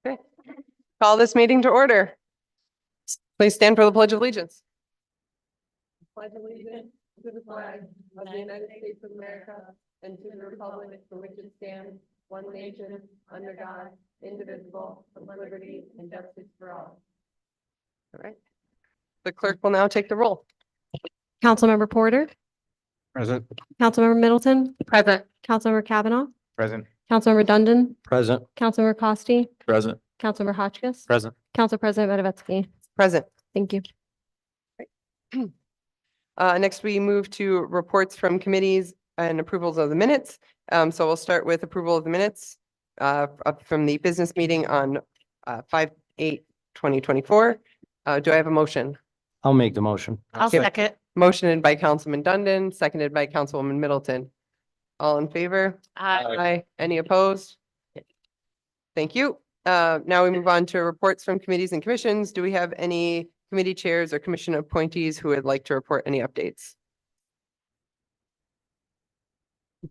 Okay. Call this meeting to order. Please stand for the Pledge of Allegiance. Pledge allegiance to the flag of the United States of America and to the republic for which it stands, one nation, under God, indivisible, with liberty and justice for all. All right. The clerk will now take the roll. Councilmember Porter, Present. Councilmember Middleton, Present. Councilmember Kavanaugh, Present. Councilmember Dundon, Present. Councilmember Costi, Present. Councilmember Hotchkiss, Present. Council President Matavetsky. Present. Thank you. Next, we move to reports from committees and approvals of the minutes. So we'll start with approval of the minutes up from the business meeting on 5/8/2024. Do I have a motion? I'll make the motion. I'll Yep. second. Motioned by Councilman Dundon, seconded by Councilwoman Middleton. All in favor? Aye. Any opposed? Thank you. Now we move on to reports from committees and commissions. Do we have any committee chairs or commission appointees who would like to report any updates?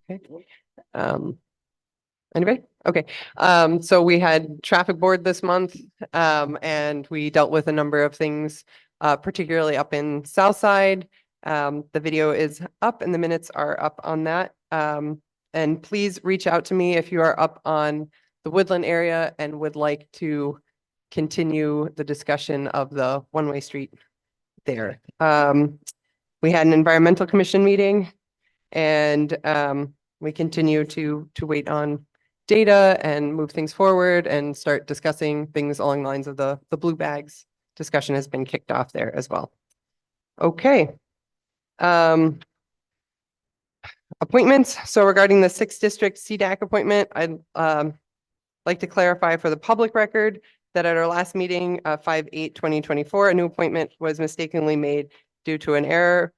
Okay. Anybody? Okay. So we had traffic board this month, and we dealt with a number of things, particularly up in Southside. The video is up and the minutes are up on that. And please reach out to me if you are up on the Woodland area and would like to continue the discussion of the one-way street there. We had an environmental commission meeting and we continue to wait on data and move things forward and start discussing things along the lines of the blue bags. Discussion has been kicked off there as well. Okay. Appointments. So regarding the 6th District CDAC appointment, I'd like to clarify for the public record that at our last meeting, 5/8/2024, a new appointment was mistakenly made due to an error.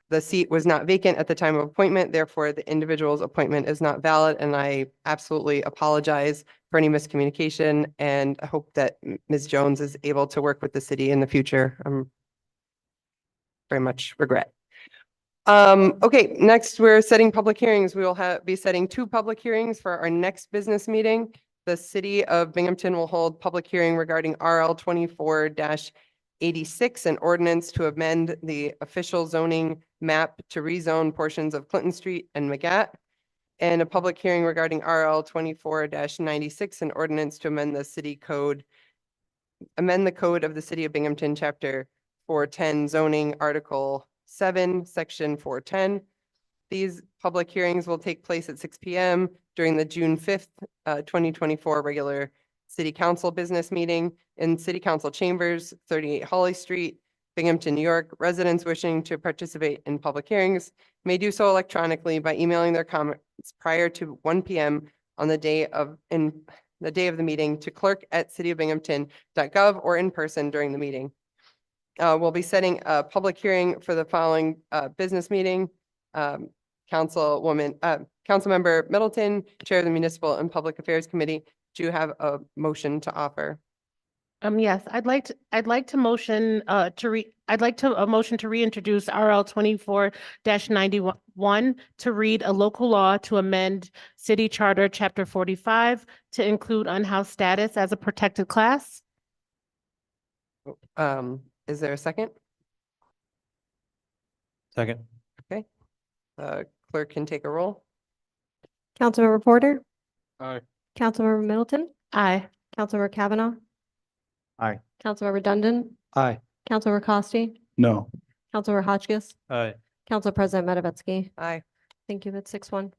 The seat was not vacant at the time of appointment, therefore the individual's appointment is not valid, and I absolutely apologize for any miscommunication, and I hope that Ms. Jones is able to work with the city in the future. Very much regret. Okay, next we're setting public hearings. We will be setting 2 public hearings for our next business meeting. The city of Binghamton will hold public hearing regarding RL 24-86, an ordinance to amend the official zoning map to rezone portions of Clinton Street and McGatt. And a public hearing regarding RL 24-96, an ordinance to amend the code of the city of Binghamton, chapter 410 zoning, article 7, section 410. These public hearings will take place at 6 p.m. during the June 5th, 2024 regular city council business meeting in city council chambers, 38 Holly Street, Binghamton, New York. Residents wishing to participate in public hearings may do so electronically by emailing their comments prior to 1 p.m. on the day of the meeting to clerk@cityofbinghamton.gov or in person during the meeting. We'll be setting a public hearing for the following business meeting. Councilmember Middleton, Chair of the Municipal and Public Affairs Committee, do you have a motion to offer? Yes, I'd like to motion a motion to reintroduce RL 24-91 to read a local law to amend City Charter Chapter 45 to include unhoused status as a protected class. Is there a second? Second. Clerk can take a roll. Councilmember Porter, Aye. Councilmember Middleton, Aye. Councilmember Kavanaugh, Aye. Councilmember Dundon, Aye. Councilmember Costi, No. Councilmember Hotchkiss, Aye. Council President Matavetsky. Aye. Thank you. That's 6-1.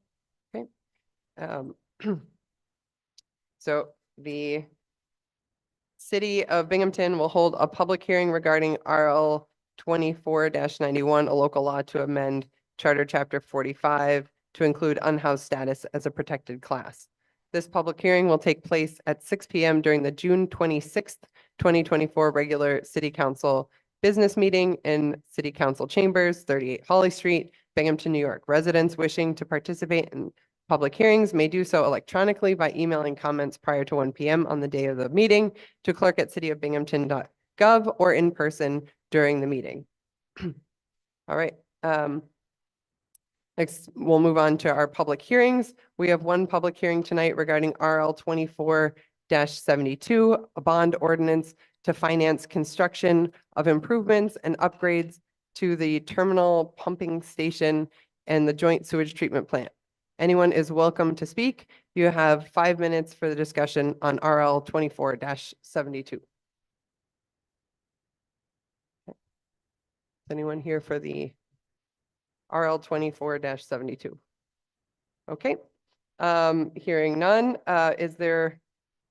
So the city of Binghamton will hold a public hearing regarding RL 24-91, a local law to amend Charter Chapter 45 to include unhoused status as a protected class. This public hearing will take place at 6 p.m. during the June 26th, 2024 regular city council business meeting in city council chambers, 38 Holly Street, Binghamton, New York. Residents wishing to participate in public hearings may do so electronically by emailing comments prior to 1 p.m. on the day of the meeting to clerk@cityofbinghamton.gov or in person during the meeting. All right. Next, we'll move on to our public hearings. We have one public hearing tonight regarding RL 24-72, a bond ordinance to finance construction of improvements and upgrades to the terminal pumping station and the joint sewage treatment plant. Anyone is welcome to speak. You have 5 minutes for the discussion on RL 24-72. Is anyone here for the RL 24-72? Okay, hearing none, is there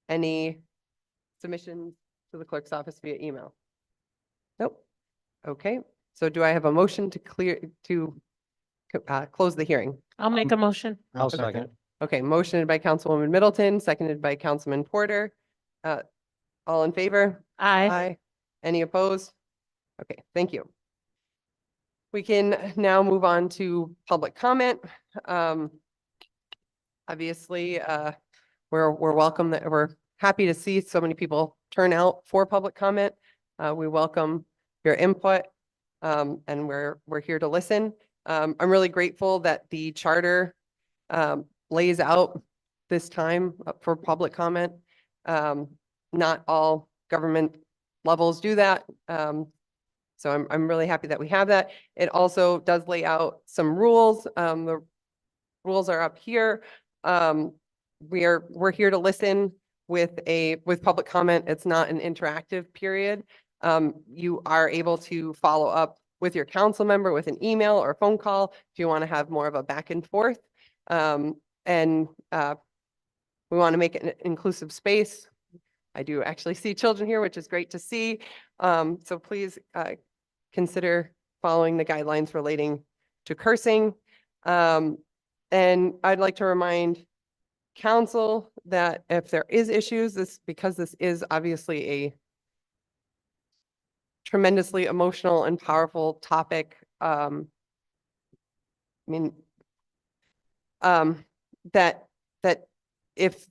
any submissions to the clerk's office via email? Nope. Okay, so do I have a motion to close the hearing? I'll make a motion. I'll second. Okay, motioned by Councilwoman Middleton, seconded by Councilman Porter. All in favor? Aye. Any opposed? Okay, thank you. We can now move on to public comment. Obviously, we're welcome that we're happy to see so many people turn out for public comment. We welcome your input, and we're here to listen. I'm really grateful that the charter lays out this time for public comment. Not all government levels do that. So I'm really happy that we have that. It also does lay out some rules. The rules are up here. We're here to listen with public comment. It's not an interactive period. You are able to follow up with your council member with an email or phone call if you want to have more of a back and forth. And we want to make it an inclusive space. I do actually see children here, which is great to see. So please consider following the guidelines relating to cursing. And I'd like to remind council that if there is issues, because this is obviously a tremendously emotional and powerful topic. That if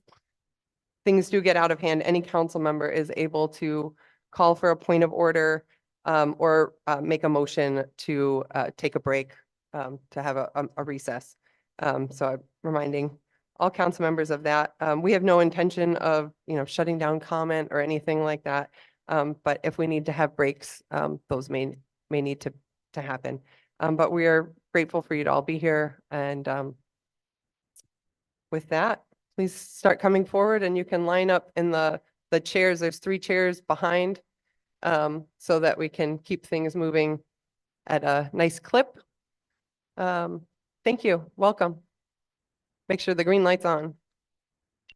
things do get out of hand, any council member is able to call for a point of order or make a motion to take a break to have a recess. So I'm reminding all council members of that. We have no intention of, shutting down comment or anything like that. But if we need to have breaks, those may need to happen. But we are grateful for you to all be here. And with that, please start coming forward and you can line up in the chairs. There's 3 chairs behind so that we can keep things moving at a nice clip. Thank you. Welcome. Make sure the green light's on.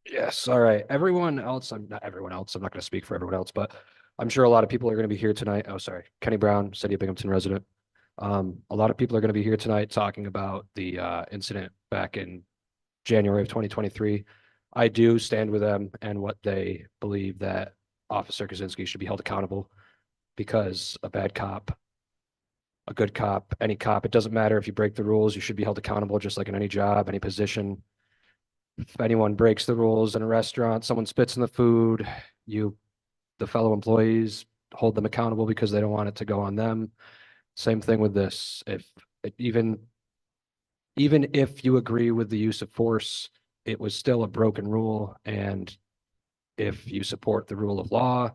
Yes, all right. Everyone else, not everyone else, I'm not going to speak for everyone else, but I'm sure a lot of people are going to be here tonight. Oh, sorry. Kenny Brown, City of Binghamton resident. A lot of people are going to be here tonight talking about the incident back in January of 2023. I do stand with them and what they believe that Officer Kaczynski should be held accountable because a bad cop, a good cop, any cop, it doesn't matter if you break the rules, you should be held accountable just like in any job, any position. If anyone breaks the rules in a restaurant, someone spits in the food, the fellow employees hold them accountable because they don't want it to go on them. Same thing with this. Even if you agree with the use of force, it was still a broken rule. And if you support the rule of law,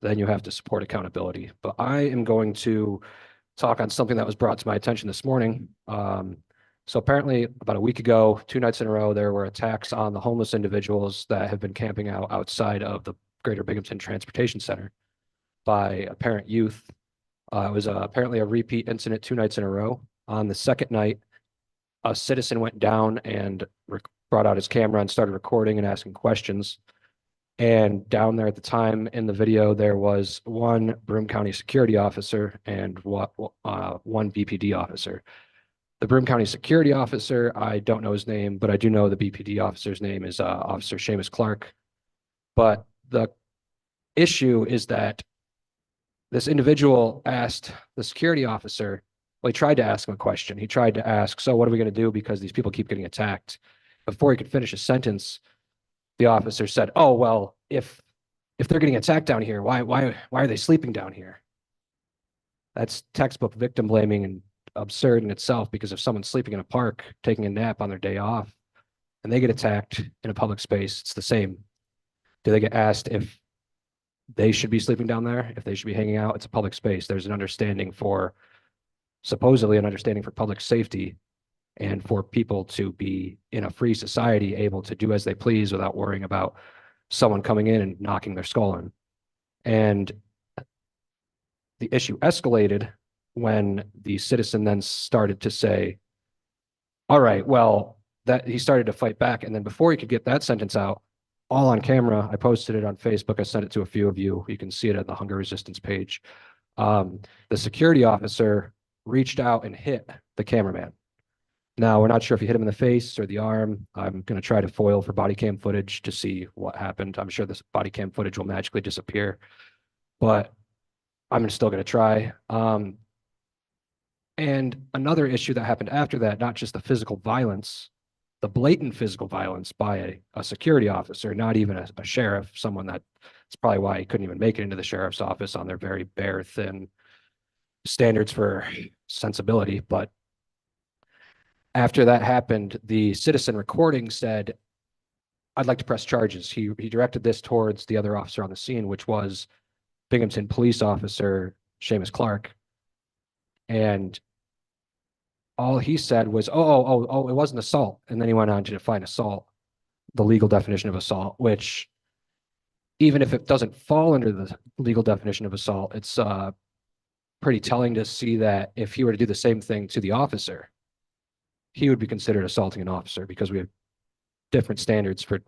then you have to support accountability. But I am going to talk on something that was brought to my attention this morning. So apparently about a week ago, 2 nights in a row, there were attacks on the homeless individuals that have been camping out outside of the Greater Binghamton Transportation Center by apparent youth. It was apparently a repeat incident 2 nights in a row. On the second night, a citizen went down and brought out his camera and started recording and asking questions. And down there at the time in the video, there was 1 Broome County security officer and 1 BPD officer. The Broome County security officer, I don't know his name, but I do know the BPD officer's name is Officer Seamus Clark. But the issue is that this individual asked the security officer, well, he tried to ask him a question. He tried to ask, so what are we going to do because these people keep getting attacked? Before he could finish his sentence, the officer said, oh, well, if they're getting attacked down here, why are they sleeping down here? That's textbook victim blaming and absurd in itself, because if someone's sleeping in a park, taking a nap on their day off, and they get attacked in a public space, it's the same. Do they get asked if they should be sleeping down there, if they should be hanging out? It's a public space. There's an understanding for, supposedly an understanding for public safety and for people to be in a free society, able to do as they please without worrying about someone coming in and knocking their skull in. And the issue escalated when the citizen then started to say, all right, well, that he started to fight back. And then before he could get that sentence out, all on camera, I posted it on Facebook. I sent it to a few of you. You can see it at the Hunger Resistance page. The security officer reached out and hit the cameraman. Now, we're not sure if he hit him in the face or the arm. I'm going to try to foil for body cam footage to see what happened. I'm sure this body cam footage will magically disappear, but I'm still going to try. And another issue that happened after that, not just the physical violence, the blatant physical violence by a security officer, not even a sheriff, someone that's probably why he couldn't even make it into the sheriff's office on their very bare, thin standards for sensibility. But after that happened, the citizen recording said, I'd like to press charges. He directed this towards the other officer on the scene, which was Binghamton police officer Seamus Clark. And all he said was, oh, it wasn't assault. And then he went on to define assault, the legal definition of assault, which even if it doesn't fall under the legal definition of assault, it's pretty telling to see that if he were to do the same thing to the officer, he would be considered assaulting an officer, because we have different standards for,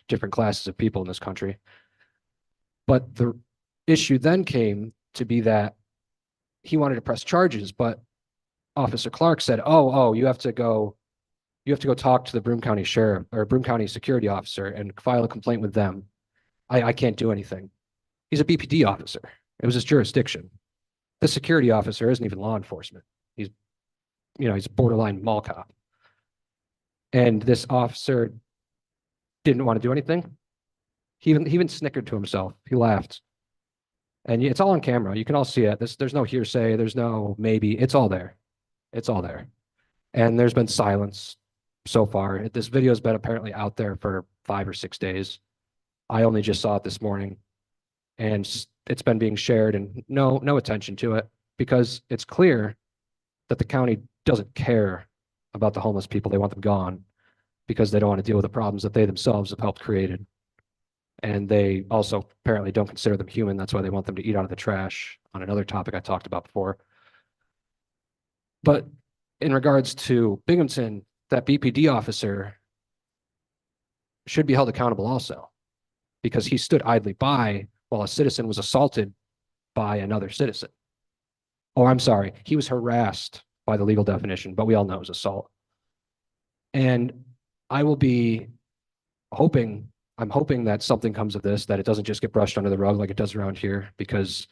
different classes of people in this country. But the issue then came to be that he wanted to press charges, but Officer Clark said, oh, you have to go talk to the Broome County Sheriff or Broome County Security Officer and file a complaint with them. I can't do anything. He's a BPD officer. It was his jurisdiction. The security officer isn't even law enforcement. He's a borderline mall cop. And this officer didn't want to do anything. He even snickered to himself. He laughed. And it's all on camera. You can all see it. There's no hearsay. There's no maybe. It's all there. It's all there. And there's been silence so far. This video has been apparently out there for 5 or 6 days. I only just saw it this morning, and it's been being shared, and no attention to it, because it's clear that the county doesn't care about the homeless people. They want them gone because they don't want to deal with the problems that they themselves have helped created. And they also apparently don't consider them human. That's why they want them to eat out of the trash, on another topic I talked about before. But in regards to Binghamton, that BPD officer should be held accountable also, because he stood idly by while a citizen was assaulted by another citizen. Oh, I'm sorry. He was harassed by the legal definition, but we all know it was assault. And I will be I'm hoping that something comes of this, that it doesn't just get brushed under the rug like it does around here, because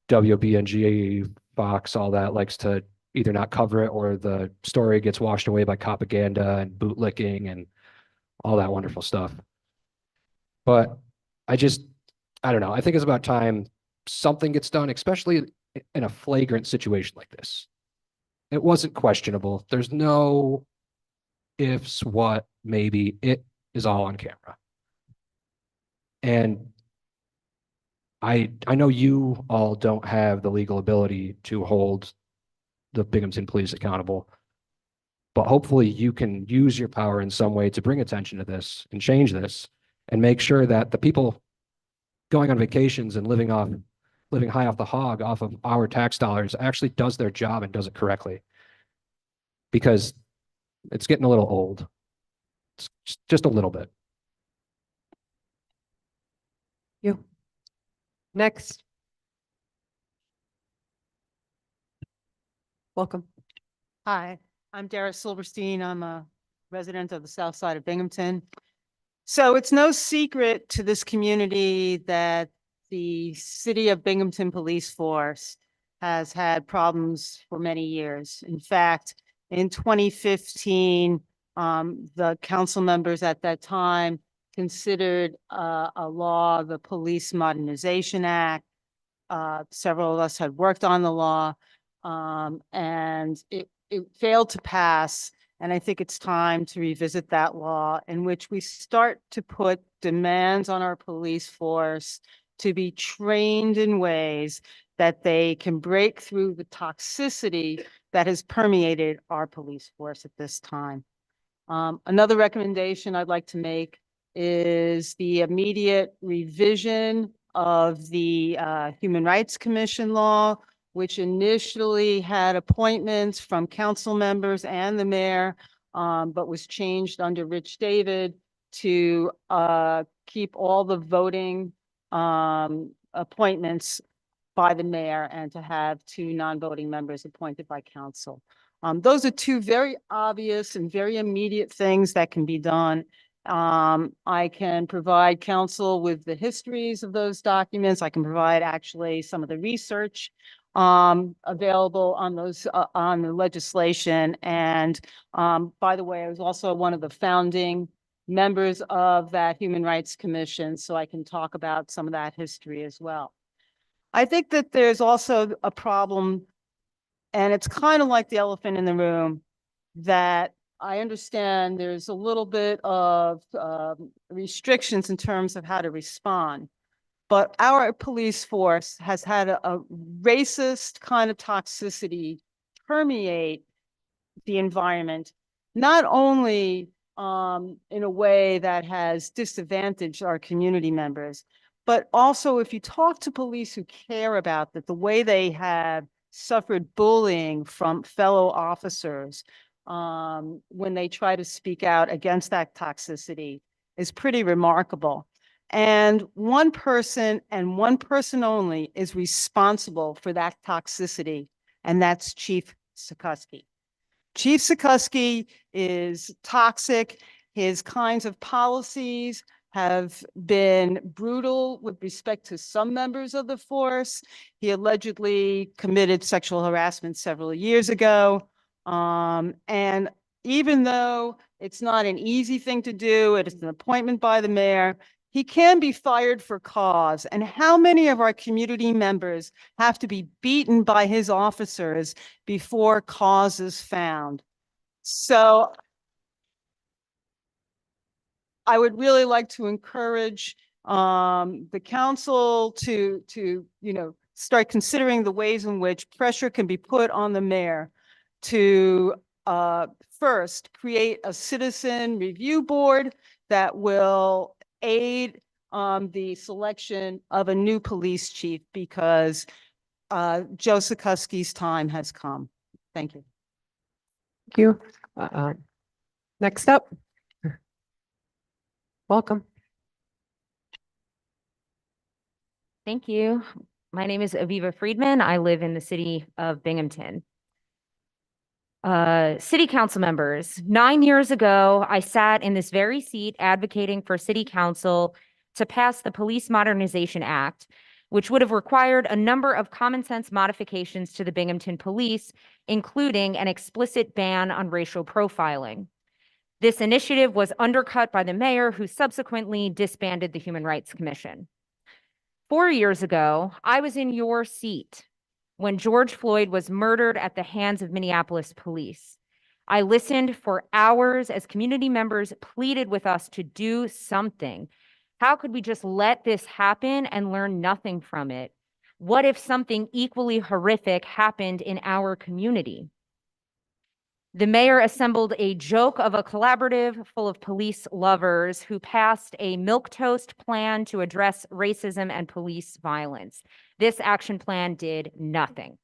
WBNG, Fox, all that likes to either not cover it, or the story gets washed away by propaganda and bootlicking and all that wonderful stuff. But I don't know. I think it's about time something gets done, especially in a flagrant situation like this. It wasn't questionable. There's no ifs, what, maybe. It is all on camera. And I know you all don't have the legal ability to hold the Binghamton police accountable, but hopefully you can use your power in some way to bring attention to this and change this, and make sure that the people going on vacations and living high off the hog off of our tax dollars actually does their job and does it correctly, because it's getting a little old. It's just a little bit. You. Next. Welcome. Hi, I'm Dara Silverstein. I'm a resident of the south side of Binghamton. So it's no secret to this community that the City of Binghamton Police Force has had problems for many years. In fact, in 2015, the council members at that time considered a law, the Police Modernization Act. Several of us had worked on the law. And it failed to pass. And I think it's time to revisit that law in which we start to put demands on our police force to be trained in ways that they can break through the toxicity that has permeated our police force at this time. Another recommendation I'd like to make is the immediate revision of the Human Rights Commission law, which initially had appointments from council members and the mayor, but was changed under Rich David to keep all the voting appointments by the mayor and to have 2 non-voting members appointed by council. Those are 2 very obvious and very immediate things that can be done. I can provide council with the histories of those documents. I can provide actually some of the research available on those on the legislation. And by the way, I was also one of the founding members of that Human Rights Commission, so I can talk about some of that history as well. I think that there's also a problem, and it's kind of like the elephant in the room, that I understand there's a little bit of restrictions in terms of how to respond. But our police force has had a racist kind of toxicity permeate the environment, not only in a way that has disadvantaged our community members, but also if you talk to police who care about that, the way they have suffered bullying from fellow officers when they try to speak out against that toxicity is pretty remarkable. And one person and one person only is responsible for that toxicity, and that's Chief Sikorsky. Chief Sikorsky is toxic. His kinds of policies have been brutal with respect to some members of the force. He allegedly committed sexual harassment several years ago. And even though it's not an easy thing to do, it is an appointment by the mayor, he can be fired for cause. And how many of our community members have to be beaten by his officers before cause is found? So I would really like to encourage the council to start considering the ways in which pressure can be put on the mayor to first create a citizen review board that will aid the selection of a new police chief, because Joe Sikorsky's time has come. Thank you. Thank you. Next up. Welcome. Thank you. My name is Aviva Friedman. I live in the city of Binghamton. City council members, 9 years ago, I sat in this very seat advocating for city council to pass the Police Modernization Act, which would have required a number of common sense modifications to the Binghamton Police, including an explicit ban on racial profiling. This initiative was undercut by the mayor, who subsequently disbanded the Human Rights Commission. 4 years ago, I was in your seat when George Floyd was murdered at the hands of Minneapolis police. I listened for hours as community members pleaded with us to do something. How could we just let this happen and learn nothing from it? What if something equally horrific happened in our community? The mayor assembled a joke of a collaborative full of police lovers who passed a milquetoast plan to address racism and police violence. This action plan did nothing.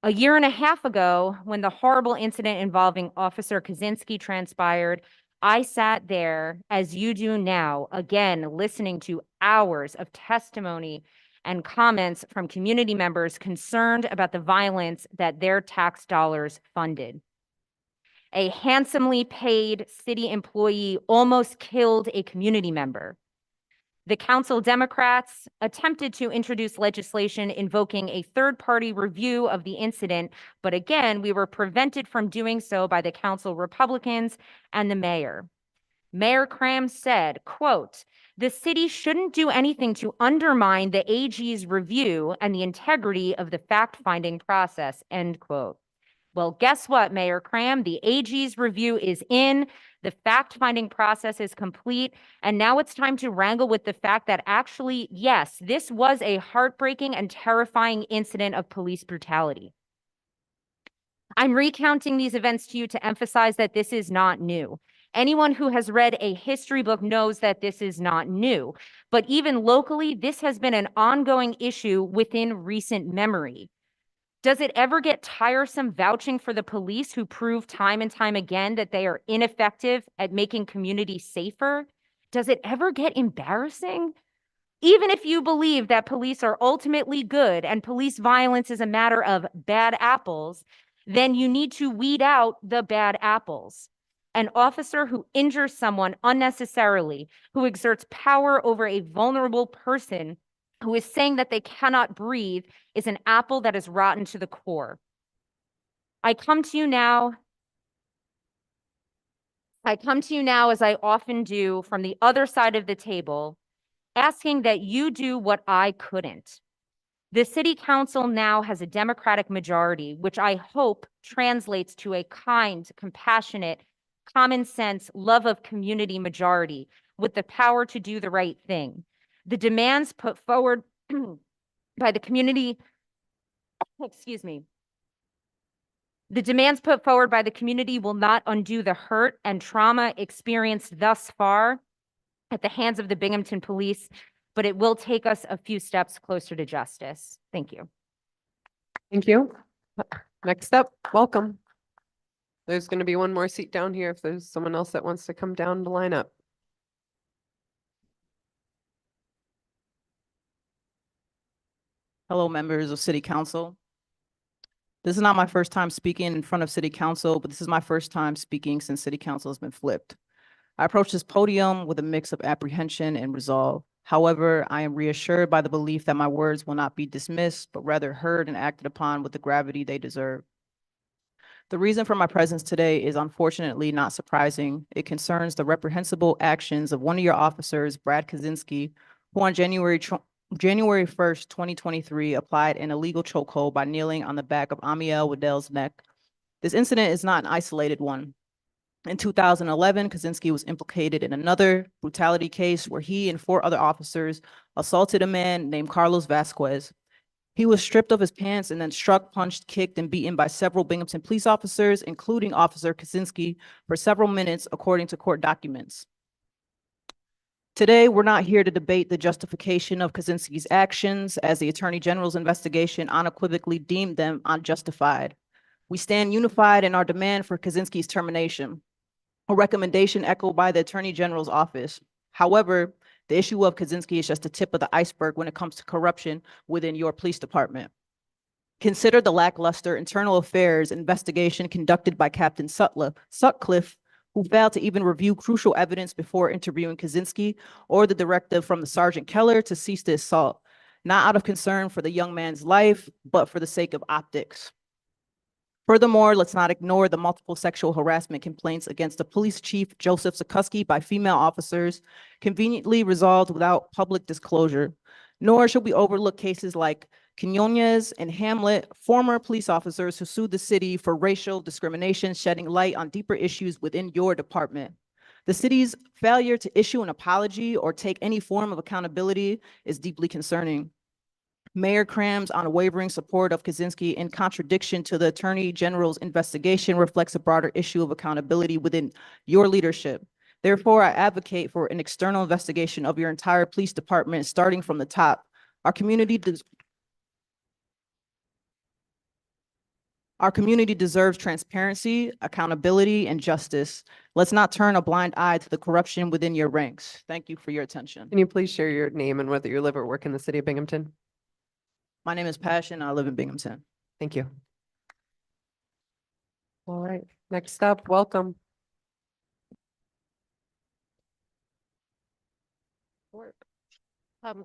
A year and a half ago, when the horrible incident involving Officer Kaczynski transpired, I sat there, as you do now, again, listening to hours of testimony and comments from community members concerned about the violence that their tax dollars funded. A handsomely paid city employee almost killed a community member. The council Democrats attempted to introduce legislation invoking a third-party review of the incident, but again, we were prevented from doing so by the council Republicans and the mayor. Mayor Cram said, quote, The city shouldn't do anything to undermine the AG's review and the integrity of the fact-finding process, end quote. Well, guess what, Mayor Cram? The AG's review is in, the fact-finding process is complete, and now it's time to wrangle with the fact that actually, yes, this was a heartbreaking and terrifying incident of police brutality. I'm recounting these events to you to emphasize that this is not new. Anyone who has read a history book knows that this is not new. But even locally, this has been an ongoing issue within recent memory. Does it ever get tiresome vouching for the police who prove time and time again that they are ineffective at making communities safer? Does it ever get embarrassing? Even if you believe that police are ultimately good and police violence is a matter of bad apples, then you need to weed out the bad apples. An officer who injures someone unnecessarily, who exerts power over a vulnerable person, who is saying that they cannot breathe, is an apple that is rotten to the core. I come to you now as I often do from the other side of the table, asking that you do what I couldn't. The city council now has a Democratic majority, which I hope translates to a kind, compassionate, common sense, love of community majority with the power to do the right thing. The demands put forward by the community, the demands put forward by the community will not undo the hurt and trauma experienced thus far at the hands of the Binghamton police, but it will take us a few steps closer to justice. Thank you. Thank you. Next up, welcome. There's going to be one more seat down here if there's someone else that wants to come down to line up. Hello, members of City Council. This is not my first time speaking in front of City Council, but this is my first time speaking since City Council has been flipped. I approach this podium with a mix of apprehension and resolve. However, I am reassured by the belief that my words will not be dismissed, but rather heard and acted upon with the gravity they deserve. The reason for my presence today is unfortunately not surprising. It concerns the reprehensible actions of one of your officers, Brad Kaczynski, who on January 1st, 2023, applied an illegal chokehold by kneeling on the back of Amiel Waddell's neck. This incident is not an isolated one. In 2011, Kaczynski was implicated in another brutality case where he and 4 other officers assaulted a man named Carlos Vasquez. He was stripped of his pants and then struck, punched, kicked, and beaten by several Binghamton police officers, including Officer Kaczynski, for several minutes, according to court documents. Today, we're not here to debate the justification of Kaczynski's actions, as the Attorney General's investigation unequivocally deemed them unjustified. We stand unified in our demand for Kaczynski's termination, a recommendation echoed by the Attorney General's office. However, the issue of Kaczynski is just the tip of the iceberg when it comes to corruption within your police department. Consider the lackluster internal affairs investigation conducted by Captain Sutcliffe, who failed to even review crucial evidence before interviewing Kaczynski, or the directive from the Sergeant Keller to cease the assault, not out of concern for the young man's life, but for the sake of optics. Furthermore, let's not ignore the multiple sexual harassment complaints against the police chief, Joseph Zukuski, by female officers, conveniently resolved without public disclosure. Nor should we overlook cases like Quinones and Hamlet, former police officers who sued the city for racial discrimination, shedding light on deeper issues within your department. The city's failure to issue an apology or take any form of accountability is deeply concerning. Mayor Cram's unwavering support of Kaczynski, in contradiction to the Attorney General's investigation, reflects a broader issue of accountability within your leadership. Therefore, I advocate for an external investigation of your entire police department, starting from the top. Our community deserves transparency, accountability, and justice. Let's not turn a blind eye to the corruption within your ranks. Thank you for your attention. Can you please share your name and whether you live or work in the city of Binghamton? My name is Passion. I live in Binghamton. Thank you. All right, next up, welcome.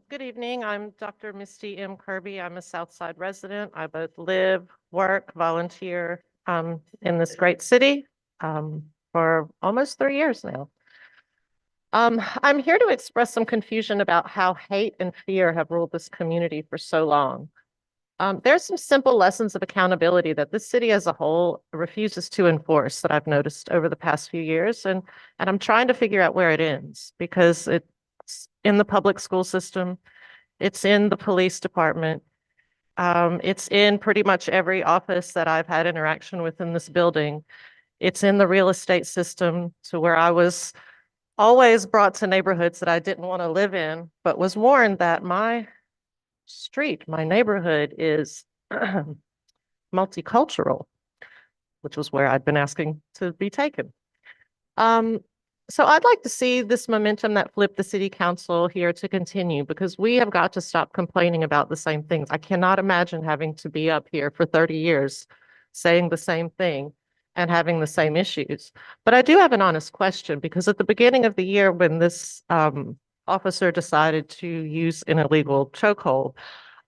Good evening. I'm Dr. Misty M. Kirby. I'm a Southside resident. I both live, work, volunteer in this great city for almost 3 years now. I'm here to express some confusion about how hate and fear have ruled this community for so long. There's some simple lessons of accountability that this city as a whole refuses to enforce that I've noticed over the past few years. And I'm trying to figure out where it ends because it's in the public school system. It's in the police department. It's in pretty much every office that I've had interaction with in this building. It's in the real estate system to where I was always brought to neighborhoods that I didn't want to live in, but was warned that my street, my neighborhood is multicultural, which was where I'd been asking to be taken. So I'd like to see this momentum that flipped the city council here to continue because we have got to stop complaining about the same things. I cannot imagine having to be up here for 30 years saying the same thing and having the same issues. But I do have an honest question because at the beginning of the year when this officer decided to use an illegal chokehold,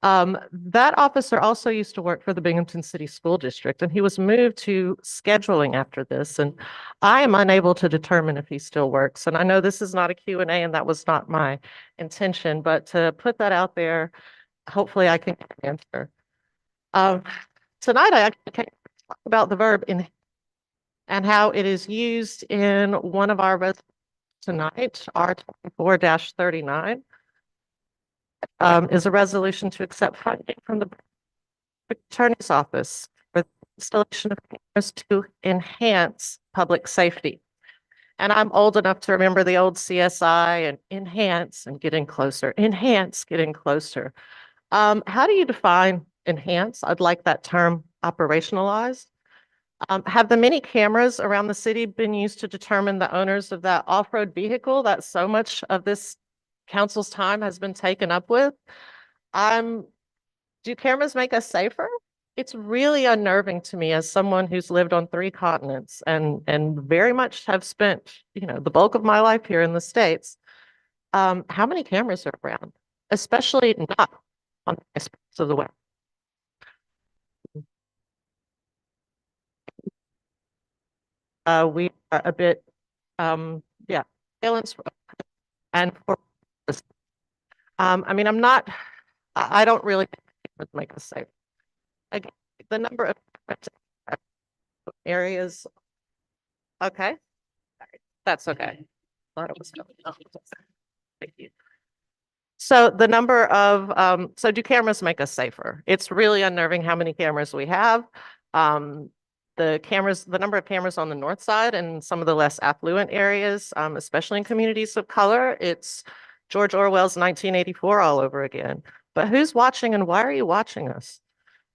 that officer also used to work for the Binghamton City School District, and he was moved to scheduling after this. And I am unable to determine if he still works. And I know this is not a Q&A, and that was not my intention, but to put that out there, hopefully I can get an answer. Tonight, I actually came to talk about the verb in and how it is used in one of our resolutions tonight, R24-39. Is a resolution to accept funding from the Attorney's Office for the installation of cameras to enhance public safety. And I'm old enough to remember the old CSI and enhance and getting closer, enhance, getting closer. How do you define enhance? I'd like that term operationalized. Have the many cameras around the city been used to determine the owners of that off-road vehicle that so much of this council's time has been taken up with? Do cameras make us safer? It's really unnerving to me as someone who's lived on 3 continents and very much have spent, the bulk of my life here in the States. How many cameras are around, especially not on the nice parts of the web? We are a bit, surveillance and for I don't really think it would make us safe. Again, the number of areas. Okay, that's okay. Thought it was. Thank you. So the number of, so do cameras make us safer? It's really unnerving how many cameras we have. The number of cameras on the north side and some of the less affluent areas, especially in communities of color, it's George Orwell's 1984 all over again. But who's watching and why are you watching us?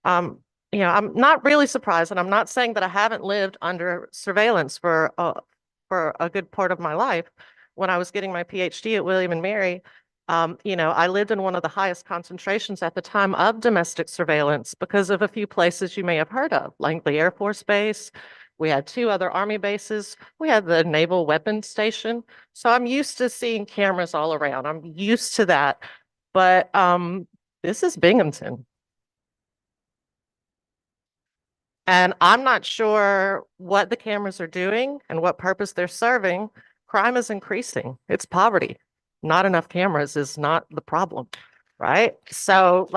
I'm not really surprised, and I'm not saying that I haven't lived under surveillance for a good part of my life. When I was getting my PhD at William and Mary, I lived in one of the highest concentrations at the time of domestic surveillance because of a few places you may have heard of, Langley Air Force Base. We had 2 other Army bases. We had the Naval Weapons Station. So I'm used to seeing cameras all around. I'm used to that. But this is Binghamton. And I'm not sure what the cameras are doing and what purpose they're serving. Crime is increasing. It's poverty. Not enough cameras is not the problem, right? So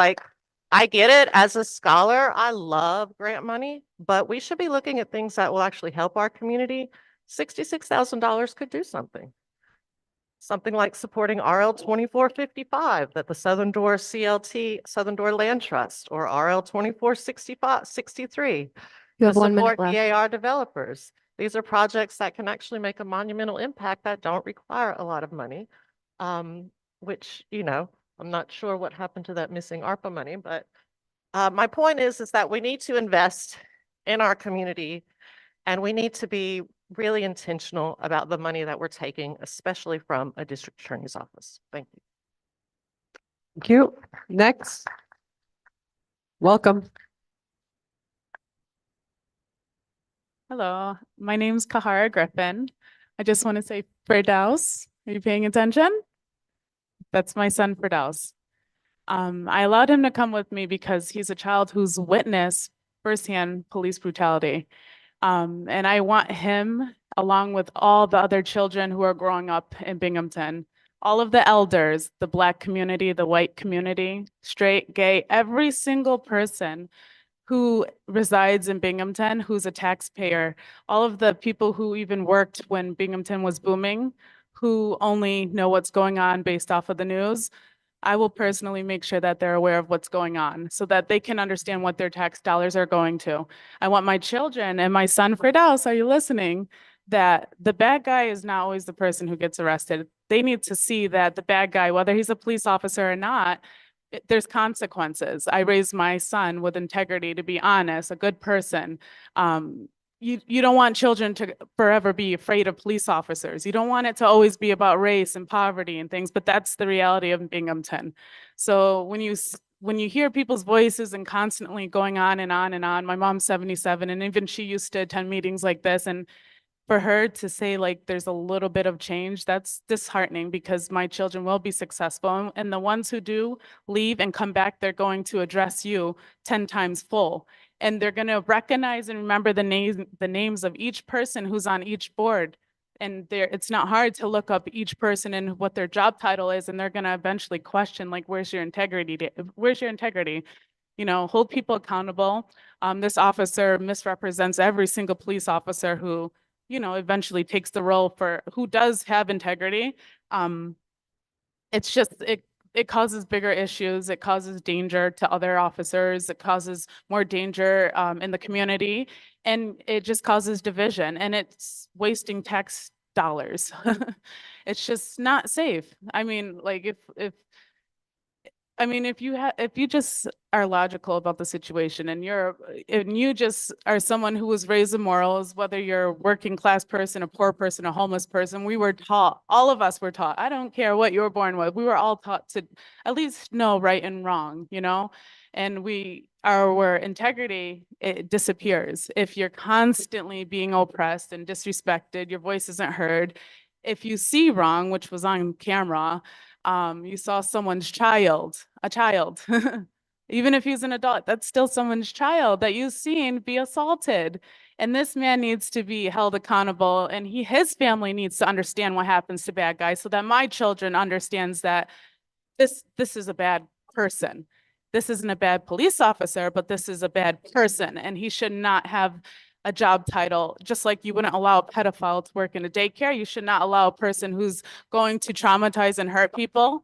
I get it as a scholar. I love grant money, but we should be looking at things that will actually help our community. $66,000 could do something. Something like supporting RL 2455 that the Southern Door CLT, Southern Door Land Trust, or RL 2463. You have to 1 minute support left. EAR developers. These are projects that can actually make a monumental impact that don't require a lot of money. Which, I'm not sure what happened to that missing ARPA money, but my point is that we need to invest in our community and we need to be really intentional about the money that we're taking, especially from a district attorney's office. Thank you. Thank you. Next. Welcome. Hello, my name's Kahara Griffin. I just want to say Firdaus. Are you paying attention? That's my son, Firdaus. I allowed him to come with me because he's a child who's witnessed firsthand police brutality. And I want him along with all the other children who are growing up in Binghamton. All of the elders, the Black community, the white community, straight, gay, every single person who resides in Binghamton, who's a taxpayer, all of the people who even worked when Binghamton was booming, who only know what's going on based off of the news. I will personally make sure that they're aware of what's going on so that they can understand what their tax dollars are going to. I want my children and my son Firdaus, are you listening? That the bad guy is not always the person who gets arrested. They need to see that the bad guy, whether he's a police officer or not, there's consequences. I raised my son with integrity, to be honest, a good person. You don't want children to forever be afraid of police officers. You don't want it to always be about race and poverty and things, but that's the reality of Binghamton. So when you hear people's voices and constantly going on and on and on, my mom's 77 and even she used to attend meetings like this, and for her to say like there's a little bit of change, that's disheartening because my children will be successful. And the ones who do leave and come back, they're going to address you 10 times full. And they're going to recognize and remember the names of each person who's on each board. And it's not hard to look up each person and what their job title is. And they're going to eventually question, like, where's your integrity? Where's your integrity? You know, hold people accountable. This officer misrepresents every single police officer who, you know, eventually takes the role for who does have integrity. It's just, it causes bigger issues. It causes danger to other officers. It causes more danger in the community, and it just causes division, and it's wasting tax dollars. It's just not safe. I mean, like if you just are logical about the situation and you just are someone who was raised in morals, whether you're a working class person, a poor person, a homeless person, we were taught, all of us were taught, I don't care what you were born with, we were all taught to at least know right and wrong, you know? And where integrity, it disappears. If you're constantly being oppressed and disrespected, your voice isn't heard. If you see wrong, which was on camera, you saw someone's a child, even if he's an adult, that's still someone's child that you've seen be assaulted. And this man needs to be held accountable, and his family needs to understand what happens to bad guys so that my children understands that this is a bad person. This isn't a bad police officer, but this is a bad person, and he should not have a job title. Just like you wouldn't allow a pedophile to work in a daycare, you should not allow a person who's going to traumatize and hurt people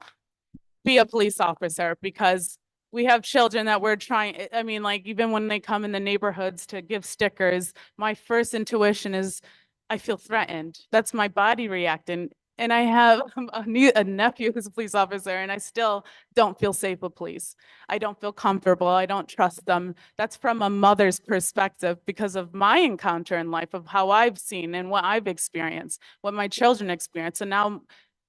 be a police officer, because we have children that we're trying, I mean, like, even when they come in the neighborhoods to give stickers, my first intuition is I feel threatened. That's my body reacting. And I have a nephew who's a police officer, and I still don't feel safe with police. I don't feel comfortable. I don't trust them. That's from a mother's perspective because of my encounter in life, of how I've seen and what I've experienced, what my children experience. And now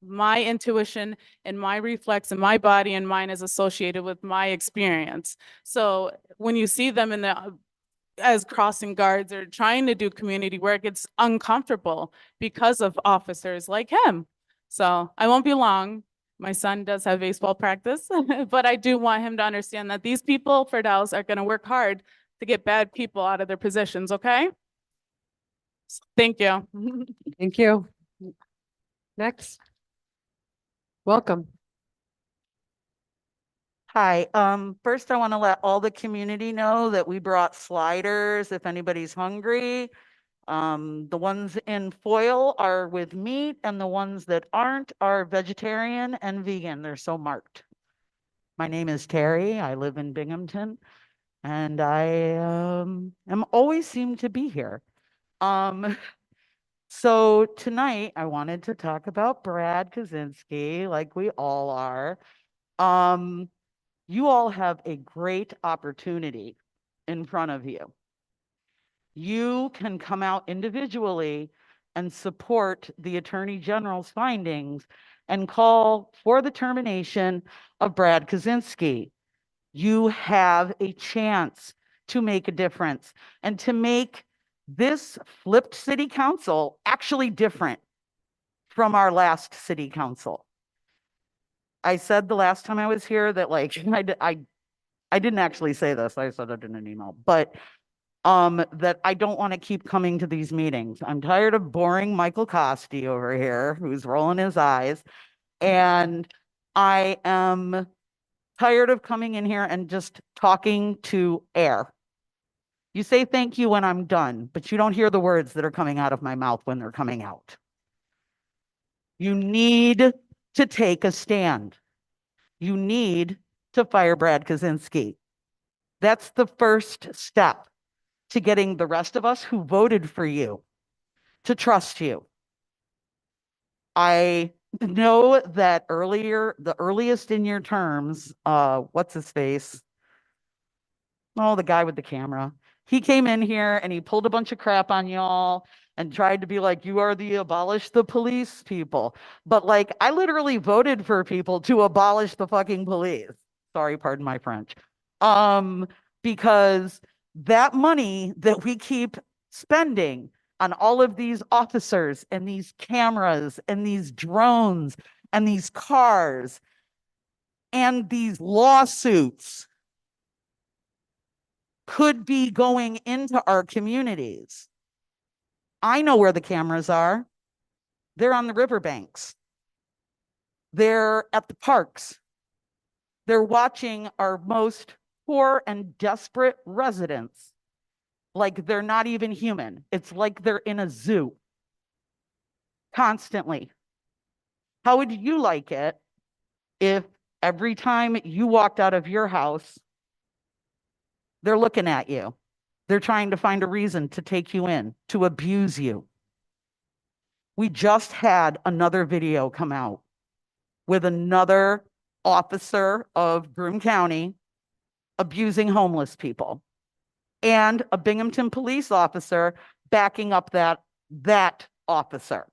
my intuition and my reflex and my body and mind is associated with my experience. So when you see them as crossing guards or trying to do community work, it's uncomfortable because of officers like him. So I won't be long. My son does have baseball practice, but I do want him to understand that these people, Firdaus, are going to work hard to get bad people out of their positions, okay? Thank you. Thank you. Next. Welcome. Hi, first I want to let all the community know that we brought sliders if anybody's hungry. The ones in foil are with meat, and the ones that aren't are vegetarian and vegan. They're so marked. My name is Terry. I live in Binghamton, and I am always seem to be here. So tonight I wanted to talk about Brad Kaczynski, like we all are. You all have a great opportunity in front of you. You can come out individually and support the Attorney General's findings and call for the termination of Brad Kaczynski. You have a chance to make a difference and to make this flipped city council actually different from our last city council. I said the last time I was here that, like, I didn't actually say this. I said it in an email, but that I don't want to keep coming to these meetings. I'm tired of boring Michael Costi over here, who's rolling his eyes. And I am tired of coming in here and just talking to air. You say thank you when I'm done, but you don't hear the words that are coming out of my mouth when they're coming out. You need to take a stand. You need to fire Brad Kaczynski. That's the first step to getting the rest of us who voted for you to trust you. I know that the earliest in your terms, what's his face? Oh, the guy with the camera. He came in here and he pulled a bunch of crap on y'all and tried to be like, you are the abolish the police people. But like, I literally voted for people to abolish the fucking police. Sorry, pardon my French. Because that money that we keep spending on all of these officers and these cameras and these drones and these cars and these lawsuits could be going into our communities. I know where the cameras are. They're on the riverbanks. They're at the parks. They're watching our most poor and desperate residents like they're not even human. It's like they're in a zoo constantly. How would you like it if every time you walked out of your house, they're looking at you? They're trying to find a reason to take you in, to abuse you. We just had another video come out with another officer of Broome County abusing homeless people and a Binghamton police officer backing up that officer.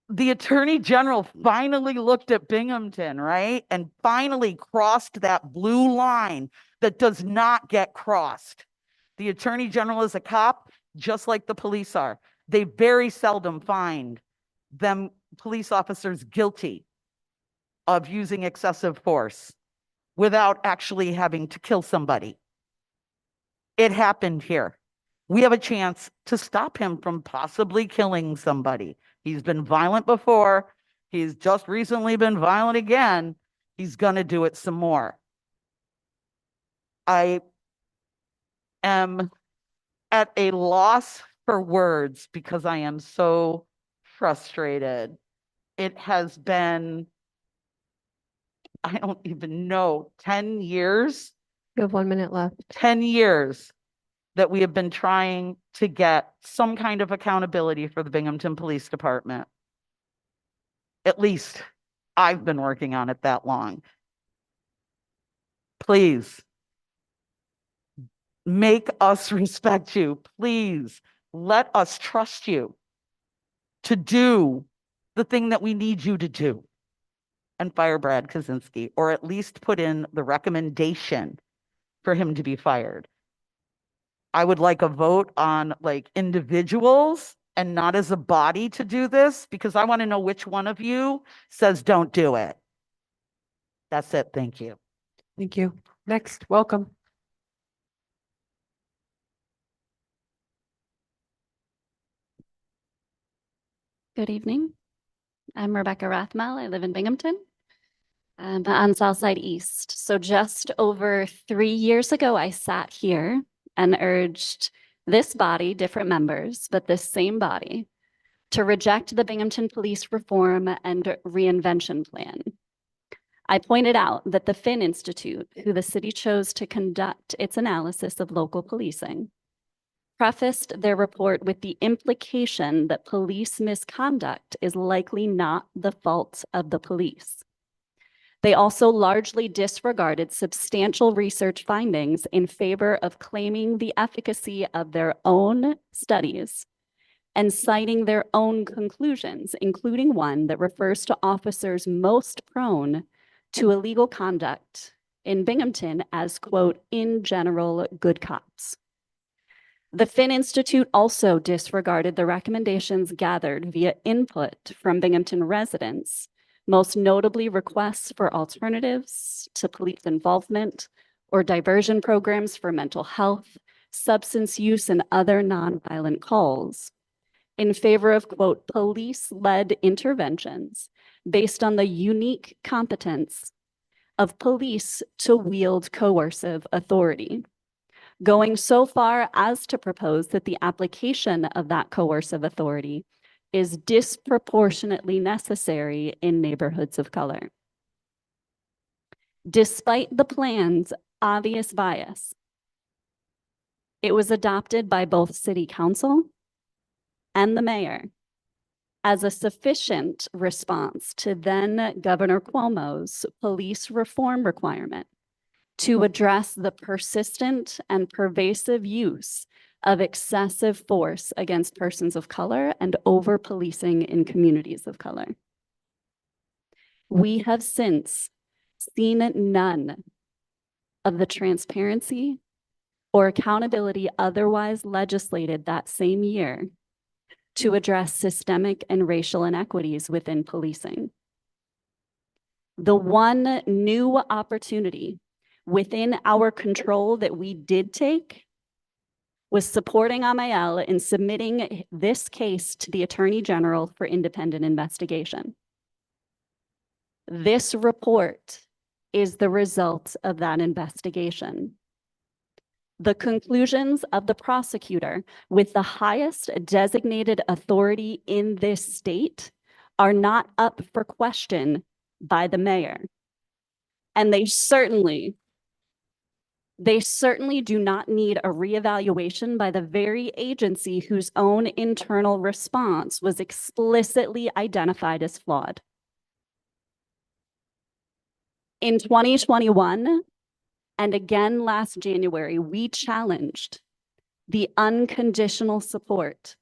The Attorney General finally looked at Binghamton, right? And finally crossed that blue line that does not get crossed. The Attorney General is a cop, just like the police are. They very seldom find them police officers guilty of using excessive force without actually having to kill somebody. It happened here. We have a chance to stop him from possibly killing somebody. He's been violent before. He's just recently been violent again. He's going to do it some more. I am at a loss for words because I am so frustrated. It has been, I don't even know, 10 years? You have 1 minute left. 10 years that we have been trying to get some kind of accountability for the Binghamton Police Department. At least I've been working on it that long. Please make us respect you. Please let us trust you to do the thing that we need you to do and fire Brad Kaczynski, or at least put in the recommendation for him to be fired. I would like a vote on like individuals and not as a body to do this, because I want to know which one of you says don't do it. That's it. Thank you. Thank you. Next, welcome. Good evening. I'm Rebecca Rathmel. I live in Binghamton. On Southside East. So just over 3 years ago, I sat here and urged this body, different members, but this same body, to reject the Binghamton Police Reform and Reinvention Plan. I pointed out that the Finn Institute, who the city chose to conduct its analysis of local policing, prefaced their report with the implication that police misconduct is likely not the fault of the police. They also largely disregarded substantial research findings in favor of claiming the efficacy of their own studies and citing their own conclusions, including one that refers to officers most prone to illegal conduct in Binghamton as, quote, in general, good cops. The Finn Institute also disregarded the recommendations gathered via input from Binghamton residents, most notably requests for alternatives to police involvement or diversion programs for mental health, substance use, and other nonviolent calls in favor of, quote, police-led interventions based on the unique competence of police to wield coercive authority, going so far as to propose that the application of that coercive authority is disproportionately necessary in neighborhoods of color. Despite the plan's obvious bias, it was adopted by both City Council and the mayor as a sufficient response to then Governor Cuomo's police reform requirement to address the persistent and pervasive use of excessive force against persons of color and over-policing in communities of color. We have since seen none of the transparency or accountability otherwise legislated that same year to address systemic and racial inequities within policing. The one new opportunity within our control that we did take was supporting Amael in submitting this case to the Attorney General for independent investigation. This report is the result of that investigation. The conclusions of the prosecutor with the highest designated authority in this state are not up for question by the mayor. And they certainly do not need a reevaluation by the very agency whose own internal response was explicitly identified as flawed. In 2021, and again last January, we challenged the unconditional support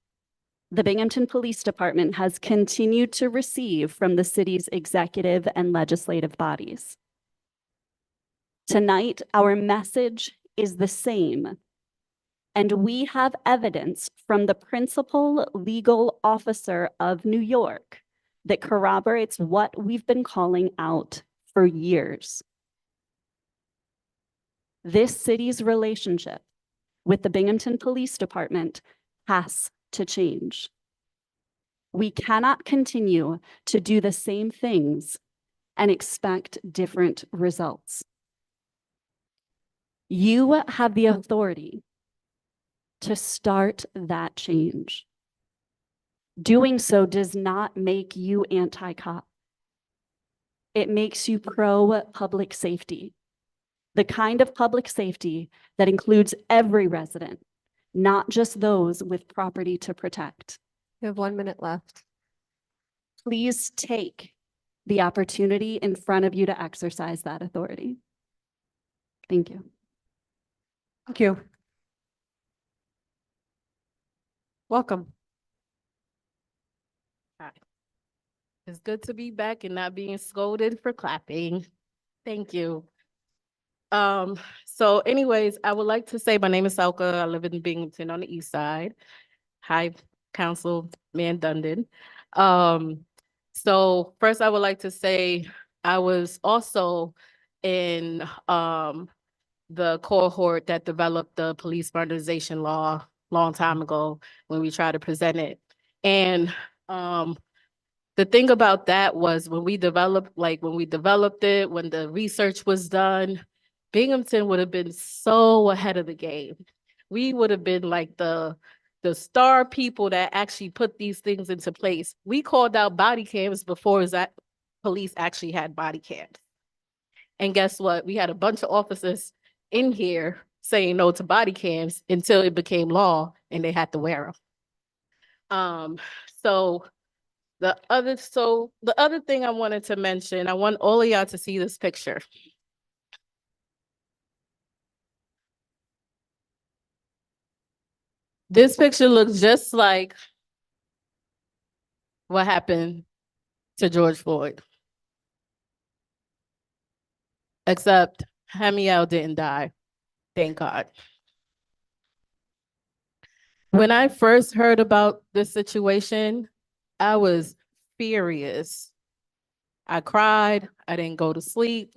the Binghamton Police Department has continued to receive from the city's executive and legislative bodies. Tonight, our message is the same, and we have evidence from the principal legal officer of New York that corroborates what we've been calling out for years. This city's relationship with the Binghamton Police Department has to change. We cannot continue to do the same things and expect different results. You have the authority to start that change. Doing so does not make you anti-cop. It makes you pro-public safety, the kind of public safety that includes every resident, not just those with property to protect. You have 1 minute left. Please take the opportunity in front of you to exercise that authority. Thank you. Thank you. Welcome. Hi. It's good to be back and not being scolded for clapping. Thank you. So anyways, I would like to say my name is Selka. I live in Binghamton on the east side. Hi, Councilman Dundon. So first I would like to say I was also in the cohort that developed the police modernization law long time ago when we tried to present it. And the thing about that was when we developed it, when the research was done, Binghamton would have been so ahead of the game. We would have been like the star people that actually put these things into place. We called out body cams before that police actually had body cams. And guess what? We had a bunch of officers in here saying no to body cams until it became law and they had to wear them. So the other thing I wanted to mention, I want all of y'all to see this picture. This picture looks just like what happened to George Floyd. Except Hamiel didn't die. Thank God. When I first heard about this situation, I was furious. I cried. I didn't go to sleep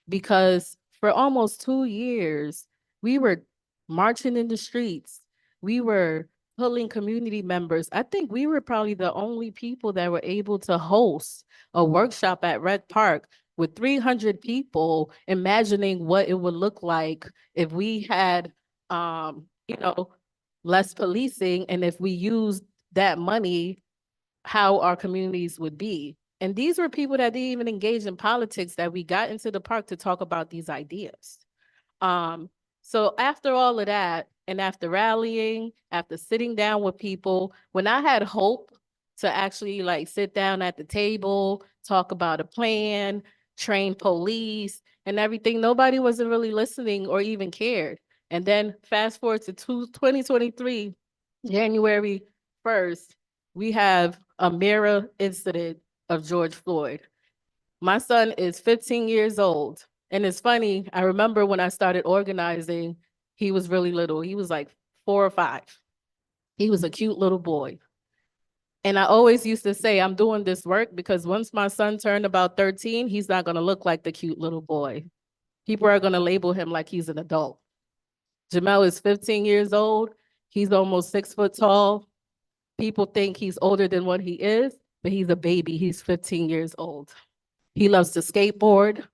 because for almost 2 years, we were marching in the streets. We were pulling community members. I think we were probably the only people that were able to host a workshop at Red Park with 300 people, imagining what it would look like if we had, less policing, and if we used that money, how our communities would be. And these were people that didn't even engage in politics, that we got into the park to talk about these ideas. So after all of that, and after rallying, after sitting down with people, when I had hope to actually like sit down at the table, talk about a plan, train police and everything, nobody wasn't really listening or even cared. And then fast forward to 2023, January 1st, we have a mirror incident of George Floyd. My son is 15 years old. And it's funny, I remember when I started organizing, he was really little. He was like 4 or 5. He was a cute little boy. And I always used to say, I'm doing this work because once my son turned about 13, he's not going to look like the cute little boy. People are going to label him like he's an adult. Jamel is 15 years old. He's almost 6 foot tall. People think he's older than what he is, but he's a baby. He's 15 years old. He loves to skateboard.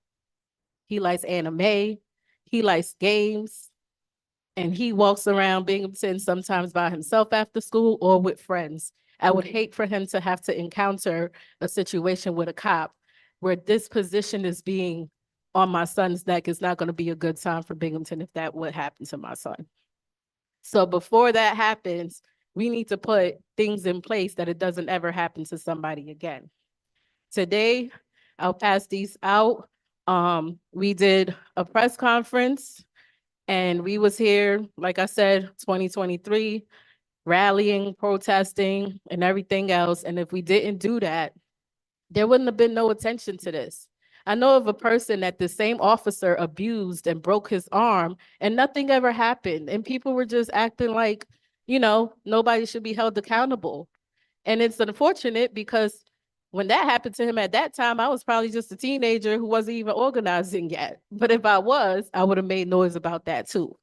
He likes anime. He likes games. And he walks around Binghamton sometimes by himself after school or with friends. I would hate for him to have to encounter a situation with a cop where this position is being on my son's neck. Is not going to be a good time for Binghamton if that would happen to my son. So before that happens, we need to put things in place that it doesn't ever happen to somebody again. Today, I'll pass these out. We did a press conference and we was here, like I said, 2023, rallying, protesting, and everything else. And if we didn't do that, there wouldn't have been no attention to this. I know of a person that the same officer abused and broke his arm and nothing ever happened. And people were just acting like, nobody should be held accountable. And it's unfortunate because when that happened to him at that time, I was probably just a teenager who wasn't even organizing yet. But if I was, I would have made noise about that too.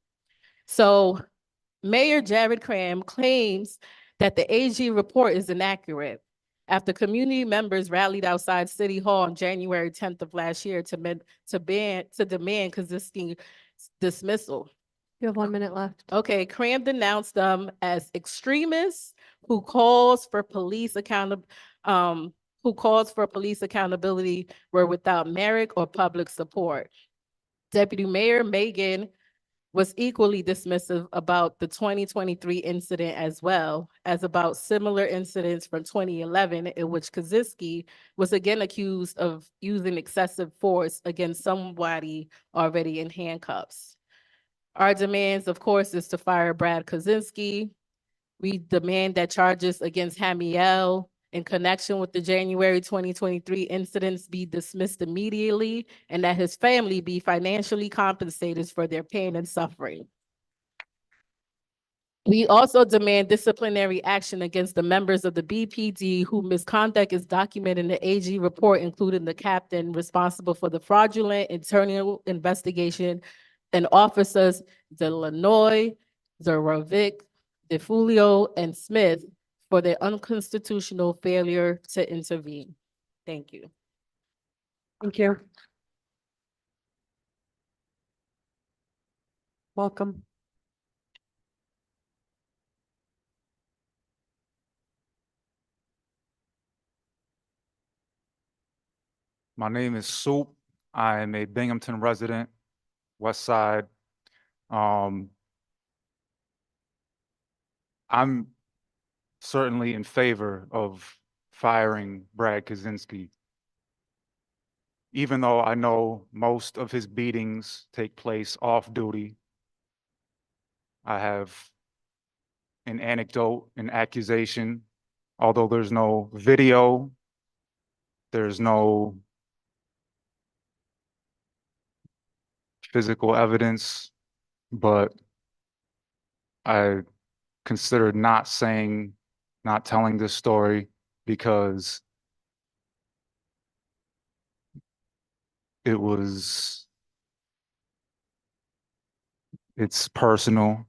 So Mayor Jared Cram claims that the AG report is inaccurate after community members rallied outside City Hall on January 10th of last year to demand Kaczynski's dismissal. You have 1 minute left. Okay, Cram denounced them as extremists who calls for police accountability were without merit or public support. Deputy Mayor Megan was equally dismissive about the 2023 incident as well as about similar incidents from 2011 in which Kaczynski was again accused of using excessive force against somebody already in handcuffs. Our demands, of course, is to fire Brad Kaczynski. We demand that charges against Hamiel in connection with the January 2023 incidents be dismissed immediately and that his family be financially compensated for their pain and suffering. We also demand disciplinary action against the members of the BPD whose misconduct is documented in the AG report, including the captain responsible for the fraudulent internal investigation and officers Delanoy, Zorovic, DeFulio, and Smith for their unconstitutional failure to intervene. Thank you. Thank you. Welcome. My name is Soup. I am a Binghamton resident, West Side. I'm certainly in favor of firing Brad Kaczynski, even though I know most of his beatings take place off duty. I have an anecdote, an accusation, although there's no video, there's no physical evidence, but I considered not telling this story because it was It's personal.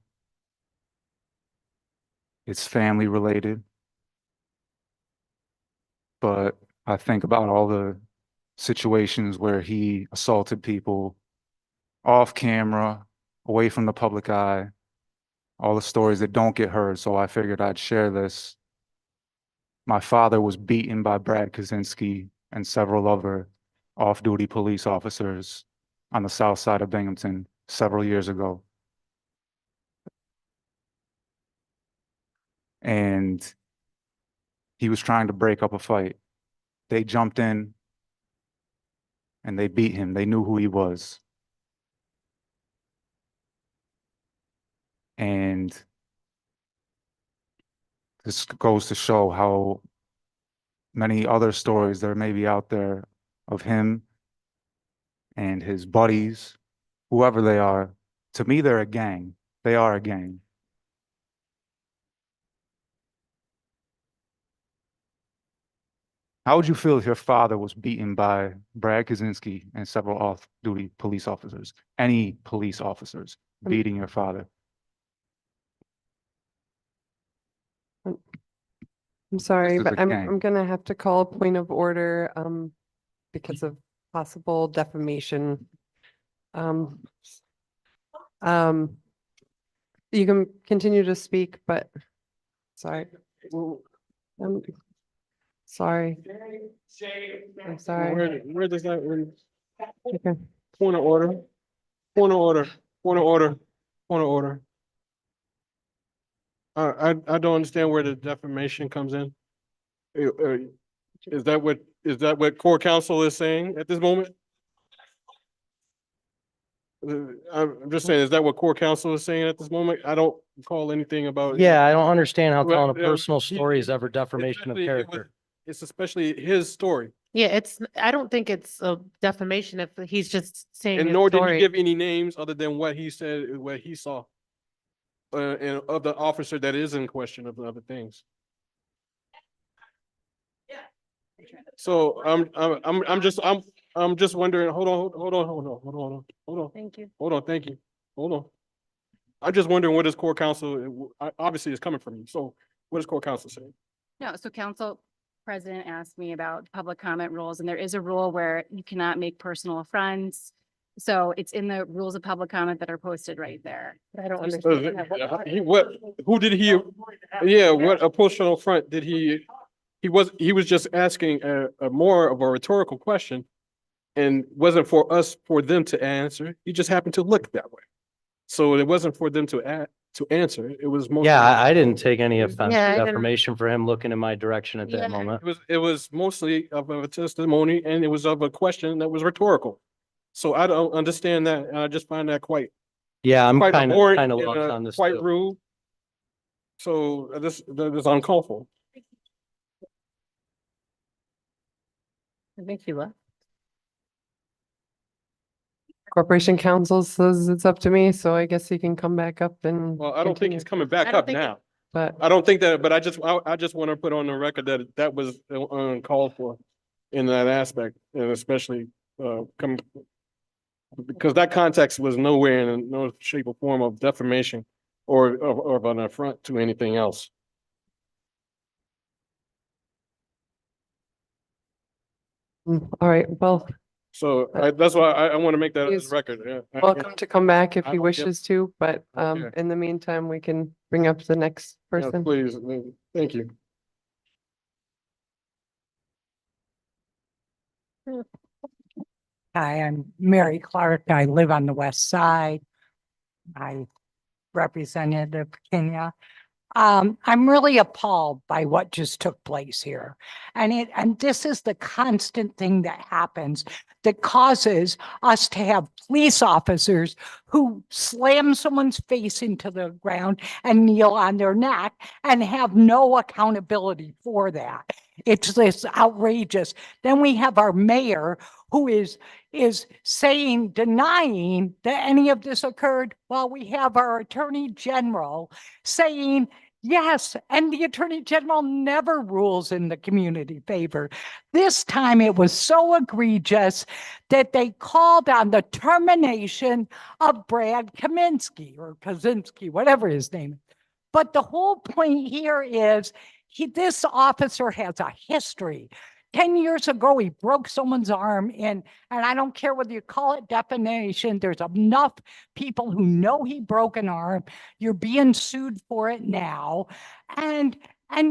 It's family related. But I think about all the situations where he assaulted people off camera, away from the public eye, all the stories that don't get heard. So I figured I'd share this. My father was beaten by Brad Kaczynski and several other off-duty police officers on the south side of Binghamton several years ago. And he was trying to break up a fight. They jumped in and they beat him. They knew who he was. And this goes to show how many other stories there may be out there of him and his buddies, whoever they are. To me, they're a gang. They are a gang. How would you feel if your father was beaten by Brad Kaczynski and several off-duty police officers? Any police officers beating your father? I'm sorry, This is but a I'm gang. gonna have to call a point of order because of possible defamation. Um, you can continue to speak, but sorry. I'm sorry. I'm sorry. Where does that, Okay. point of order? Point of order, point of order, point of order. I don't understand where the defamation comes in. Is that what core counsel is saying at this moment? I'm just saying, is that what core counsel is saying at this moment? I don't recall anything about. Yeah, I don't understand how Well, telling a personal he- story is ever defamation of especially it was- character. It's especially his story, Yeah, I don't think it's a defamation if he's just saying and his nor did he story. give any names other than what he said, what he saw. And of the officer that is in question of the other things. So I'm just wondering, hold on. Thank you. Hold on, thank you. Hold on. I'm just wondering what is core counsel, obviously it's coming from you. So what is core counsel saying? No, so council president asked me about public comment rules, and there is a rule where you cannot make personal affronts. So it's in the rules of public comment that are posted right there. I don't So understand. who did he, yeah, what a personal front did he was just asking a more of a rhetorical question. And wasn't for them to answer. He just happened to look that way. So it wasn't for them to answer. It was mostly. Yeah, I didn't take any offense Yeah, I to didn't- defamation for him looking in my direction at Yeah. that moment. It was mostly of a testimony, and it was of a question that was rhetorical. So I don't understand that, and I just find that quite Yeah, I'm quite kind abhorrent of and, lost on this quite too. rude. So that is uncalled for. I think he left. Corporation Counsel says it's up to me, so I guess he can come back up and Well, I don't think continue. he's coming I back don't up think now. But I don't think that, but I just want to put on the record that that was uncalled for in that aspect, and especially because that context was nowhere in no shape or form of defamation or of an affront to anything else. all right, well, So that's why I want to make that as He's record. Yeah. welcome to come back if I he don't- yep. wishes to, but Okay. in the meantime, we can bring up the next Yeah, person. please, thank you. Hi, I'm Mary Clark. I live on the west side. I Representative Kenya. I'm really appalled by what just took place here. And this is the constant thing that happens that causes us to have police officers who slam someone's face into the ground and kneel on their neck and have no accountability for that. It's this outrageous. Then we have our mayor who is saying, denying that any of this occurred, while we have our attorney general saying Yes, and the Attorney General never rules in the community favor. This time it was so egregious that they called on the termination of Brad Kaminsky or Kaczynski, whatever his name is. But the whole point here is this officer has a history. 10 years ago, he broke someone's arm and I don't care whether you call it defamation, there's enough people who know he broke an arm. You're being sued for it now. And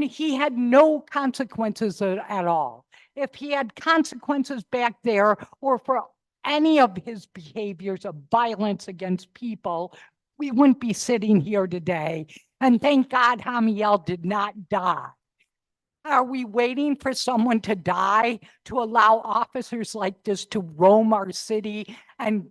he had no consequences at all. If he had consequences back there or for any of his behaviors of violence against people, we wouldn't be sitting here today. And thank God Hamiel did not die. Are we waiting for someone to die to allow officers like this to roam our city and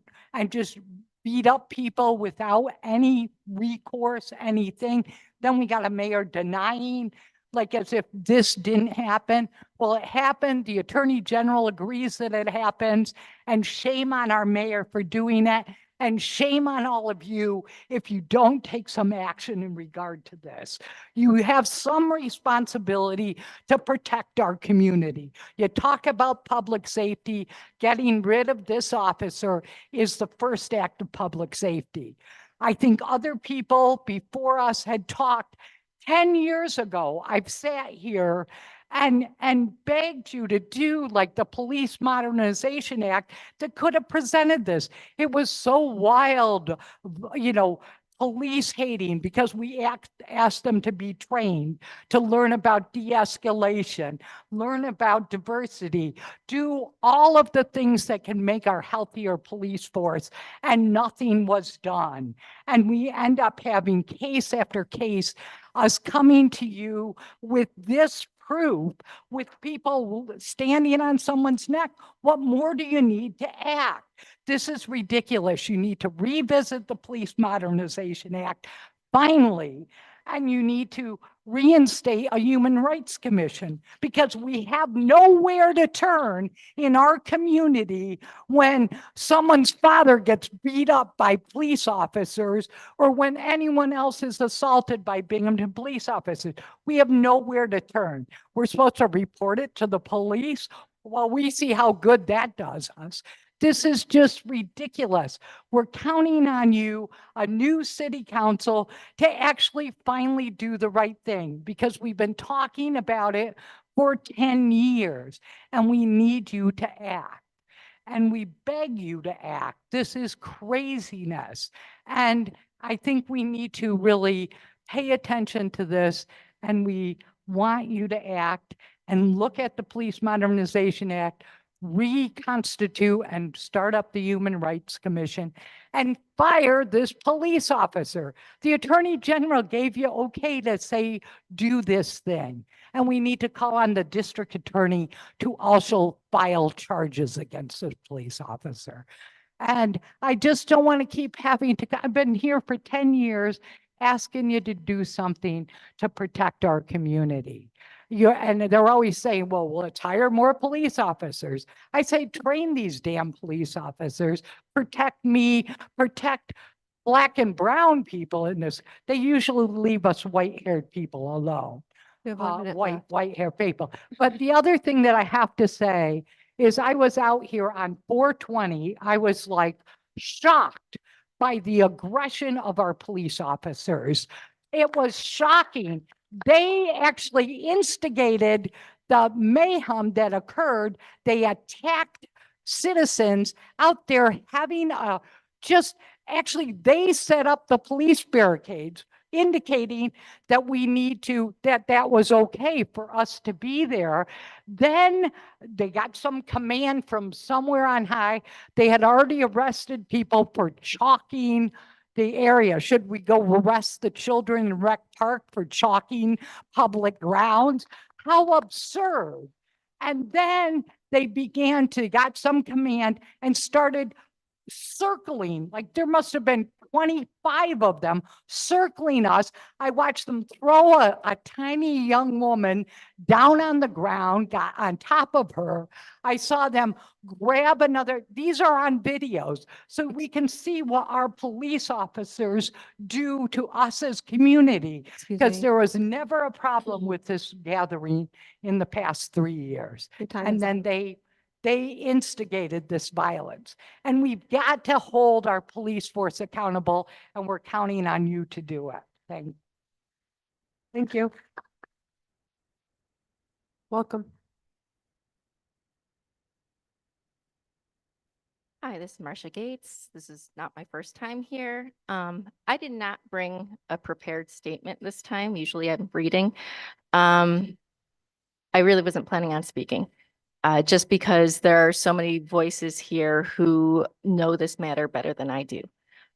just beat up people without any recourse, anything? Then we got a mayor denying, like as if this didn't happen. Well, it happened. The Attorney General agrees that it happens, and shame on our mayor for doing it. And shame on all of you if you don't take some action in regard to this. You have some responsibility to protect our community. You talk about public safety, getting rid of this officer is the first act of public safety. I think other people before us had talked 10 years ago. I've sat here and begged you to do like the Police Modernization Act that could have presented this. It was so wild, police hating because we asked them to be trained, to learn about de-escalation, learn about diversity, do all of the things that can make our healthier police force, and nothing was done. And we end up having case after case, us coming to you with this proof, with people standing on someone's neck. What more do you need to act? This is ridiculous. You need to revisit the Police Modernization Act finally, and you need to reinstate a Human Rights Commission because we have nowhere to turn in our community when someone's father gets beat up by police officers or when anyone else is assaulted by Binghamton police officers. We have nowhere to turn. We're supposed to report it to the police. Well, we see how good that does us. This is just ridiculous. We're counting on you, a new city council, to actually finally do the right thing because we've been talking about it for 10 years and we need you to act. And we beg you to act. This is craziness. And I think we need to really pay attention to this, and we want you to act and look at the Police Modernization Act, reconstitute and start up the Human Rights Commission and fire this police officer. The Attorney General gave you okay to say, do this thing. And we need to call on the district attorney to also file charges against this police officer. And I just don't want to keep having to, I've been here for 10 years asking you to do something to protect our community. And they're always saying, well, let's hire more police officers. I say, train these damn police officers, protect me, protect Black and brown people in this. They usually leave us white-haired people alone. White-haired people. But the other thing that I have to say is I was out here on 4/20. I was like shocked by the aggression of our police officers. It was shocking. They actually instigated the mayhem that occurred. They attacked citizens out there having actually they set up the police barricades, indicating that we need to, that was okay for us to be there. Then they got some command from somewhere on high. They had already arrested people for chalking the area. Should we go arrest the children in Rec Park for chalking public grounds? How absurd. And then they got some command and started circling, like there must have been 25 of them circling us. I watched them throw a tiny young woman down on the ground, got on top of her. I saw them grab another, these are on videos, so we can see what our police officers do to us as community. Excuse Because me. there was never a problem with this gathering in the past 3 years. Your time And is then they instigated this violence. And we've got to hold our police force accountable, and we're counting on you to do it. Thank you. Welcome. Hi, this is Marcia Gates. This is not my first time here. I did not bring a prepared statement this time. Usually I'm reading. I really wasn't planning on speaking, just because there are so many voices here who know this matter better than I do.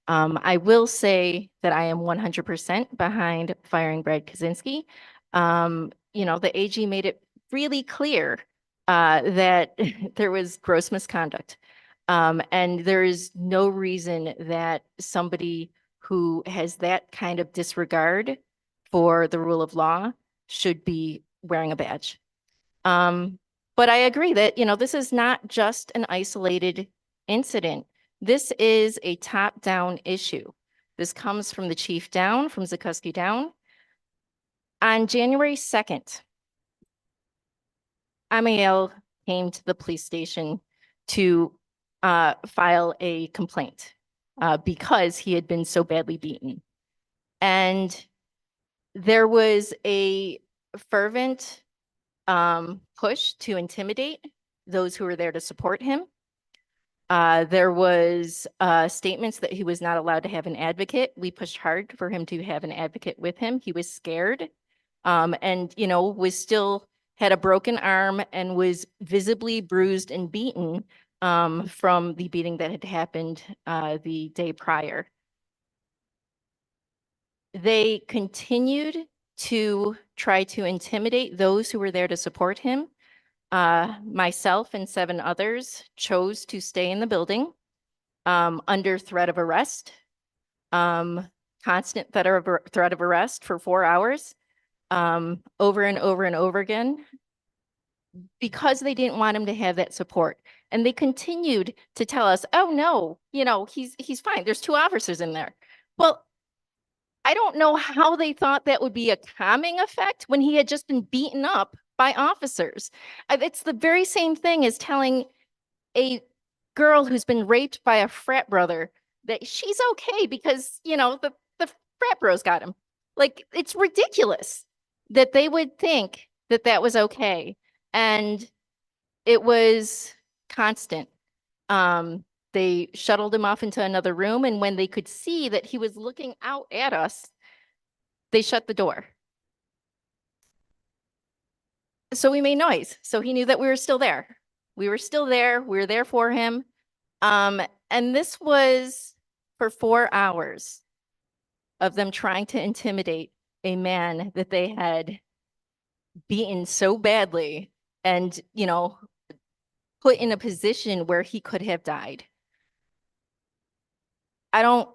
I will say that I am 100% behind firing Brad Kaczynski. You know, the AG made it really clear that there was gross misconduct. And there is no reason that somebody who has that kind of disregard for the rule of law should be wearing a badge. But I agree that, you know, this is not just an isolated incident. This is a top-down issue. This comes from the chief down, from Zukoski down. On January 2nd, Amiel came to the police station to file a complaint because he had been so badly beaten. And there was a fervent push to intimidate those who were there to support him. There was statements that he was not allowed to have an advocate. We pushed hard for him to have an advocate with him. He was scared and, you know, was still had a broken arm and was visibly bruised and beaten from the beating that had happened the day prior. They continued to try to intimidate those who were there to support him. Myself and 7 others chose to stay in the building under threat of arrest, constant threat of arrest for 4 hours, over and over and over again, because they didn't want him to have that support. And they continued to tell us, oh no, you know, he's fine. There's 2 officers in there. Well, I don't know how they thought that would be a calming effect when he had just been beaten up by officers. It's the very same thing as telling a girl who's been raped by a frat brother that she's okay because, you know, the frat bros got him. Like, it's ridiculous that they would think that that was okay. And it was constant. They shuttled him off into another room, and when they could see that he was looking out at us, they shut the door. So we made noise. So he knew that we were still there. We were still there. We were there for him. And this was for 4 hours of them trying to intimidate a man that they had beaten so badly and, you know, put in a position where he could have died. I don't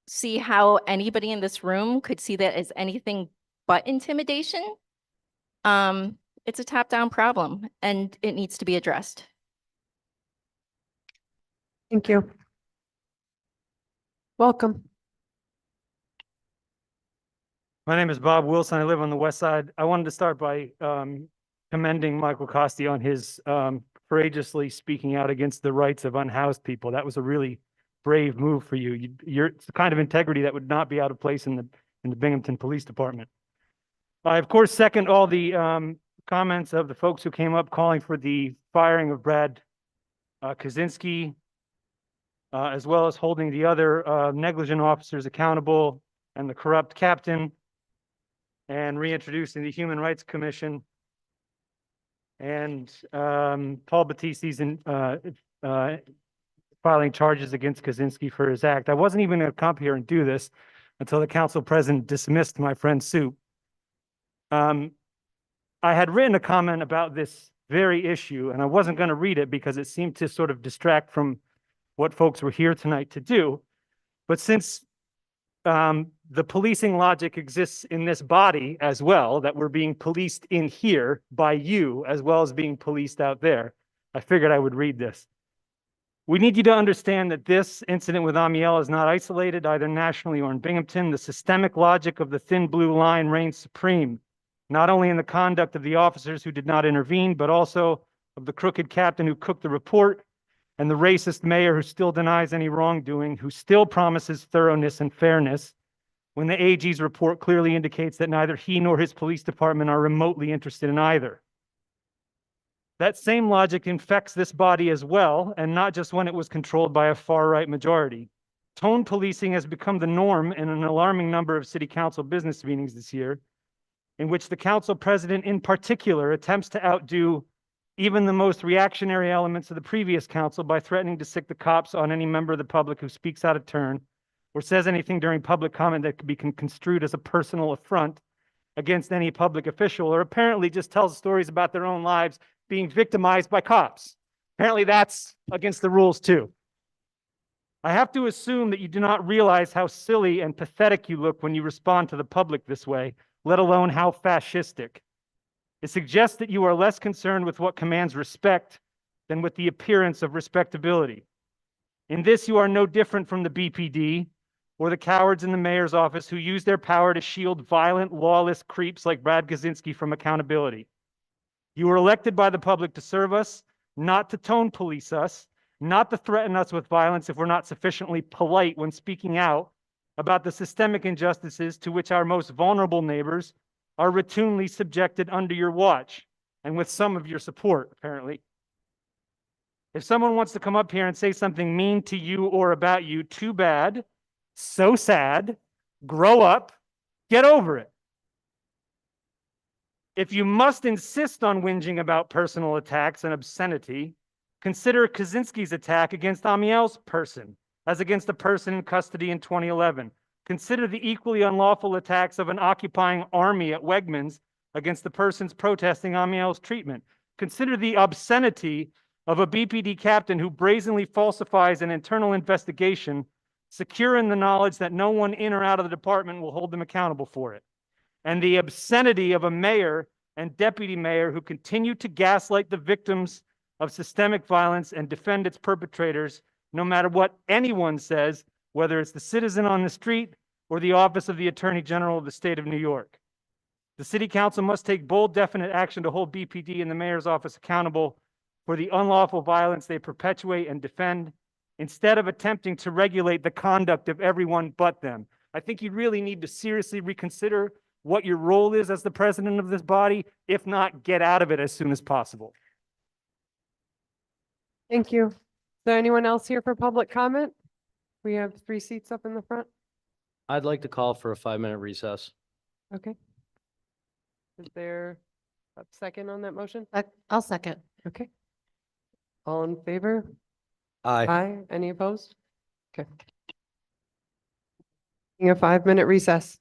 see how anybody in this room could see that as anything but intimidation. It's a top-down problem and it needs to be addressed. Thank you. Welcome. My name is Bob Wilson. I live on the west side. I wanted to start by commending Michael Costi on his courageously speaking out against the rights of unhoused people. That was a really brave move for you. You're it's the kind of integrity that would not be out of place in the Binghamton Police Department. I, of course, second all the comments of the folks who came up calling for the firing of Brad Kaczynski, as well as holding the other negligent officers accountable and the corrupt captain, and reintroducing the Human Rights Commission, and Paul Battisti's filing charges against Kaczynski for his act. I wasn't even going to come here and do this until the council president dismissed my friend Sue. I had written a comment about this very issue, and I wasn't going to read it because it seemed to sort of distract from what folks were here tonight to do. But since the policing logic exists in this body as well, that we're being policed in here by you as well as being policed out there, I figured I would read this. We need you to understand that this incident with Amiel is not isolated either nationally or in Binghamton. The systemic logic of the thin blue line reigns supreme, not only in the conduct of the officers who did not intervene, but also of the crooked captain who cooked the report and the racist mayor who still denies any wrongdoing, who still promises thoroughness and fairness, when the AG's report clearly indicates that neither he nor his police department are remotely interested in either. That same logic infects this body as well, and not just when it was controlled by a far-right majority. Tone policing has become the norm in an alarming number of city council business meetings this year, in which the council president in particular attempts to outdo even the most reactionary elements of the previous council by threatening to sic the cops on any member of the public who speaks out of turn or says anything during public comment that could be construed as a personal affront against any public official, or apparently just tells stories about their own lives being victimized by cops. Apparently that's against the rules too. I have to assume that you do not realize how silly and pathetic you look when you respond to the public this way, let alone how fascistic. It suggests that you are less concerned with what commands respect than with the appearance of respectability. In this, you are no different from the BPD or the cowards in the mayor's office who use their power to shield violent, lawless creeps like Brad Kaczynski from accountability. You were elected by the public to serve us, not to tone police us, not to threaten us with violence if we're not sufficiently polite when speaking out about the systemic injustices to which our most vulnerable neighbors are routinely subjected under your watch and with some of your support, apparently. If someone wants to come up here and say something mean to you or about you, too bad, so sad, grow up, get over it. If you must insist on whinging about personal attacks and obscenity, consider Kaczynski's attack against Amiel's person as against a person in custody in 2011. Consider the equally unlawful attacks of an occupying army at Wegmans against the persons protesting Amiel's treatment. Consider the obscenity of a BPD captain who brazenly falsifies an internal investigation, secure in the knowledge that no one in or out of the department will hold them accountable for it. And the obscenity of a mayor and deputy mayor who continue to gaslight the victims of systemic violence and defend its perpetrators, no matter what anyone says, whether it's the citizen on the street or the office of the Attorney General of the state of New York. The city council must take bold, definite action to hold BPD and the mayor's office accountable for the unlawful violence they perpetuate and defend, instead of attempting to regulate the conduct of everyone but them. I think you really need to seriously reconsider what your role is as the president of this body. If not, get out of it as soon as possible. Thank you. Is there anyone else here for public comment? We have 3 seats up in the front. I'd like to call for a 5-minute recess. Okay. Is there a second on that motion? I'll second. Okay. All in favor? Aye. Aye. Any opposed? Okay. Taking a 5-minute recess.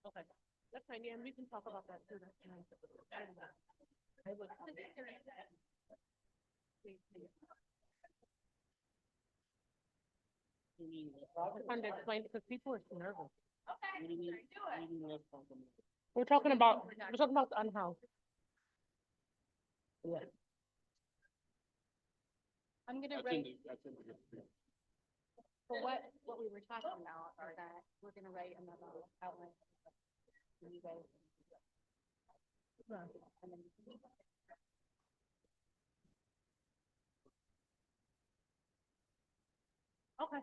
Okay, that's fine, yeah, and we can talk about that too. That's fine. Trying to explain because people are nervous. We're talking about the unhoused. Yeah. I'm gonna write. So what we were talking about are that we're gonna write another outline. for you guys. And then- Okay.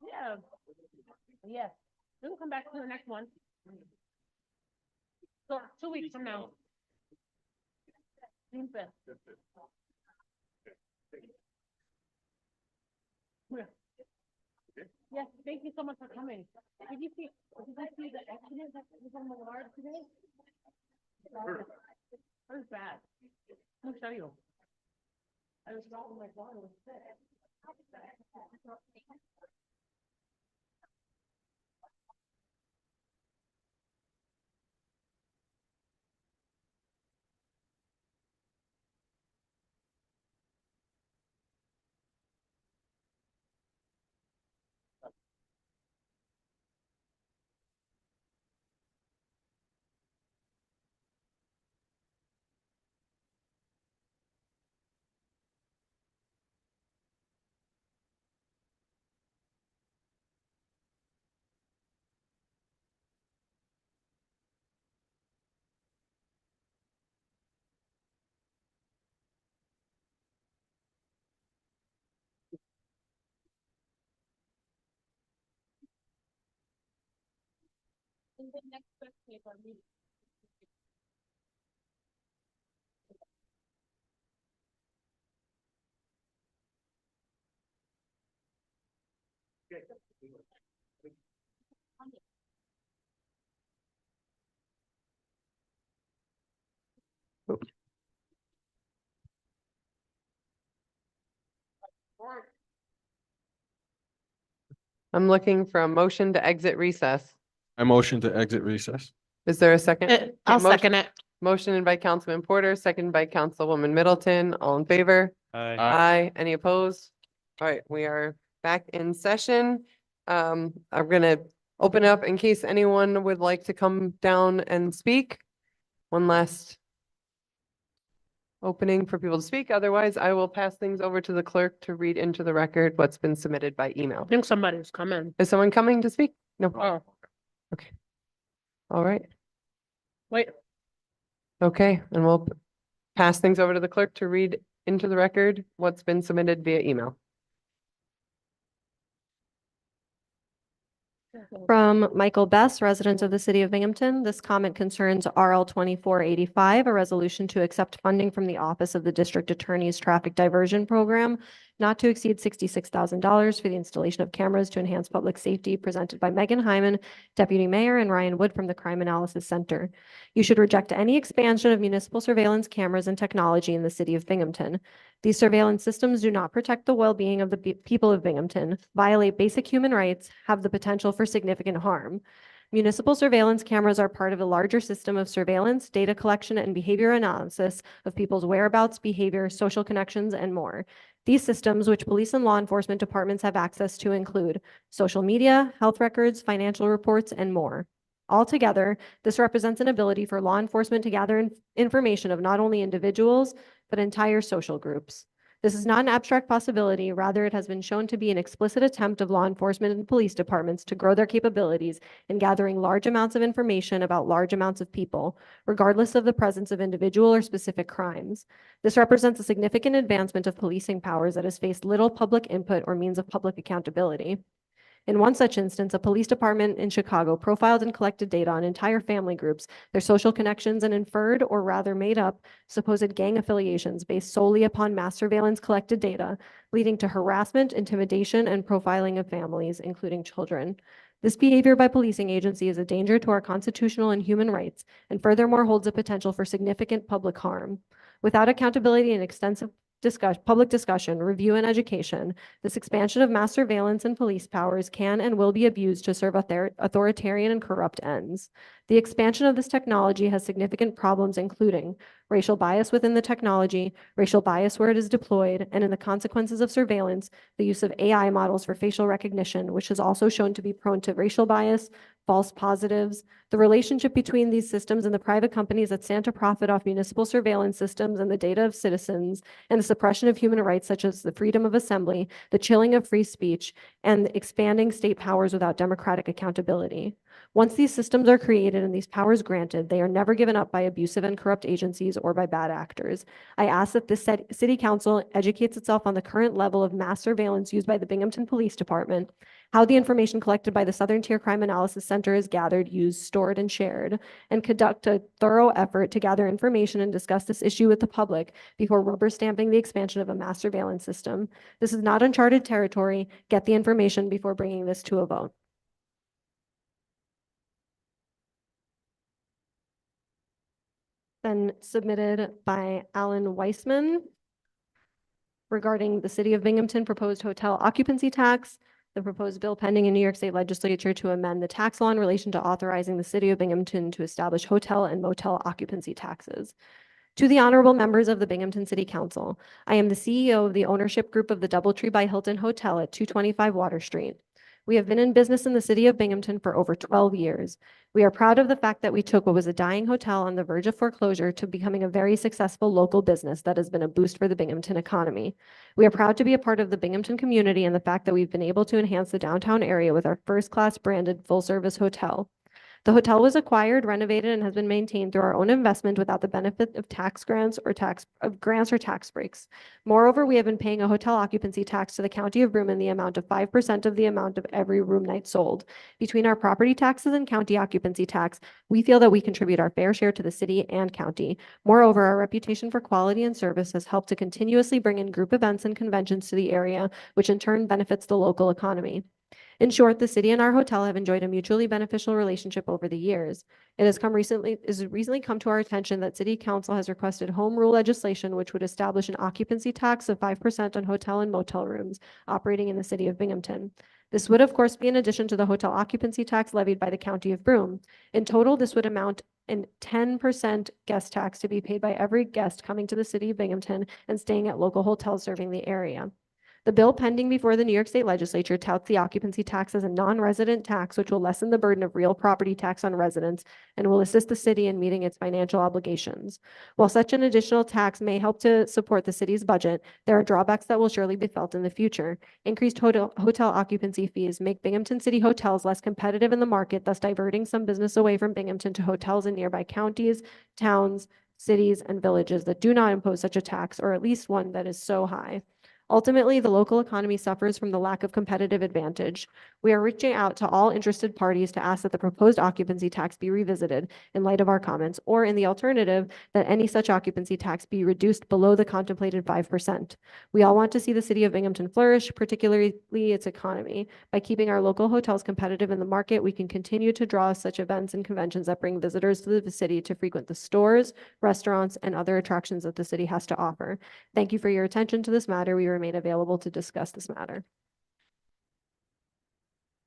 Yeah. Yeah. We'll come back to the next one. So 2 weeks from now. June 5th. Yeah. Yes, thank you so much for coming. Did you see the accident that was on the yard today? That was bad. Let me show you. I was dropping my daughter was sick. And the next question is on me. I'm looking for a motion to exit recess. I motion to exit recess. Is there a second? I'll Motion- second it. Motion by Councilman Porter, second by Councilwoman Middleton. All in favor? Aye. Aye. Any opposed? All right, we are back in session. I'm gonna open up in case anyone would like to come down and speak. One last opening for people to speak. Otherwise, I will pass things over to the clerk to read into the record what's been submitted by email. I think somebody's coming. Is someone coming to speak? No. Oh, Okay. All right. wait. Okay, and we'll pass things over to the clerk to read into the record what's been submitted via email. From Michael Best, resident of the city of Binghamton. This comment concerns RL 2485, a resolution to accept funding from the Office of the District Attorney's Traffic Diversion Program not to exceed $66,000 for the installation of cameras to enhance public safety, presented by Megan Hyman, Deputy Mayor, and Ryan Wood from the Crime Analysis Center. You should reject any expansion of municipal surveillance cameras and technology in the city of Binghamton. These surveillance systems do not protect the well-being of the people of Binghamton, violate basic human rights, have the potential for significant harm. Municipal surveillance cameras are part of a larger system of surveillance, data collection, and behavior analysis of people's whereabouts, behavior, social connections, and more. These systems, which police and law enforcement departments have access to, include social media, health records, financial reports, and more. Altogether, this represents an ability for law enforcement to gather information of not only individuals, but entire social groups. This is not an abstract possibility. Rather, it has been shown to be an explicit attempt of law enforcement and police departments to grow their capabilities in gathering large amounts of information about large amounts of people, regardless of the presence of individual or specific crimes. This represents a significant advancement of policing powers that has faced little public input or means of public accountability. In one such instance, a police department in Chicago profiled and collected data on entire family groups, their social connections, and inferred, or rather made up, supposed gang affiliations based solely upon mass surveillance collected data, leading to harassment, intimidation, and profiling of families, including children. This behavior by policing agency is a danger to our constitutional and human rights, and furthermore holds a potential for significant public harm. Without accountability and extensive public discussion, review, and education, this expansion of mass surveillance and police powers can and will be abused to serve authoritarian and corrupt ends. The expansion of this technology has significant problems, including racial bias within the technology, racial bias where it is deployed, and in the consequences of surveillance, the use of AI models for facial recognition, which is also shown to be prone to racial bias, false positives, the relationship between these systems and the private companies that stand to profit off municipal surveillance systems and the data of citizens, and the suppression of human rights such as the freedom of assembly, the chilling of free speech, and expanding state powers without democratic accountability. Once these systems are created and these powers granted, they are never given up by abusive and corrupt agencies or by bad actors. I ask that this city council educates itself on the current level of mass surveillance used by the Binghamton Police Department, how the information collected by the Southern Tier Crime Analysis Center is gathered, used, stored, and shared, and conduct a thorough effort to gather information and discuss this issue with the public before rubber stamping the expansion of a mass surveillance system. This is not uncharted territory. Get the information before bringing this to a vote. Then submitted by Alan Weissman regarding the City of Binghamton proposed hotel occupancy tax, the proposed bill pending in New York State Legislature to amend the tax law in relation to authorizing the City of Binghamton to establish hotel and motel occupancy taxes. To the honorable members of the Binghamton City Council, I am the CEO of the ownership group of the DoubleTree by Hilton Hotel at 225 Water Street. We have been in business in the city of Binghamton for over 12 years. We are proud of the fact that we took what was a dying hotel on the verge of foreclosure to becoming a very successful local business that has been a boost for the Binghamton economy. We are proud to be a part of the Binghamton community and the fact that we've been able to enhance the downtown area with our first-class branded full-service hotel. The hotel was acquired, renovated, and has been maintained through our own investment without the benefit of grants or tax breaks. Moreover, we have been paying a hotel occupancy tax to the County of Broome in the amount of 5% of the amount of every room night sold. Between our property taxes and county occupancy tax, we feel that we contribute our fair share to the city and county. Moreover, our reputation for quality and service has helped to continuously bring in group events and conventions to the area, which in turn benefits the local economy. In short, the city and our hotel have enjoyed a mutually beneficial relationship over the years. It has recently come to our attention that City Council has requested home rule legislation which would establish an occupancy tax of 5% on hotel and motel rooms operating in the city of Binghamton. This would, of course, be in addition to the hotel occupancy tax levied by the County of Broome. In total, this would amount in 10% guest tax to be paid by every guest coming to the city of Binghamton and staying at local hotels serving the area. The bill pending before the New York State Legislature touts the occupancy tax as a non-resident tax, which will lessen the burden of real property tax on residents and will assist the city in meeting its financial obligations. While such an additional tax may help to support the city's budget, there are drawbacks that will surely be felt in the future. Increased hotel occupancy fees make Binghamton City hotels less competitive in the market, thus diverting some business away from Binghamton to hotels in nearby counties, towns, cities, and villages that do not impose such a tax, or at least one that is so high. Ultimately, the local economy suffers from the lack of competitive advantage. We are reaching out to all interested parties to ask that the proposed occupancy tax be revisited in light of our comments, or in the alternative, that any such occupancy tax be reduced below the contemplated 5%. We all want to see the city of Binghamton flourish, particularly its economy. By keeping our local hotels competitive in the market, we can continue to draw such events and conventions that bring visitors to the city to frequent the stores, restaurants, and other attractions that the city has to offer. Thank you for your attention to this matter. We remain available to discuss this matter.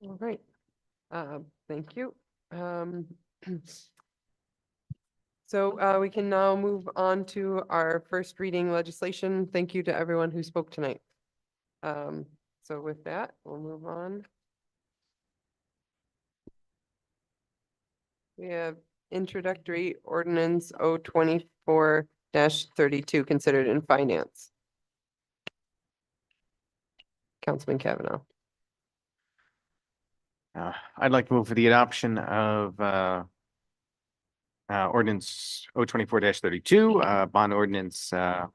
All right. Thank you. So we can now move on to our first reading legislation. Thank you to everyone who spoke tonight. So with that, we'll move on. We have introductory ordinance 024-32 considered in finance. Councilman Kavanaugh. I'd like to move for the adoption of ordinance 024-32, bond ordinance for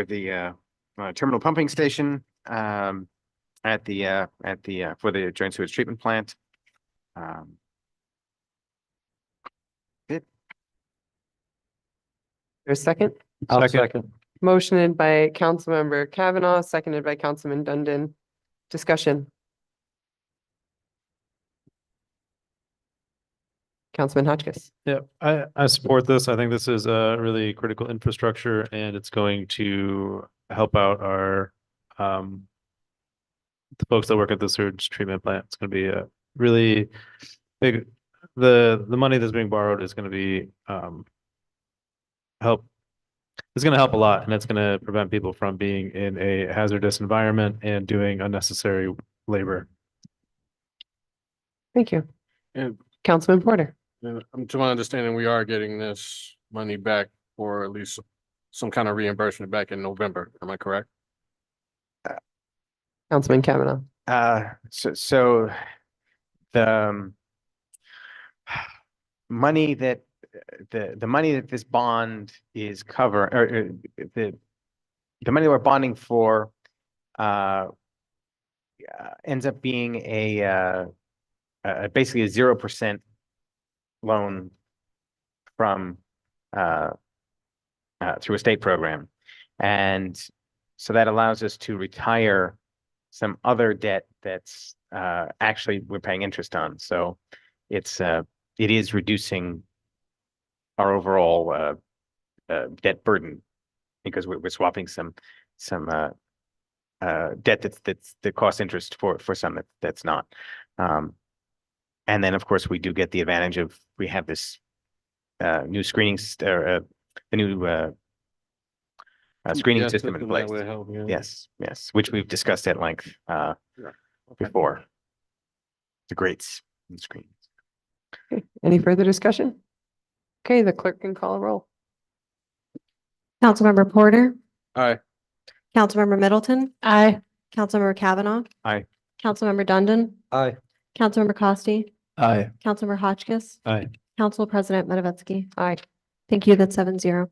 the terminal pumping station for the joint sewage treatment plant. There's a second? I'll second. Motioned by Councilmember Kavanaugh, seconded by Councilman Dundon. Discussion. Councilman Hotchkiss. Yeah, I support this. I think this is a really critical infrastructure and it's going to help out our the folks that work at the sewage treatment plant. It's gonna be a really big, the money that's being borrowed is gonna be help. It's gonna help a lot and it's gonna prevent people from being in a hazardous environment and doing unnecessary labor. Thank you. And Councilman Porter. to my understanding, we are getting this money back or at least some kind of reimbursement back in November. Am I correct? Councilman Kavanaugh. So the money that the money that this bond is the money we're bonding for ends up being basically a 0% loan from through a state program. And so that allows us to retire some other debt that's actually we're paying interest on. So it is reducing our overall debt burden because we're swapping some debt that costs interest for some that's not. And then of course we do get the advantage of we have this new screening the new screening system in place. Yes, which we've discussed at length before. The greats and screens. Okay. Any further discussion? Okay, the clerk can call a roll. Councilmember Porter, Aye. Councilmember Middleton, Aye. Councilmember Kavanaugh, Aye. Councilmember Dundon, Aye. Councilmember Costi, Aye. Councilmember Hotchkiss, Aye. Council President Matavetsky. Aye. Thank you. That's 7-0.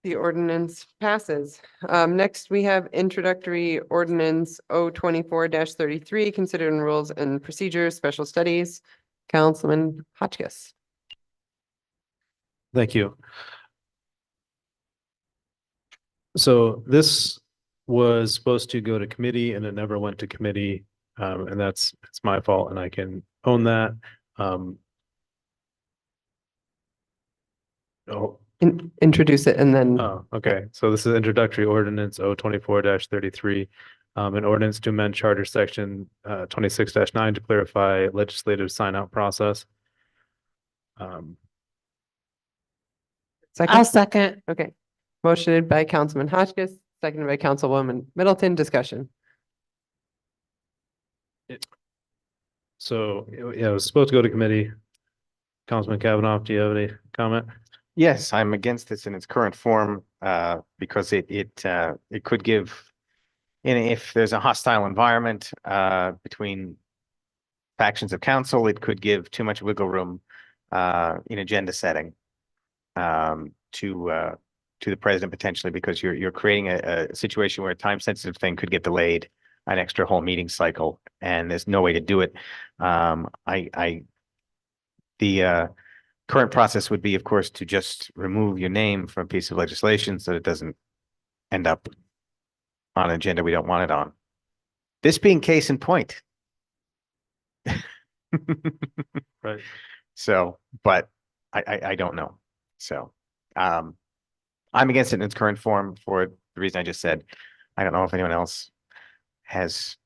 The ordinance passes. Next, we have introductory ordinance 024-33, considering rules and procedures, special studies. Councilman Hotchkiss. Thank you. So this was supposed to go to committee and it never went to committee. And it's my fault and I can own that. Introduce it and then. Oh, okay. So this is introductory ordinance 024-33. An ordinance to amend charter section 26-9 to clarify legislative sign out process. Second? I'll second. Okay. Motioned by Councilman Hotchkiss, seconded by Councilwoman Middleton. Discussion. So, yeah, it was supposed to go to committee. Councilman Kavanaugh, do you have any comment? Yes, I'm against this in its current form because it could give, and if there's a hostile environment between factions of council, it could give too much wiggle room in agenda setting to the president potentially because you're creating a situation where a time sensitive thing could get delayed an extra whole meeting cycle and there's no way to do it. The current process would be, of course, to just remove your name from a piece of legislation so it doesn't end up on an agenda we don't want it on. This being case in point. Right. So, but I don't know. So, I'm against it in its current form for the reason I just said. I don't know if anyone else has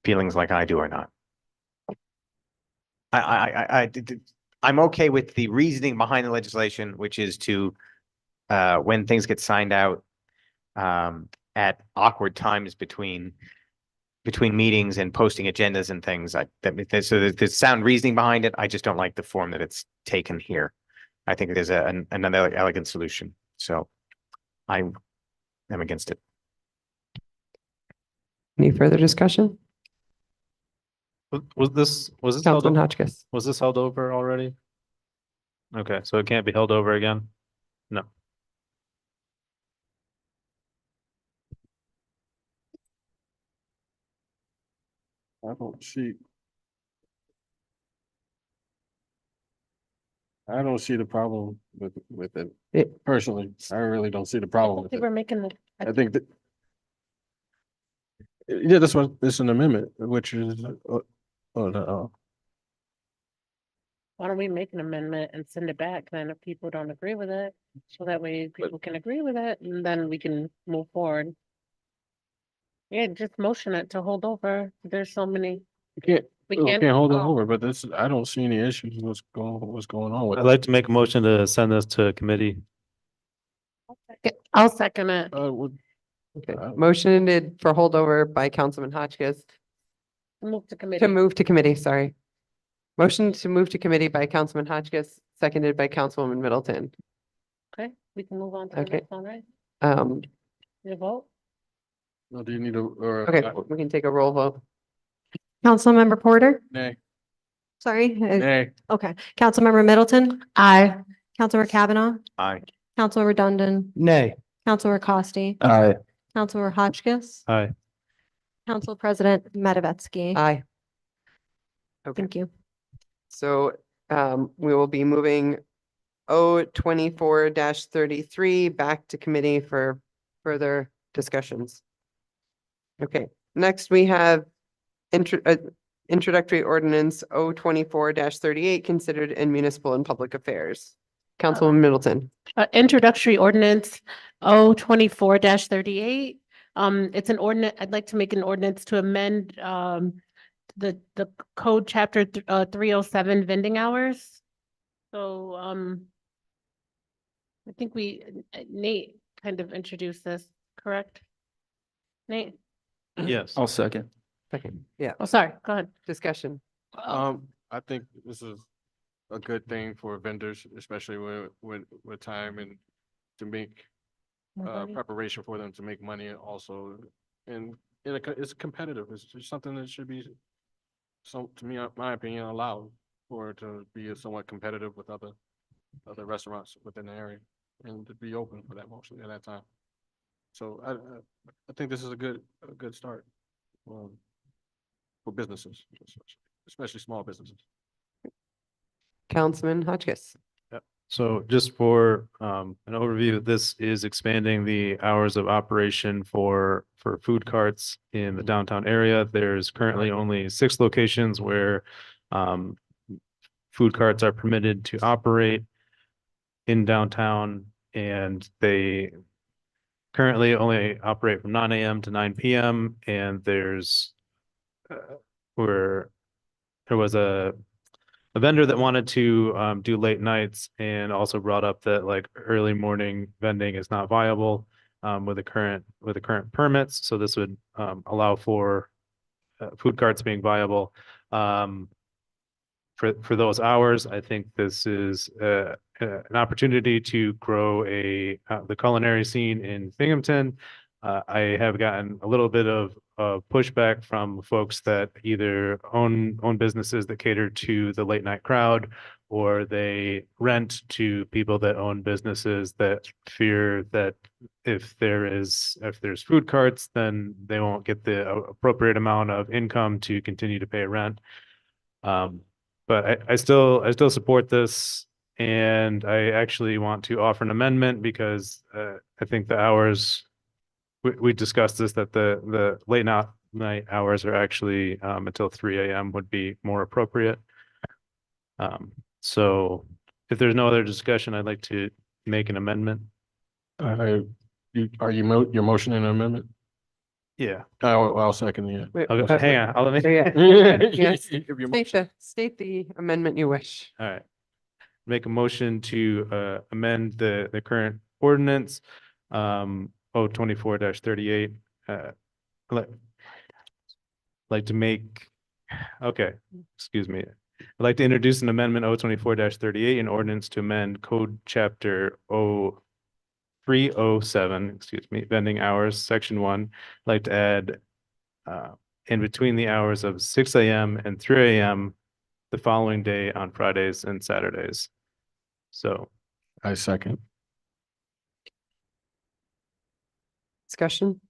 feelings like I do or not. I'm okay with the reasoning behind the legislation, which is to when things get signed out at awkward times between meetings and posting agendas and things. So there's sound reasoning behind it. I just don't like the form that it's taken here. I think there's another elegant solution. So I am against it. Any further discussion? Was this held Councilman over? Hotchkiss. Was this held over already? Okay, so it can't be held over again? No. I don't see the problem with it personally. I really don't see the problem with it. We're making the. I think that. Yeah, this is an amendment, which is Oh, no. Why don't we make an amendment and send it back then if people don't agree with it? So that way people can agree with it and then we can move forward. Yeah, just motion it to hold over. There's so many. You can't, We we can't- can't hold it oh. over, but this, I don't see any issues. What's going on with I'd it? like to make a motion to send this to committee. I'll second it. Okay, motioned for holdover by Councilman Hotchkiss Move to to committee. move to committee, sorry. Motion to move to committee by Councilman Hotchkiss, seconded by Councilwoman Middleton. Okay, we can move on to the Okay. next one, right? Um, Your vote? No, do you need a, or? okay, we can take a roll vote. Councilmember Porter? Nay. Sorry. Nay. Okay. Councilmember Middleton? Aye. Councilmember Kavanaugh? Aye. Councilmember Dundon? Nay. Councilmember Costi? Aye. Councilmember Hotchkiss? Aye. Council President Matavetsky? Aye. Okay, Thank you. so we will be moving O 24-33 back to committee for further discussions. Okay, next we have introductory ordinance O 24-38 considered in municipal and public affairs. Councilwoman Middleton. Introductory ordinance O 24-38. It's an ordinance, I'd like to make an ordinance to amend the code chapter 307 vending hours. So I think Nate kind of introduced this, correct? Nate? Yes. I'll second. Second, yeah, Oh, sorry, go ahead. discussion. I think this is a good thing for vendors, especially with time and to make preparation for them to make money also. And it's competitive. It's just something that should be, so to me, my opinion, allowed for it to be somewhat competitive with other restaurants within the area and to be open for that motion at that time. So I think this is a good start for businesses, especially small businesses. Councilman Hotchkiss. So just for an overview, this is expanding the hours of operation for food carts in the downtown area. There's currently only 6 locations where food carts are permitted to operate in downtown, and they currently only operate from 9 a.m. to 9 p.m. And there's where there was a vendor that wanted to do late nights and also brought up that like early morning vending is not viable with the current permits. So this would allow for food carts being viable for those hours. I think this is an opportunity to grow the culinary scene in Binghamton. I have gotten a little bit of pushback from folks that either own businesses that cater to the late night crowd, or they rent to people that own businesses that fear that if there's food carts, then they won't get the appropriate amount of income to continue to pay rent. But I still support this, and I actually want to offer an amendment because I think the hours we discussed this, that the late night hours are actually until 3 a.m. would be more appropriate. So if there's no other discussion, I'd like to make an amendment. Are your motion and amendment? Yeah. I'll second it. Wait, Hang on. I'll let me. Yes, state the amendment you wish. All right. Make a motion to amend the current ordinance, O 24-38. Like to make, okay, excuse me. I'd like to introduce an amendment O 24-38, an ordinance to amend code chapter 307, excuse me, vending hours, section 1. I'd like to add in between the hours of 6 a.m. and 3 a.m. the following day on Fridays and Saturdays. So I second. Discussion?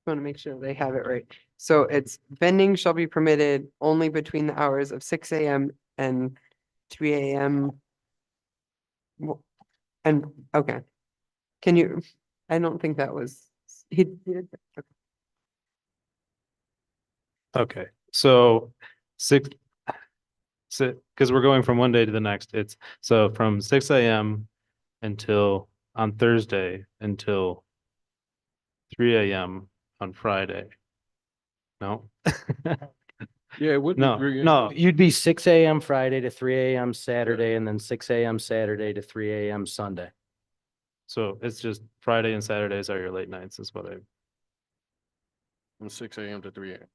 Want to make sure they have it right. So it's vending shall be permitted only between the hours of 6 a.m. and 3 a.m. And, okay. Can you, I don't think that was, he did. Okay, so six, because we're going from one day to the next, it's so from 6 a.m. until on Thursday until 3 a.m. on Friday. No? Yeah, it would be No, 3 a.m. no, You'd be 6 a.m. Friday to 3 a.m. Saturday, and then 6 a.m. Saturday to 3 a.m. Sunday. so it's just Friday and Saturdays are your late nights is what I, From 6 a.m. to 3 a.m.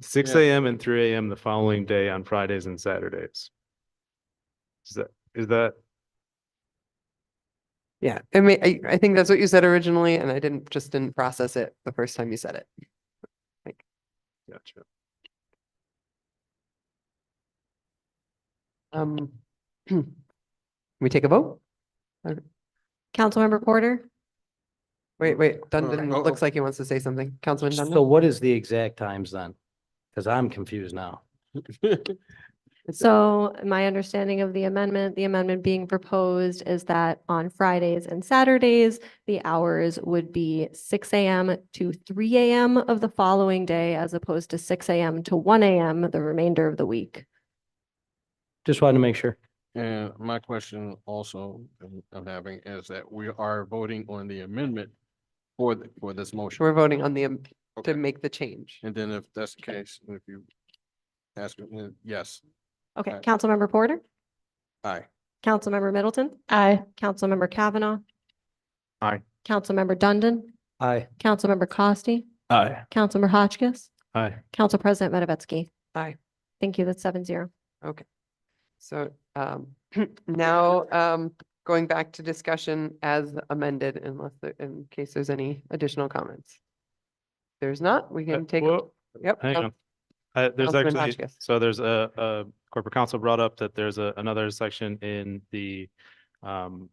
6 Yeah. a.m. and 3 a.m. the following day on Fridays and Saturdays. Is that, Yeah, I think that's what you said originally, and I didn't process it the first time you said it. gotcha. We take a vote? Councilmember Porter, Wait, Dundon oh, looks like he wants to say something. Councilman So Dundon? what is the exact times then? Because I'm confused now. so my understanding of the amendment being proposed is that on Fridays and Saturdays, the hours would be 6 a.m. to 3 a.m. of the following day, as opposed to 6 a.m. to 1 a.m. the remainder of the week. Just wanted to make sure. And my question also I'm having is that we are voting on the amendment for this motion. We're voting on the, to Okay. make the change. And then if that's the case, if you ask, yes, Okay, Aye. Councilmember Porter, aye. Councilmember Middleton, Aye. Councilmember Kavanaugh, Aye. Councilmember Dundon, Aye. Councilmember Costi, Aye. Councilmember Hotchkiss, Hi. Council President Matavetsky. Aye. Thank you. That's 7-0. Okay. So, now, going back to discussion as amended, unless in case there's any additional comments. There's not, we can take, yep. Hang on. There's Councilman actually, Hotchkiss. so there's a corporate counsel brought up that there's another section in the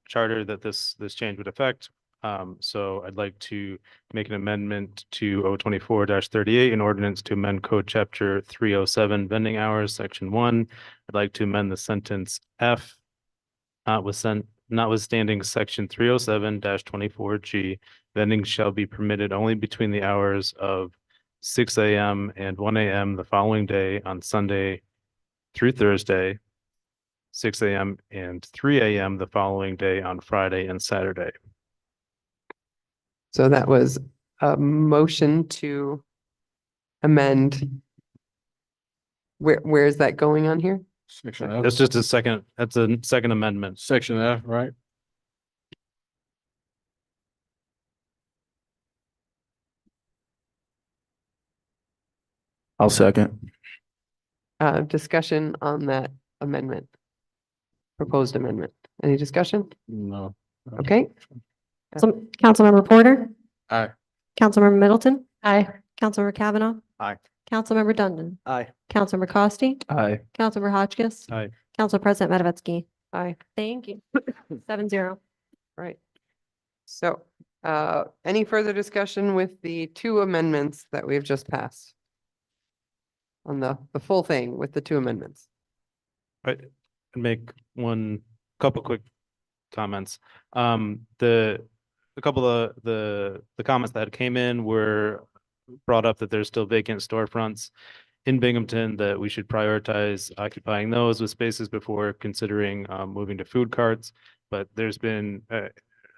charter that this change would affect. So I'd like to make an amendment to 024-38, an ordinance to amend code chapter 307 vending hours, section 1. I'd like to amend the sentence F, notwithstanding section 307-24G, vending shall be permitted only between the hours of 6 a.m. and 1 a.m. the following day on Sunday through Thursday, 6 a.m. and 3 a.m. the following day on Friday and Saturday. So that was a motion to amend. Where is that going on here? Section F. That's just a second, that's a second amendment. Section F, right? I'll second. Discussion on that amendment. Proposed amendment. Any discussion? No. Okay. Councilmember Porter, Aye. Councilmember Middleton. Aye. Councilmember Kavanaugh. Aye. Councilmember Dundon. Aye. Councilmember Costi. Aye. Councilmember Hotchkiss. Aye. Council President Matavetsky. Aye. Thank you. 7-0. Right. So, any further discussion with the two amendments that we've just passed? On the full thing with the two amendments? I can make couple quick comments. A couple of the comments that came in were brought up that there's still vacant storefronts in Binghamton, that we should prioritize occupying those with spaces before considering moving to food carts. But there's been a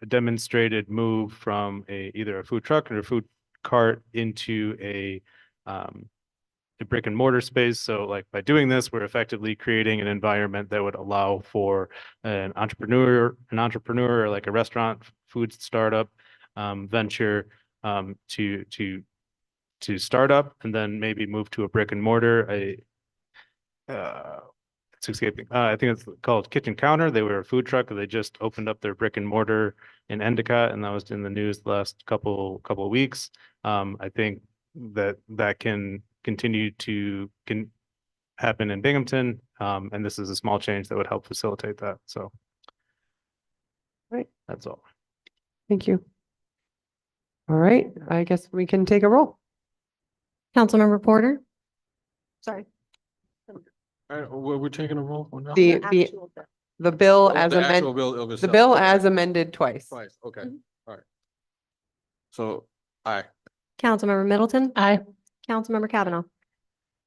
demonstrated move from either a food truck or a food cart into a brick and mortar space. So like by doing this, we're effectively creating an environment that would allow for an entrepreneur or like a restaurant food startup venture to start up and then maybe move to a brick and mortar. It's escaping. I think it's called Kitchen Counter. They were a food truck. They just opened up their brick and mortar in Endicott, and that was in the news the last couple of weeks. I think that can continue to happen in Binghamton, and this is a small change that would help facilitate that. So, right, that's all. Thank you. All right, I guess we can take a roll. Councilmember Porter. Sorry. we're taking a roll on now? The bill Oh, as the actual amended, bill of the itself. bill Okay. as amended twice. Twice, okay, all right. So, aye. Councilmember Middleton. Aye. Councilmember Kavanaugh.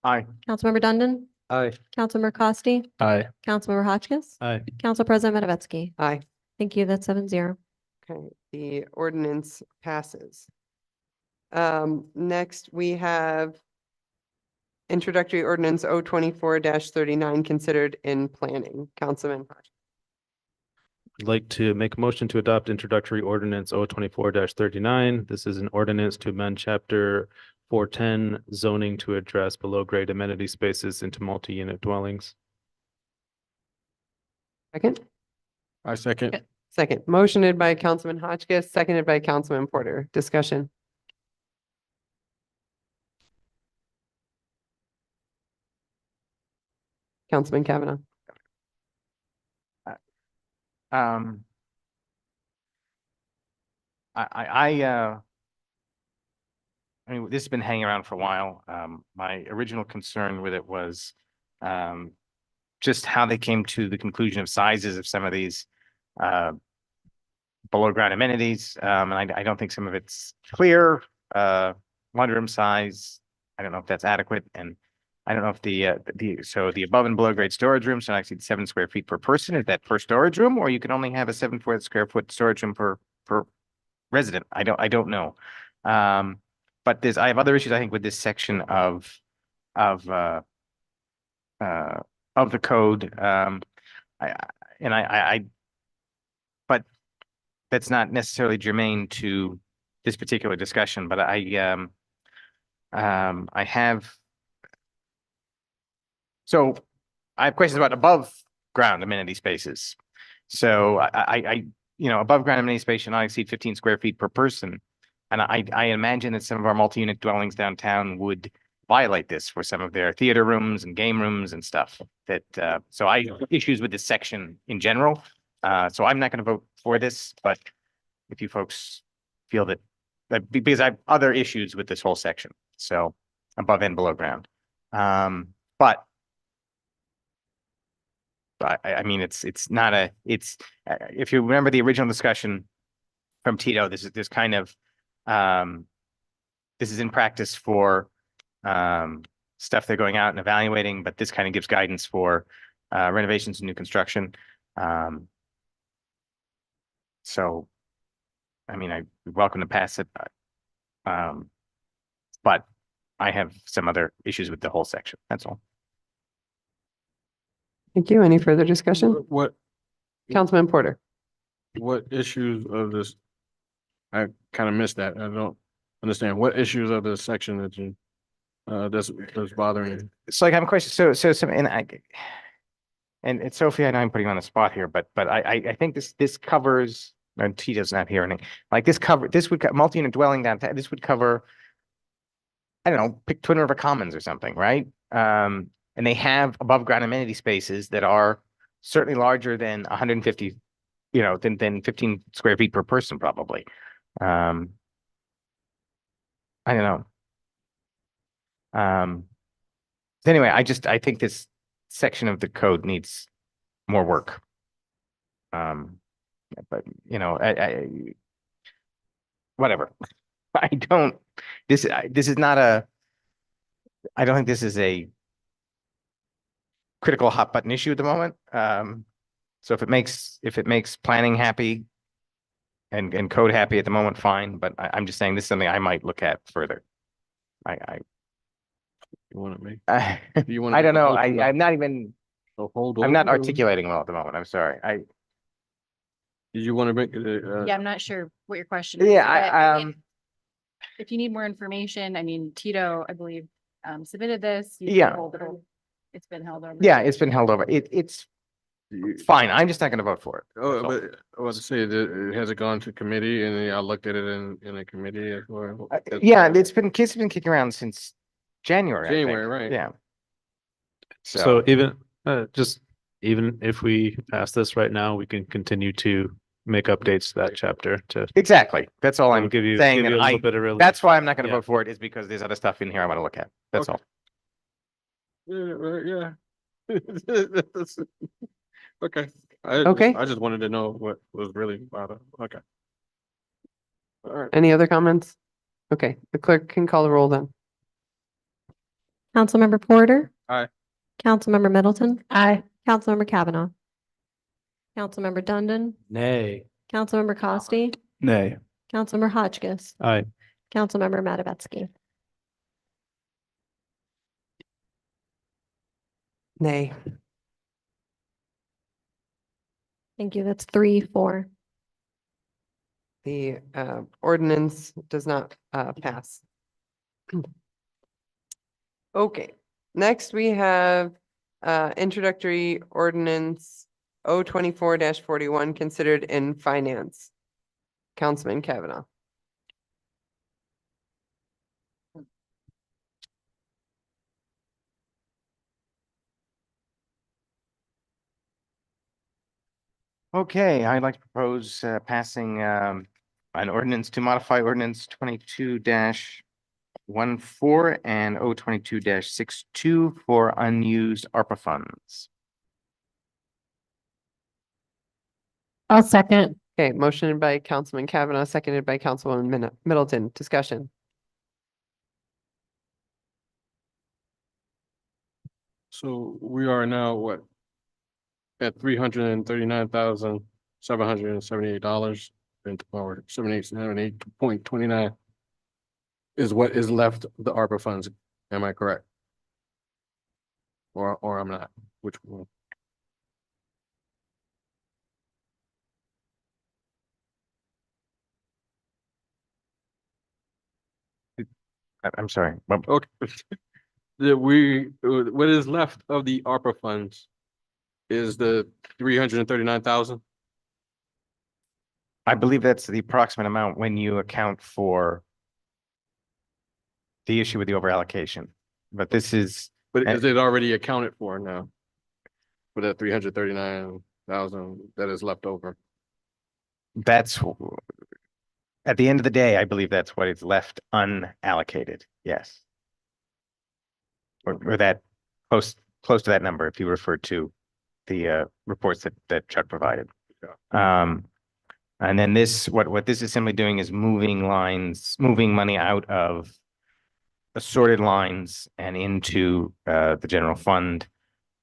Aye. Councilmember Dundon. Aye. Councilmember Costi. Aye. Councilmember Hotchkiss. Aye. Council President Matavetsky. Aye. Thank you. That's 7-0. Okay, the ordinance passes. Next, we have introductory ordinance 024-39 considered in planning. Councilman. I'd like to make a motion to adopt introductory ordinance 024-39. This is an ordinance to amend chapter 410 zoning to address below grade amenity spaces into multi-unit dwellings. Second? I second. Second, motioned by Councilman Hotchkiss, seconded by Councilman Porter. Discussion. Councilman Kavanaugh. Um, I mean, this has been hanging around for a while. My original concern with it was, just how they came to the conclusion of sizes of some of these, below ground amenities. And I don't think some of it's clear, mudroom size. I don't know if that's adequate. And I don't know if the above and below grade storage rooms should exceed 7 square feet per person. Is that per storage room, or you can only have a 7 square foot storage room per resident? I don't know. But I have other issues, I think, with this section of the code. But that's not necessarily germane to this particular discussion, but I have questions about above ground amenity spaces. So above ground amenity space should not exceed 15 square feet per person. And I imagine that some of our multi-unit dwellings downtown would violate this for some of their theater rooms and game rooms and stuff so I have issues with this section in general. So I'm not going to vote for this, but if you folks feel that because I have other issues with this whole section, so above and below ground. But I mean, it's not if you remember the original discussion from Tito, this is kind of, this is in practice for stuff they're going out and evaluating, but this kind of gives guidance for renovations and new construction. So, I mean, I'm welcome to pass it. But I have some other issues with the whole section. That's all. Thank you. Any further discussion? What Councilman Porter. What issues of this? I kind of missed that. I don't understand. What issues of this section that you that's bothering you? So I have a question. So some and Sophie, I know I'm putting you on the spot here, but I think this covers, and Tito's not here, and like this would multi-unit dwelling downtown. This would cover, I don't know, pick Twin River Commons or something, right? And they have above ground amenity spaces that are certainly larger than 150, than 15 square feet per person, probably. I don't know. Anyway, I think this section of the code needs more work. But whatever. This is not I don't think this is a critical hot button issue at the moment. So if it makes planning happy and code happy at the moment, fine. But I'm just saying this is something I might look at further. You want me? I don't know. I'm not even. I'm not articulating well at the moment. I'm sorry. Did you want to make? Yeah, I'm not sure what your question is. Yeah, but if you need more information, I mean, Tito, I believe, submitted this. Yeah. It's been held over. Yeah, it's been held over. It's fine. I'm just not going to vote for it. Oh, but I was to say that has it gone to committee and y'all looked at it in a committee as well? Yeah, kids have been kicking around since January. I think. January, right? Yeah. So even if we pass this right now, we can continue to make updates to that chapter to. Exactly. That's all I'm give you saying. a little bit of relief. That's why I'm not going to vote for it, is because there's other stuff in here I want to look at. That's all. Yeah, right, yeah. Okay. Okay. I just wanted to know what was really about it. Okay. All right. Any other comments? Okay, the clerk can call the roll then. Councilmember Porter, Aye. Councilmember Middleton. Aye. Councilmember Kavanaugh. Councilmember Dundon, Nay. Councilmember Costi, Nay. Councilmember Hotchkiss, Aye. Councilmember Matavetsky. Nay. Thank you. That's 3-4. The ordinance does not pass. Okay, next we have introductory ordinance 024-41 considered in finance. Councilman Kavanaugh. Okay, I'd like to propose passing an ordinance to modify ordinance 22-14 and 022-62 for unused ARPA funds. I'll second. Okay, motion by Councilman Kavanaugh, seconded by Councilwoman Middleton. Discussion. So we are now what? At $339,778 or 78.29 is what is left of the ARPA funds. Am I correct? Or I'm not? Which one? I'm sorry. Okay. What is left of the ARPA funds is the 339,000? I believe that's the approximate amount when you account for the issue with the overallocation. But this is. But is it already accounted for now? For that 339,000 that is left over? That's, at the end of the day, I believe that's what is left unallocated. Yes. Or that close to that number, if you refer to the reports that Chuck provided. And then what this is simply doing is moving money out of assorted lines and into the general fund.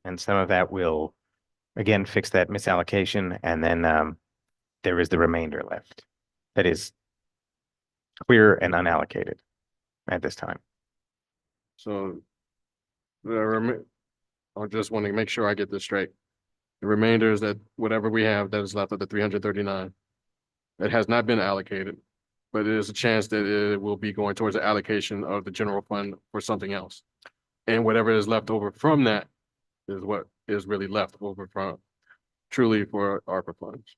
And some of that will, again, fix that misallocation. And then there is the remainder left that is clear and unallocated at this time. So I just want to make sure I get this straight. The remainder is that whatever we have that is left of the 339, it has not been allocated, but it is a chance that it will be going towards the allocation of the general fund for something else. And whatever is left over from that is what is really left over from truly for ARPA funds.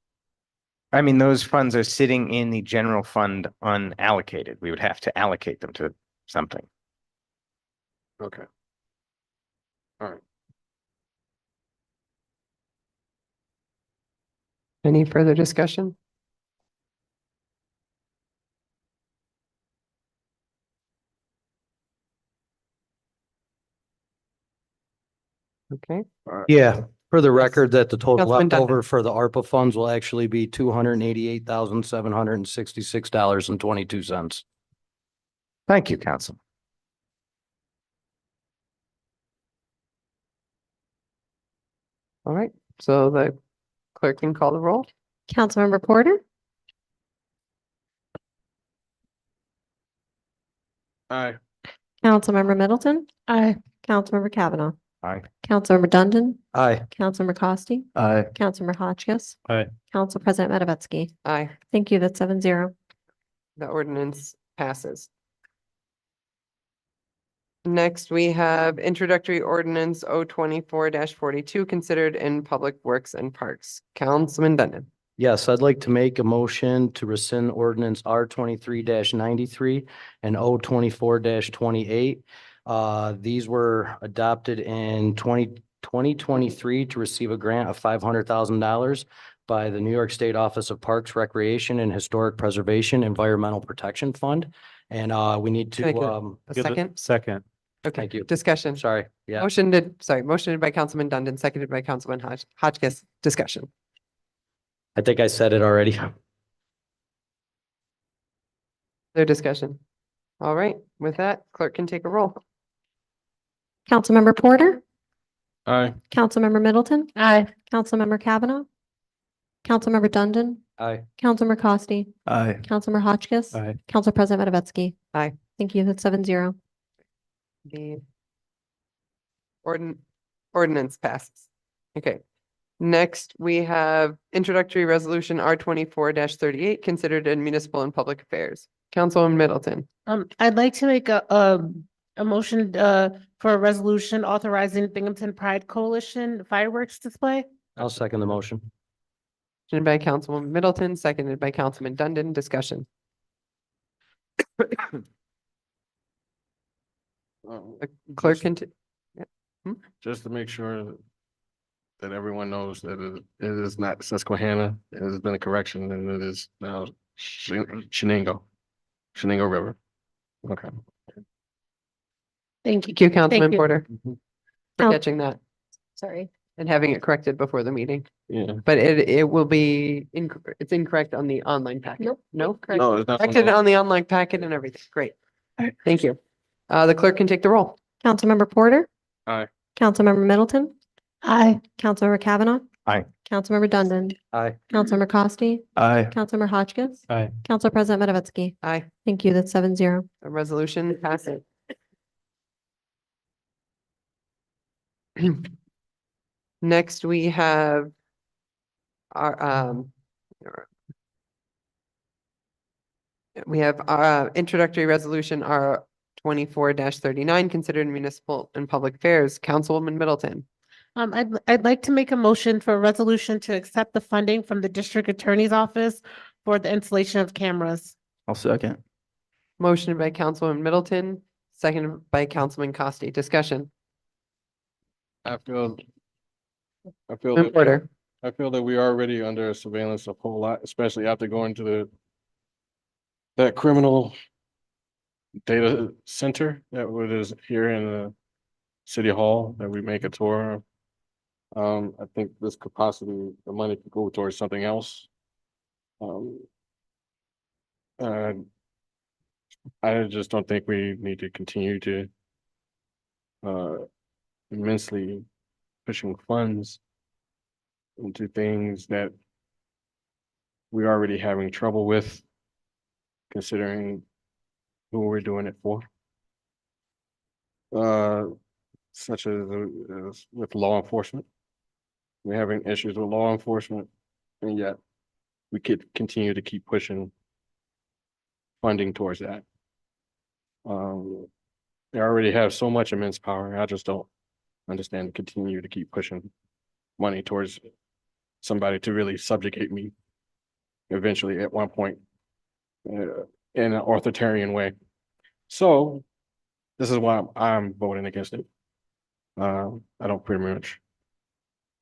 I mean, those funds are sitting in the general fund unallocated. We would have to allocate them to something. Okay. All right. Any further discussion? Okay. Yeah, for the record, that the total Councilman left over Duncan. for the ARPA funds will actually be $288,766.22. Thank you, Council. All right, so the clerk can call the roll. Councilmember Porter, Aye. Councilmember Middleton. Aye. Councilmember Kavanaugh. Aye. Councilmember Dundon, Aye. Councilmember Costi, Aye. Councilmember Hotchkiss, Aye. Council President Matavetsky. Aye, Thank you. That's 7-0. the ordinance passes. Next, we have introductory ordinance 024-42 considered in Public Works and Parks. Councilman Dundon. Yes, I'd like to make a motion to rescind ordinance R23-93 and O24-28. These were adopted in 2023 to receive a grant of $500,000 by the New York State Office of Parks, Recreation, and Historic Preservation Environmental Protection Fund. And we need Can I get to, a second? Second. Okay, Thank you. discussion. Sorry, yeah. Motioned by Councilman Dundon, seconded by Councilman Hotchkiss. Discussion. I think I said it already. Their discussion. All right, with that, clerk can take a roll. Councilmember Porter, Aye. Councilmember Middleton. Aye. Councilmember Kavanaugh. Councilmember Dundon. Aye. Councilmember Costi. Aye. Councilmember Hotchkiss. Aye. Council President Matavetsky. Aye. Thank you. That's 7-0. The ordinance passes. Okay. Next, we have introductory resolution R 24-38, considered in municipal and public affairs. Councilwoman Middleton. I'd like to make a motion, for a resolution authorizing Binghamton Pride Coalition fireworks display. I'll second the motion. Motioned by Councilwoman Middleton, seconded by Councilman Dundon. Discussion. The clerk can. Just to make sure that everyone knows that it is not Susquehanna, it has been a correction, and it is now Shenango River. Okay. Thank you. Thank you, Councilman you. Porter, for Coun- catching that Sorry. and having it corrected before the meeting. Yeah. But it will be, it's incorrect on the online packet. Nope. No? No, it's not. Corrected on the online packet and everything. Great. Thank you. The clerk can take the roll. Councilmember Porter. Aye. Councilmember Middleton. Aye. Councilmember Kavanaugh. Aye. Councilmember Dundon. Aye. Councilmember Costi. Aye. Councilmember Hotchkiss. Aye. Council President Matavetsky. Aye. Thank you. That's 7-0. The resolution passes. Next, we have our, we have our introductory resolution, R 24-39, considered municipal and public affairs. Councilwoman Middleton. I'd like to make a motion for a resolution to accept the funding from the district attorney's office for the installation of cameras. I'll second. Motion by Councilwoman Middleton, seconded by Councilman Costi. Discussion. I feel Councilman Porter. I feel that we are already under surveillance a whole lot, especially after going to that criminal data center that is here in the city hall that we make a tour of. I think this could possibly, the money could go towards something else. I just don't think we need to continue to immensely pushing funds into things that we're already having trouble with, considering who we're doing it for. Such as with law enforcement. We're having issues with law enforcement, and yet we could continue to keep pushing funding towards that. They already have so much immense power. I just don't understand to continue to keep pushing money towards somebody to really subjugate me eventually at one point in an authoritarian way. So this is why I'm voting against it. I don't pretty much,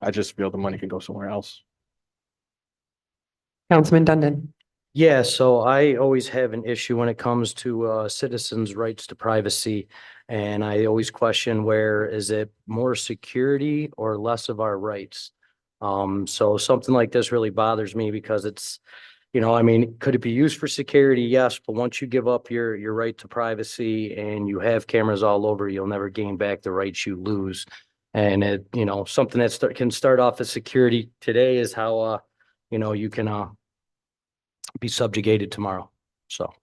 I just feel the money can go somewhere else. Councilman Dundon. Yeah, so I always have an issue when it comes to citizens' rights to privacy. And I always question, where is it more security or less of our rights? So something like this really bothers me because it's, I mean, could it be used for security? Yes, but once you give up your right to privacy and you have cameras all over, you'll never gain back the rights you lose. And it, something that can start off as security today is how, you can be subjugated tomorrow. So.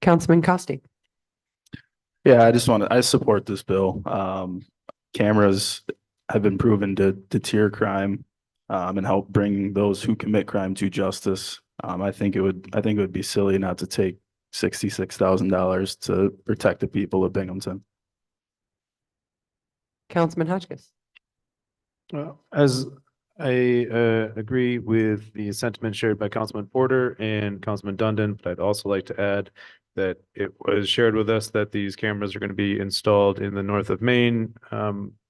Councilman Costi. Yeah, I support this bill. Cameras have been proven to deter crime and help bring those who commit crime to justice. I think it would be silly not to take $66,000 to protect the people of Binghamton. Councilman Hotchkiss. As I agree with the sentiment shared by Councilman Porter and Councilman Dundon, but I'd also like to add that it was shared with us that these cameras are going to be installed in the north of Maine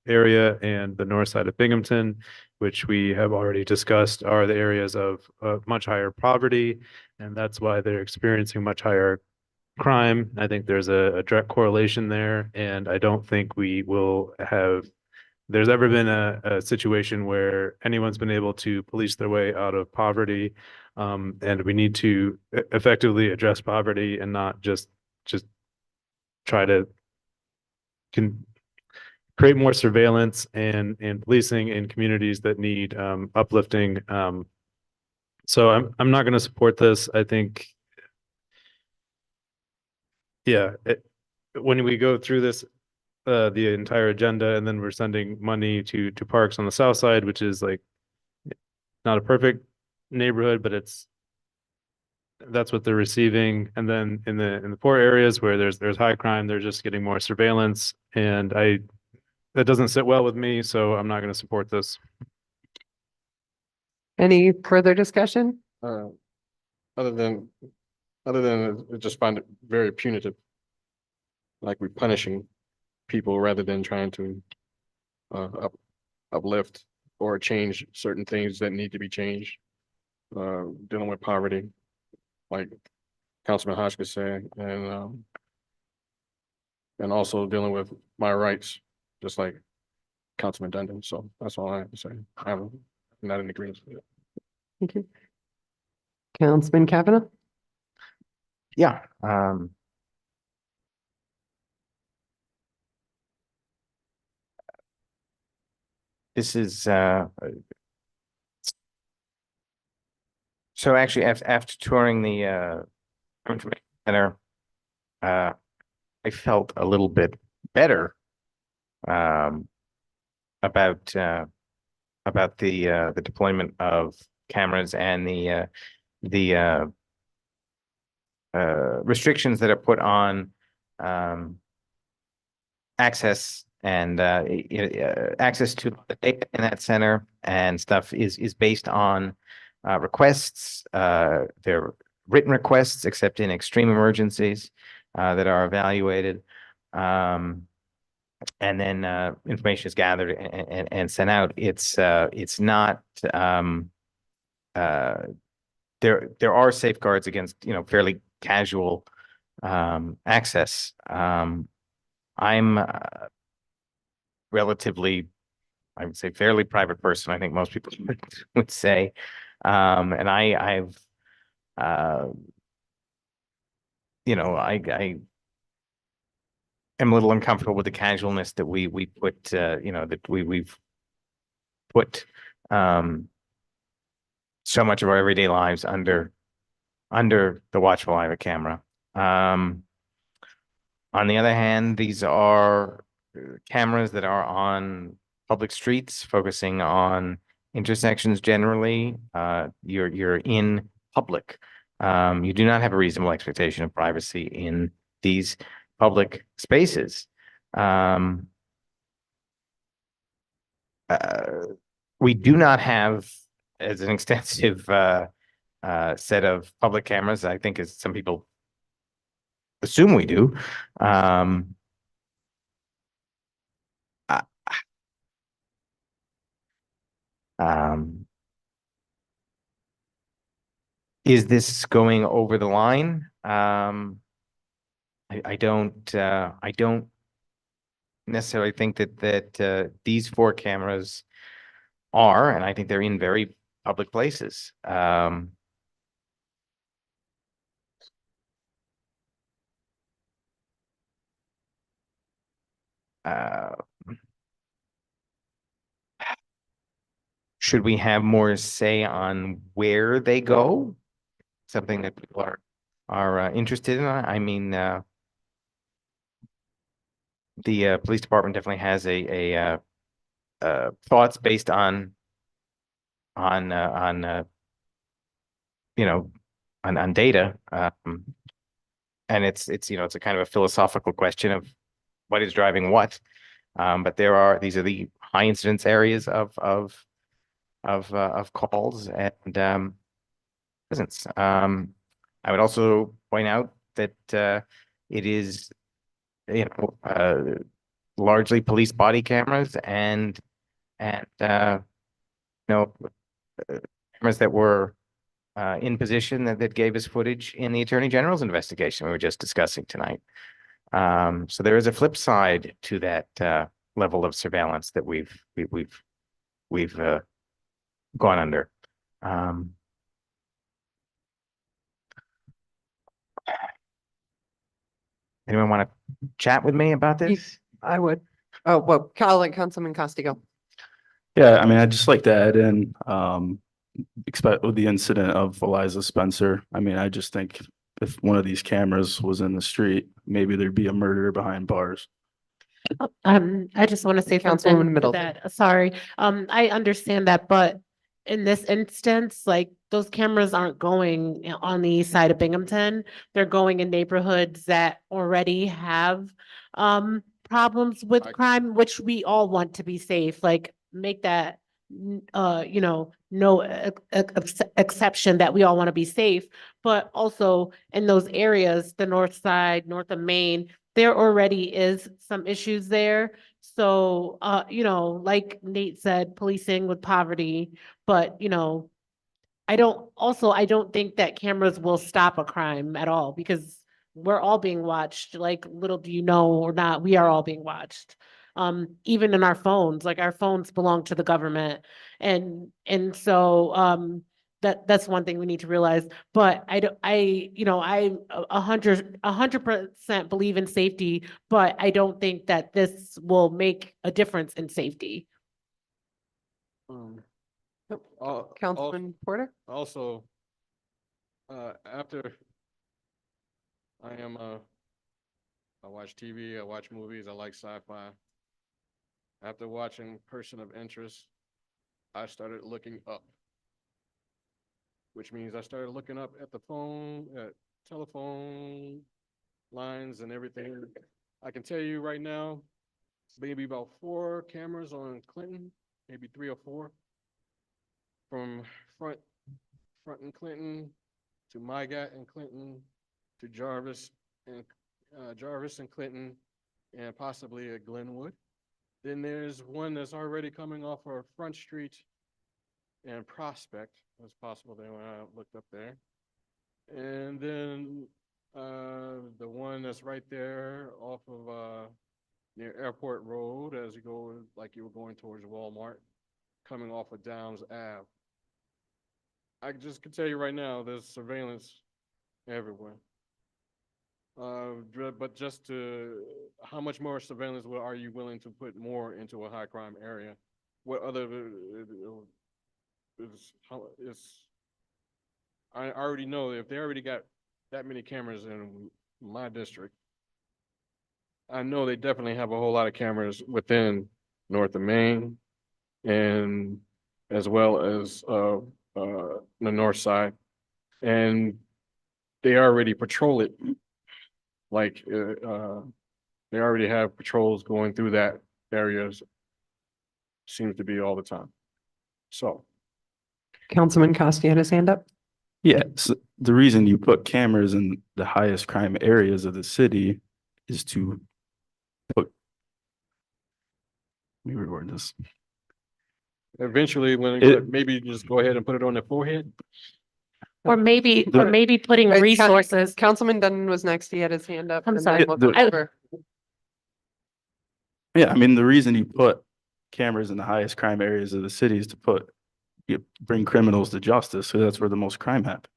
area and the north side of Binghamton, which we have already discussed are the areas of much higher poverty, and that's why they're experiencing much higher crime. I think there's a direct correlation there, and I don't think we will have there's ever been a situation where anyone's been able to police their way out of poverty. And we need to effectively address poverty and not just try to create more surveillance and policing in communities that need uplifting. So I'm not going to support this. I think, yeah, when we go through this, the entire agenda, and then we're sending money to parks on the south side, which is like not a perfect neighborhood, but that's what they're receiving. And then in the poor areas where there's high crime, they're just getting more surveillance, and that doesn't sit well with me, so I'm not going to support this. Any further discussion? Other than I just find it very punitive. Like we're punishing people rather than trying to uplift or change certain things that need to be changed. Dealing with poverty, like Councilman Hotchkiss said, and also dealing with my rights, just like Councilman Dundon. So that's all I have to say. I'm not in agreement with it. Thank you. Councilman Kavanaugh? Yeah, this is, so actually after touring the, information center, I felt a little bit better, about the deployment of cameras and the restrictions that are put on, access and access to the data in that center and stuff is based on requests. They're written requests, except in extreme emergencies that are evaluated. And then information is gathered and sent out. It's not there are safeguards against fairly casual access. I'm relatively, I would say, fairly private person. I think most people would say, and I've I am a little uncomfortable with the casualness that we put that we've put so much of our everyday lives under the watchful eye of a camera. On the other hand, these are cameras that are on public streets, focusing on intersections generally. You're in public. You do not have a reasonable expectation of privacy in these public spaces. We do not have as an extensive set of public cameras, I think, as some people assume we do. Is this going over the line? I don't necessarily think that these 4 cameras are, and I think they're in very public places. Should we have more say on where they go? Something that people are interested in. I mean, the police department definitely has a thoughts based on data, and it's a kind of a philosophical question of what is driving what. But these are the high incidence areas of calls and presence. I would also point out that it is largely police body cameras and cameras that were in position that gave us footage in the Attorney General's investigation we were just discussing tonight. So there is a flip side to that level of surveillance that we've gone under. Anyone want to chat with me about this? I would. Oh, well, I'll let Councilman Costi go. Yeah, I mean, I'd just like to add in, expect with the incident of Eliza Spencer. I mean, I just think if one of these cameras was in the street, maybe there'd be a murderer behind bars. I just want to say Councilwoman something to Middleton. that. Sorry. I understand that, but in this instance, like those cameras aren't going on the east side of Binghamton. They're going in neighborhoods that already have problems with crime, which we all want to be safe, like make that no exception that we all want to be safe, but also in those areas, the north side, north of Maine, there already is some issues there. So, like Nate said, policing with poverty, but I don't think that cameras will stop a crime at all because we're all being watched. Like, little do you know or not, we are all being watched. Even in our phones, like our phones belong to the government. And so, that's one thing we need to realize, but I 100% believe in safety, but I don't think that this will make a difference in safety. Councilman Porter? Also, after I watch TV, I watch movies, I like sci-fi. After watching Person of Interest, I started looking up, which means I started looking up at the phone, at telephone lines and everything. I can tell you right now, maybe about 4 cameras on Clinton, maybe 3 or 4. From front in Clinton to Mygat and Clinton to Jarvis and Clinton and possibly at Glenwood. Then there's one that's already coming off of Front Street and Prospect. It's possible they looked up there. And then the one that's right there off of near Airport Road as you go, like you were going towards Walmart, coming off of Downs Ave. I just can tell you right now, there's surveillance everywhere. But just how much more surveillance are you willing to put more into a high crime area? What other I already know if they already got that many cameras in my district, I know they definitely have a whole lot of cameras within north of Maine and as well as the north side, and they already patrol it. Like they already have patrols going through that areas. Seems to be all the time. So, Councilman Costi had his hand up. Yeah, so the reason you put cameras in the highest crime areas of the city is to put, let me reword this. eventually, maybe just go ahead and put it on their forehead. Or maybe putting resources. Councilman Dunn was next. He had his hand up. I'm and sorry. then we'll go over. Yeah, I mean, the reason you put cameras in the highest crime areas of the city is to bring criminals to justice, so that's where the most crime happens.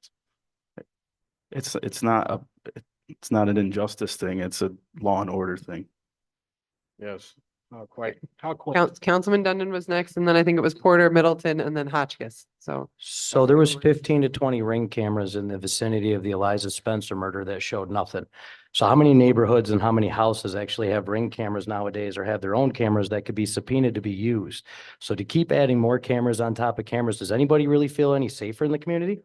It's not an injustice thing, it's a law and order thing. Yes, how quite. Councilman Dundon was next, and then I think it was Porter, Middleton, and then Hotchkiss. So there was 15 to 20 ring cameras in the vicinity of the Eliza Spencer murder that showed nothing. So how many neighborhoods and how many houses actually have ring cameras nowadays or have their own cameras that could be subpoenaed to be used? So to keep adding more cameras on top of cameras, does anybody really feel any safer in the community?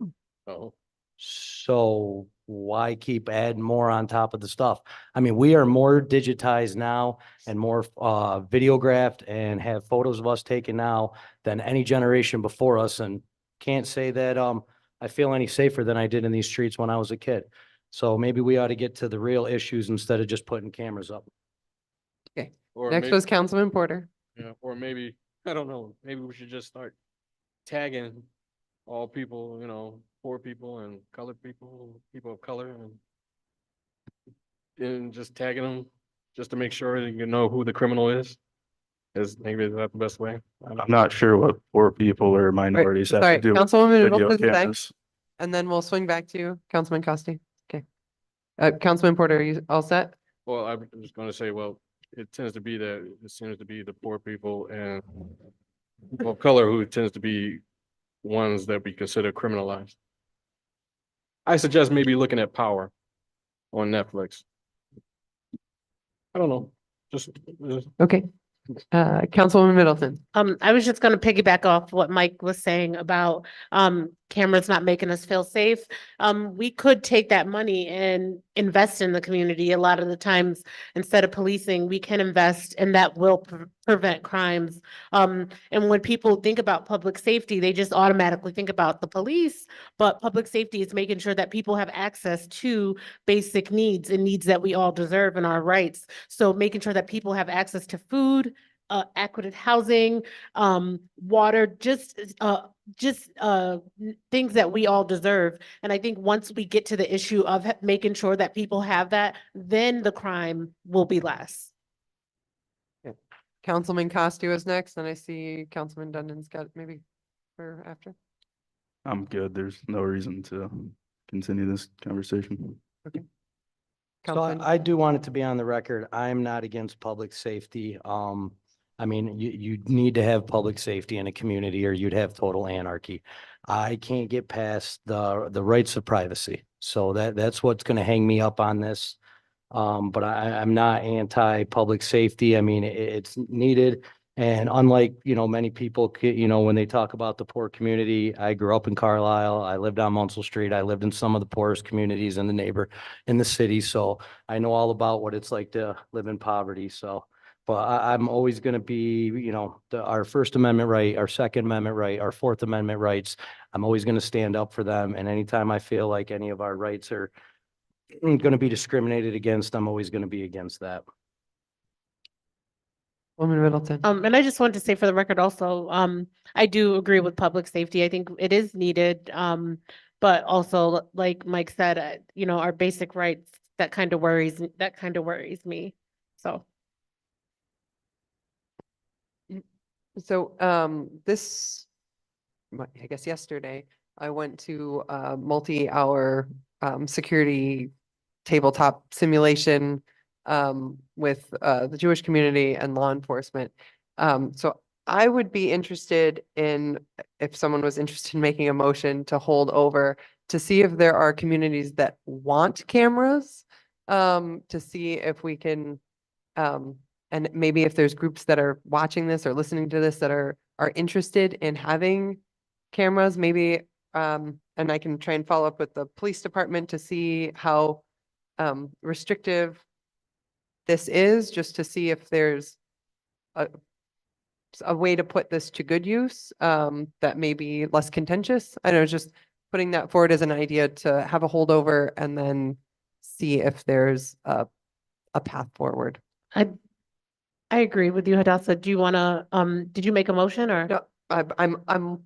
Oh. So why keep adding more on top of the stuff? I mean, we are more digitized now and more videographed and have photos of us taken now than any generation before us, and can't say that I feel any safer than I did in these streets when I was a kid. So maybe we ought to get to the real issues instead of just putting cameras up. Okay. Or Next maybe- was Councilman Porter. Yeah, or maybe, I don't know, maybe we should just start tagging all people, poor people and colored people, people of color, and just tagging them just to make sure that you know who the criminal is maybe that's the best way. I'm not sure what poor people or minorities have to Sorry, do with Councilwoman video Middleton, cameras. and then we'll swing back to you, Councilman Costi. Okay. Councilman Porter, are you all set? Well, I was just gonna say, well, it tends to be the poor people and people of color who tends to be ones that we consider criminalized. I suggest maybe looking at Power on Netflix. I don't know, just. Okay. Councilwoman Middleton. I was just gonna piggyback off what Mike was saying about cameras not making us feel safe. We could take that money and invest in the community. A lot of the times, instead of policing, we can invest and that will prevent crimes. And when people think about public safety, they just automatically think about the police, but public safety is making sure that people have access to basic needs and needs that we all deserve and our rights. So making sure that people have access to food, adequate housing, water, just things that we all deserve. And I think once we get to the issue of making sure that people have that, then the crime will be less. Councilman Costi was next, and I see Councilman Dundon's got maybe for after. I'm good. There's no reason to continue this conversation. Okay. So Councilman- I do want it to be on the record. I'm not against public safety. I mean, you need to have public safety in a community or you'd have total anarchy. I can't get past the rights of privacy. So that's what's gonna hang me up on this. But I'm not anti-public safety. I mean, it's needed. And unlike, many people, when they talk about the poor community, I grew up in Carlisle. I lived on Munsell Street. I lived in some of the poorest communities in the city. So I know all about what it's like to live in poverty. So, but I'm always going to be, our First Amendment right, our Second Amendment right, our Fourth Amendment rights. I'm always going to stand up for them. And anytime I feel like any of our rights are going to be discriminated against, I'm always going to be against that. Woman Middleton. And I just wanted to say for the record also, I do agree with public safety. I think it is needed. But also, like Mike said, our basic rights, that kind of worries me. So. So, I guess yesterday, I went to a multi-hour security tabletop simulation with the Jewish community and law enforcement. So I would be interested in, if someone was interested in making a motion to hold over to see if there are communities that want cameras, to see if we can, and maybe if there's groups that are watching this or listening to this that are interested in having cameras, maybe, and I can try and follow up with the police department to see how restrictive this is, just to see if there's a way to put this to good use, that may be less contentious. I don't know, just putting that forward as an idea to have a holdover and then see if there's a path forward. I agree with you, Hadassah. Do you wanna, did you make a motion or? No, I'm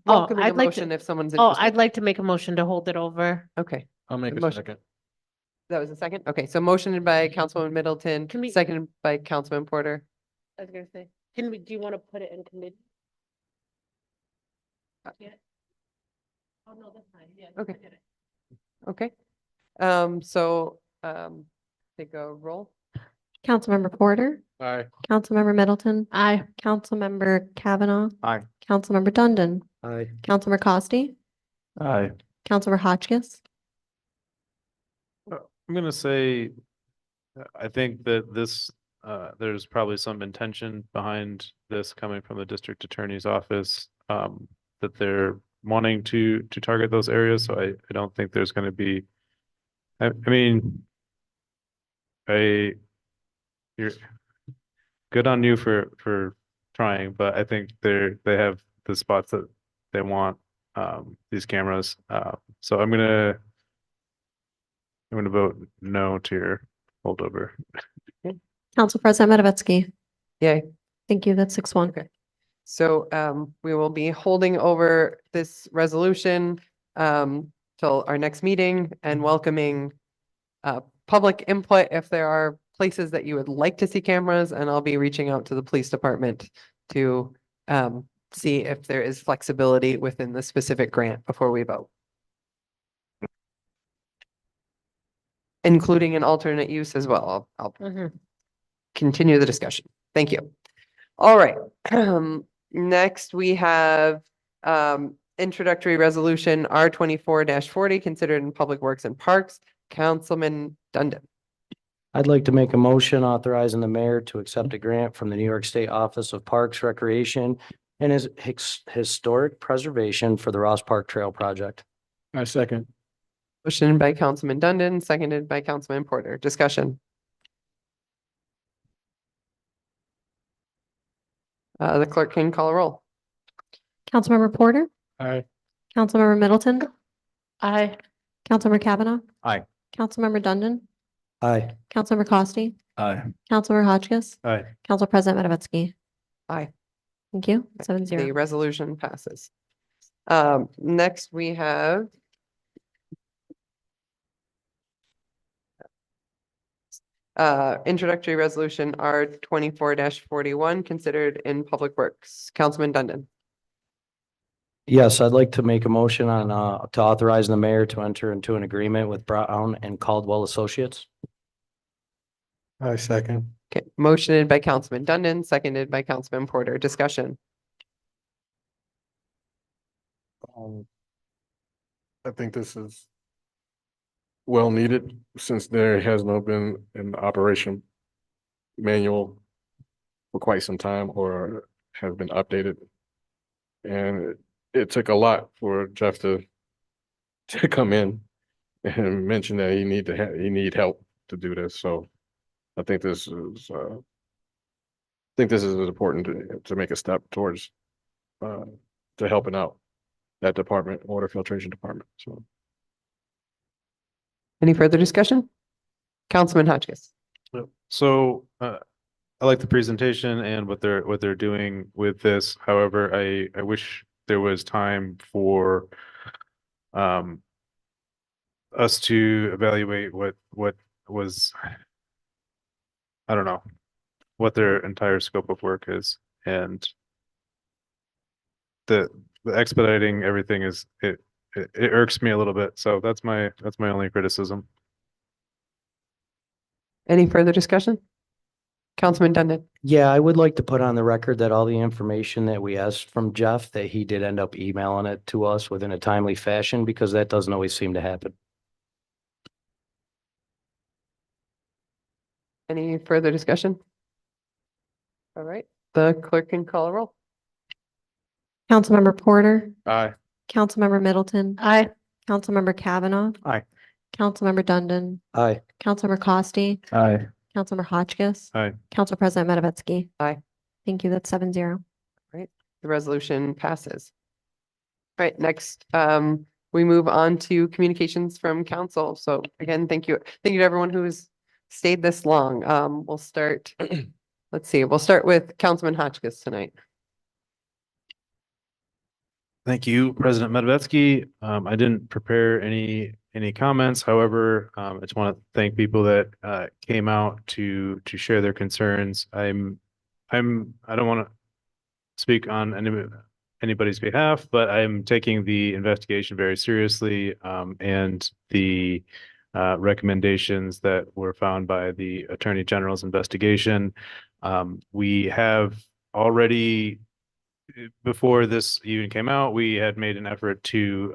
welcoming a I'd like to- motion if someone's Oh, interested. I'd like to make a motion to hold it over. Okay. I'll make a Motion. second. That was a second? Okay, so motioned by Councilwoman Middleton, Can we- seconded by Councilman Porter. I was gonna say, do you want to put it in committee? Yeah. Oh, no, that's fine. Yeah. Okay. I did it. Okay. Take a roll. Councilmember Porter, Aye. Councilmember Middleton, Aye. Councilmember Kavanaugh, Aye. Councilmember Dundon, Aye. Councilmember Costi, Aye. Councilmember Hotchkiss. I'm gonna say, I think that this, there's probably some intention behind this coming from the district attorney's office, that they're wanting to target those areas. So I don't think there's gonna be, I mean, you're good on you for trying, but I think they have the spots that they want, these cameras. So I'm gonna vote no to your holdover. Council President Matavetsky. Yay. Thank you. That's 6-1. Okay. So we will be holding over this resolution till our next meeting and welcoming public input if there are places that you would like to see cameras, and I'll be reaching out to the police department to see if there is flexibility within the specific grant before we vote. Including an alternate use as well. I'll continue the discussion. Thank you. All right. Next, we have introductory resolution R 24-40 considered in Public Works and Parks. Councilman Dundon. I'd like to make a motion authorizing the mayor to accept a grant from the New York State Office of Parks, Recreation, and Historic Preservation for the Ross Park Trail Project. I second. Motion by Councilman Dundon, seconded by Councilman Porter. Discussion. The clerk can call a roll. Councilmember Porter, Aye. Councilmember Middleton, Aye. Councilmember Kavanaugh, Aye. Councilmember Dundon, Aye. Councilmember Costi, Aye. Councilmember Hotchkiss, Aye. Council President Matavetsky. Aye. Thank you. The 7-0. resolution passes. Next we have introductory resolution R 24-41 considered in Public Works. Councilman Dundon. Yes, I'd like to make a motion on to authorize the mayor to enter into an agreement with Brown and Caldwell Associates. I second. Okay, motioned by Councilman Dundon, seconded by Councilman Porter. Discussion. I think this is well needed since there has not been an operation manual for quite some time or has been updated. And it took a lot for Jeff to come in and mention that he need help to do this. So I think this is important to make a step towards to helping out that department, water filtration department. So Any further discussion? Councilman Hotchkiss. So I like the presentation and what they're doing with this. However, I wish there was time for us to evaluate what was, I don't know, what their entire scope of work is, and the expediting everything is it irks me a little bit. So that's my only criticism. Any further discussion? Councilman Dundon. Yeah, I would like to put on the record that all the information that we asked from Jeff, that he did end up emailing it to us within a timely fashion, because that doesn't always seem to happen. Any further discussion? All right, the clerk can call a roll. Councilmember Porter, aye. Councilmember Middleton. Aye. Councilmember Kavanaugh. Aye. Councilmember Dundon, Aye. Councilmember Costi, Aye. Councilmember Hotchkiss. Aye. Council President Matavetsky. Aye. Thank you. That's 7-0. Right, the resolution passes. Right, next, we move on to communications from council. So again, thank you to everyone who's stayed this long. We'll start, let's see, we'll start with Councilman Hotchkiss tonight. Thank you, President Medvedski. I didn't prepare any comments. However, I just want to thank people that came out to share their concerns. I don't want to speak on anybody's behalf, but I'm taking the investigation very seriously, and the recommendations that were found by the Attorney General's investigation. We have already, before this even came out, we had made an effort to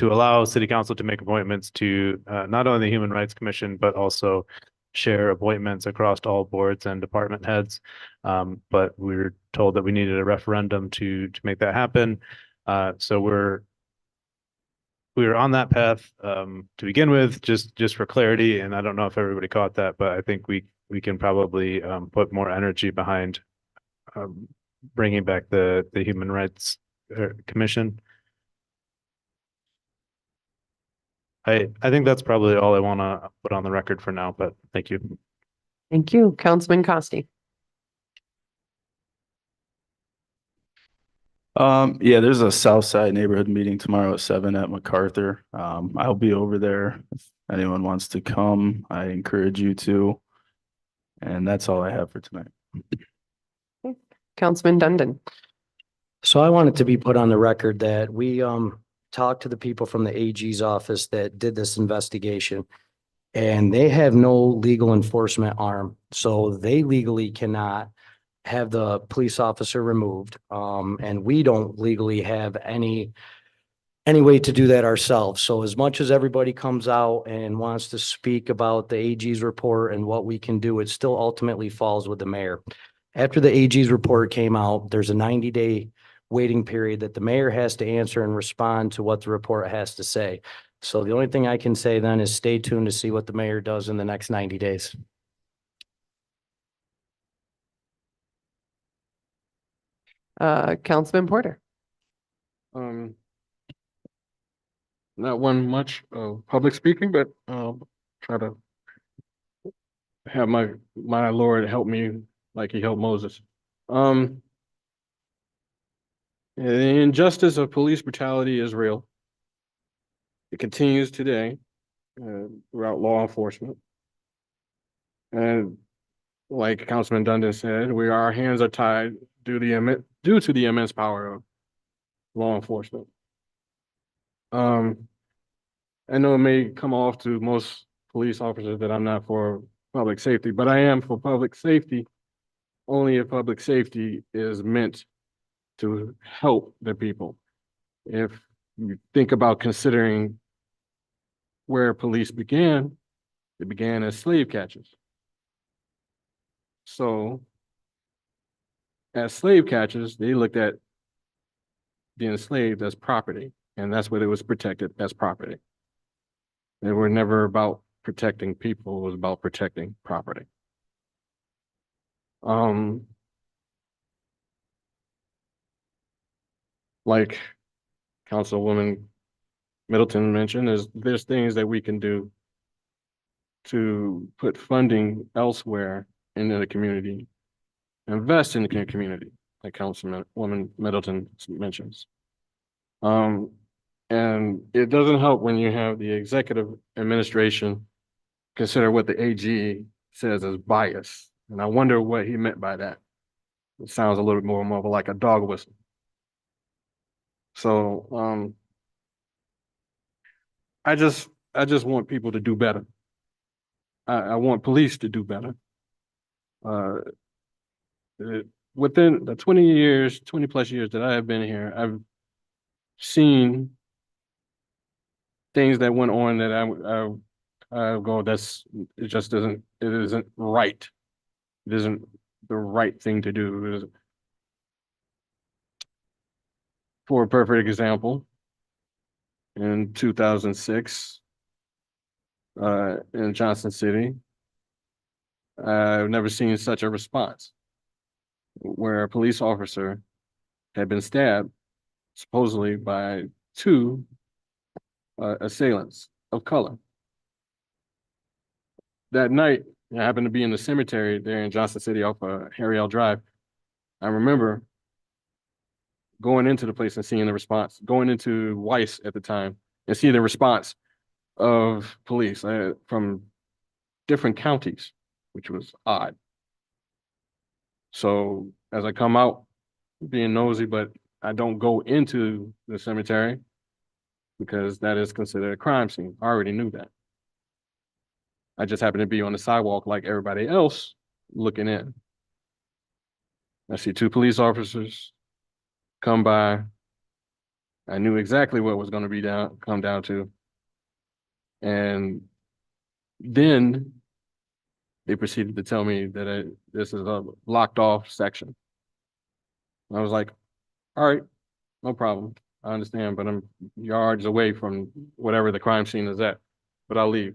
allow City Council to make appointments to not only the Human Rights Commission, but also share appointments across all boards and department heads. But we were told that we needed a referendum to make that happen. So we were on that path to begin with, just for clarity. And I don't know if everybody caught that, but I think we can probably put more energy behind bringing back the Human Rights Commission. I think that's probably all I want to put on the record for now, but thank you. Thank you, Councilman Costi. Yeah, there's a South Side neighborhood meeting tomorrow at 7 at MacArthur. I'll be over there. If anyone wants to come, I encourage you to. And that's all I have for tonight. Councilman Dundon. So I want it to be put on the record that we talked to the people from the AG's office that did this investigation. And they have no legal enforcement arm, so they legally cannot have the police officer removed. And we don't legally have any way to do that ourselves. So as much as everybody comes out and wants to speak about the AG's report and what we can do, it still ultimately falls with the mayor. After the AG's report came out, there's a 90-day waiting period that the mayor has to answer and respond to what the report has to say. So the only thing I can say then is stay tuned to see what the mayor does in the next 90 days. Councilman Porter. Not one much public speaking, but try to have my Lord help me like he helped Moses. The injustice of police brutality is real. It continues today throughout law enforcement. And like Councilman Dundon said, our hands are tied due to the immense power of law enforcement. I know it may come off to most police officers that I'm not for public safety, but I am for public safety only if public safety is meant to help the people. If you think about considering where police began, it began as slave catchers. So as slave catchers, they looked at the enslaved as property, and that's what it was protected as property. They were never about protecting people, it was about protecting property. Like Councilwoman Middleton mentioned, there's things that we can do to put funding elsewhere into the community, invest in the community, like Councilwoman Middleton mentions. And it doesn't help when you have the executive administration consider what the AG says as bias. And I wonder what he meant by that. It sounds a little more of like a dog whistle. So I just want people to do better. I want police to do better. Within the 20 plus years that I have been here, I've seen things that went on that I go, it isn't right. It isn't the right thing to do. For a perfect example, in 2006, in Johnson City, I've never seen such a response where a police officer had been stabbed, supposedly by two assailants of color. That night, I happened to be in the cemetery there in Johnson City off Harry L. Drive. I remember going into the place and seeing the response, going into Weiss at the time and seeing the response of police from different counties, which was odd. So as I come out, being nosy, but I don't go into the cemetery because that is considered a crime scene. I already knew that. I just happened to be on the sidewalk like everybody else looking in. I see two police officers come by. I knew exactly what was going to be come down to. And then they proceeded to tell me that this is a locked off section. And I was like, all right, no problem. I understand, but I'm yards away from whatever the crime scene is at, but I'll leave.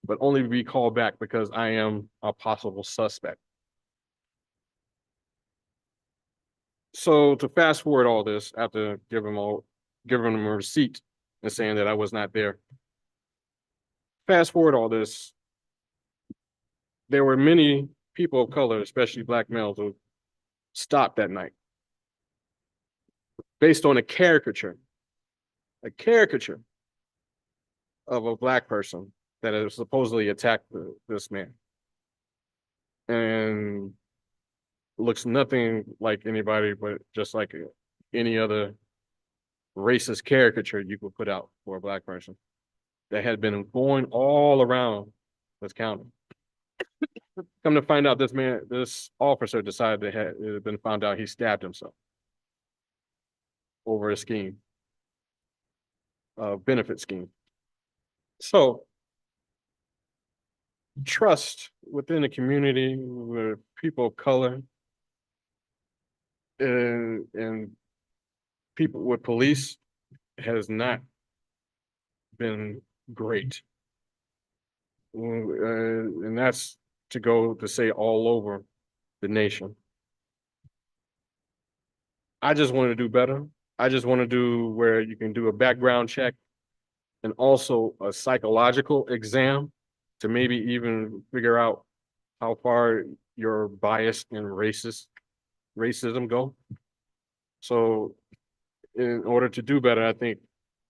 But only be called back because I am a possible suspect. So to fast forward all this, after giving them a receipt and saying that I was not there. Fast forward all this, there were many people of color, especially Black males, who stopped that night. based on a caricature of a black person that has supposedly attacked this man. And looks nothing like anybody, but just like any other racist caricature you could put out for a black person that had been going all around this county. Come to find out, this officer decided it had been found out he stabbed himself over a scheme, a benefit scheme. So trust within the community with people of color and people with police has not been great. And that's to go to say all over the nation. I just want to do better. I just want to do where you can do a background check and also a psychological exam to maybe even figure out how far your bias and racism go. So in order to do better, I think,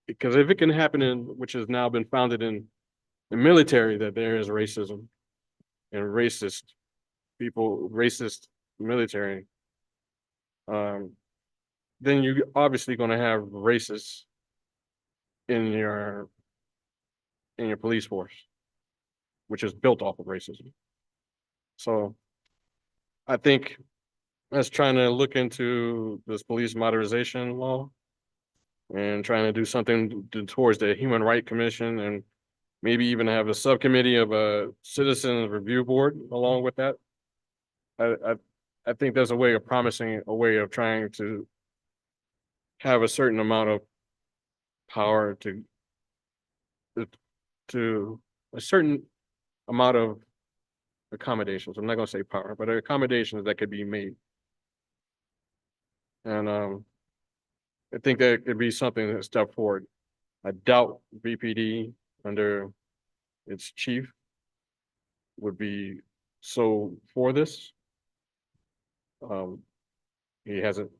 because if it can happen which has now been founded in the military, that there is racism and racist people, racist military, then you're obviously going to have racists in your police force, which is built off of racism. So I think that's trying to look into this police modernization law and trying to do something towards the Human Rights Commission, and maybe even have a subcommittee of a citizens review board along with that. I think there's a way of promising a way of trying to have a certain amount of power to a certain amount of accommodations. I'm not going to say power, but accommodations that could be made. And I think that could be something that step forward. I doubt VPD under its chief would be so for this. He hasn't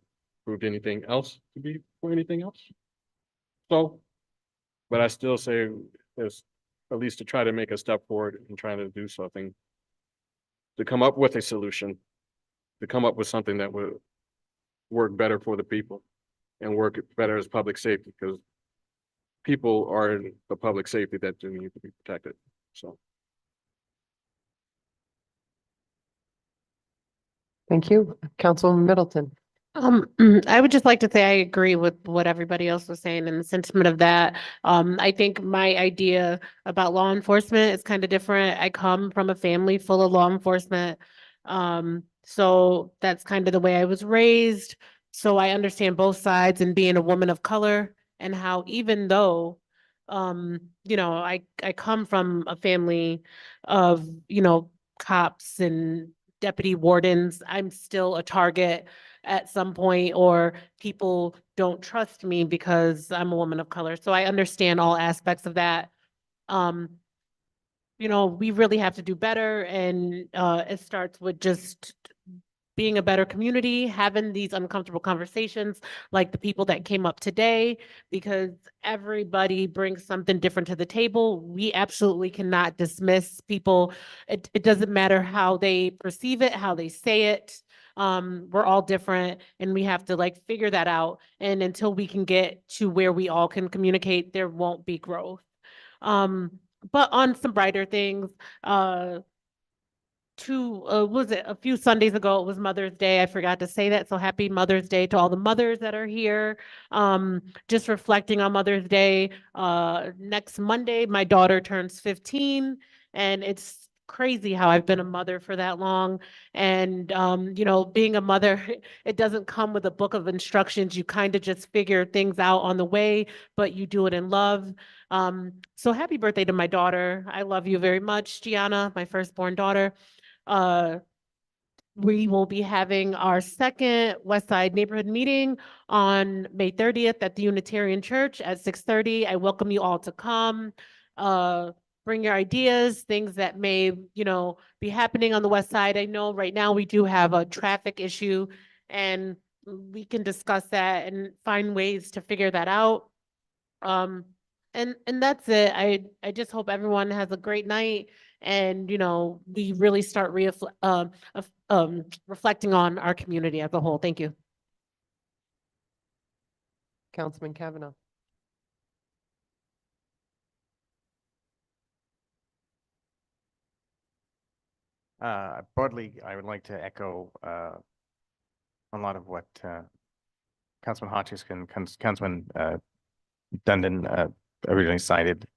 proved anything else to be for anything else. So, but I still say there's at least to try to make a step forward and trying to do something to come up with a solution, to come up with something that would work better for the people and work better as public safety, because people are the public safety that do need to be protected. So. Thank you. Councilwoman Middleton. I would just like to say I agree with what everybody else was saying and the sentiment of that. I think my idea about law enforcement is kind of different. I come from a family full of law enforcement. So that's kind of the way I was raised. So I understand both sides, and being a woman of color, and how even though I come from a family of, cops and deputy wardens, I'm still a target at some point, or people don't trust me because I'm a woman of color. So I understand all aspects of that. We really have to do better, and it starts with just being a better community, having these uncomfortable conversations like the people that came up today, because everybody brings something different to the table. We absolutely cannot dismiss people. It doesn't matter how they perceive it, how they say it. We're all different, and we have to figure that out. And until we can get to where we all can communicate, there won't be growth. But on some brighter things, was it a few Sundays ago, it was Mother's Day. I forgot to say that. So happy Mother's Day to all the mothers that are here. Just reflecting on Mother's Day, next Monday, my daughter turns 15, and it's crazy how I've been a mother for that long. And, being a mother, it doesn't come with a book of instructions. You kind of just figure things out on the way, but you do it in love. So happy birthday to my daughter. I love you very much, Gianna, my firstborn daughter. We will be having our second West Side neighborhood meeting on May 30th at the Unitarian Church at 6:30. I welcome you all to come. Bring your ideas, things that may, be happening on the West Side. I know right now we do have a traffic issue, and we can discuss that and find ways to figure that out. And that's it. I just hope everyone has a great night and, you know, we really start reflecting on our community as a whole. Thank you. Councilman Kavanaugh. Broadly, I would like to echo a lot of what Councilman Hotchkiss and Councilman Dundon originally cited.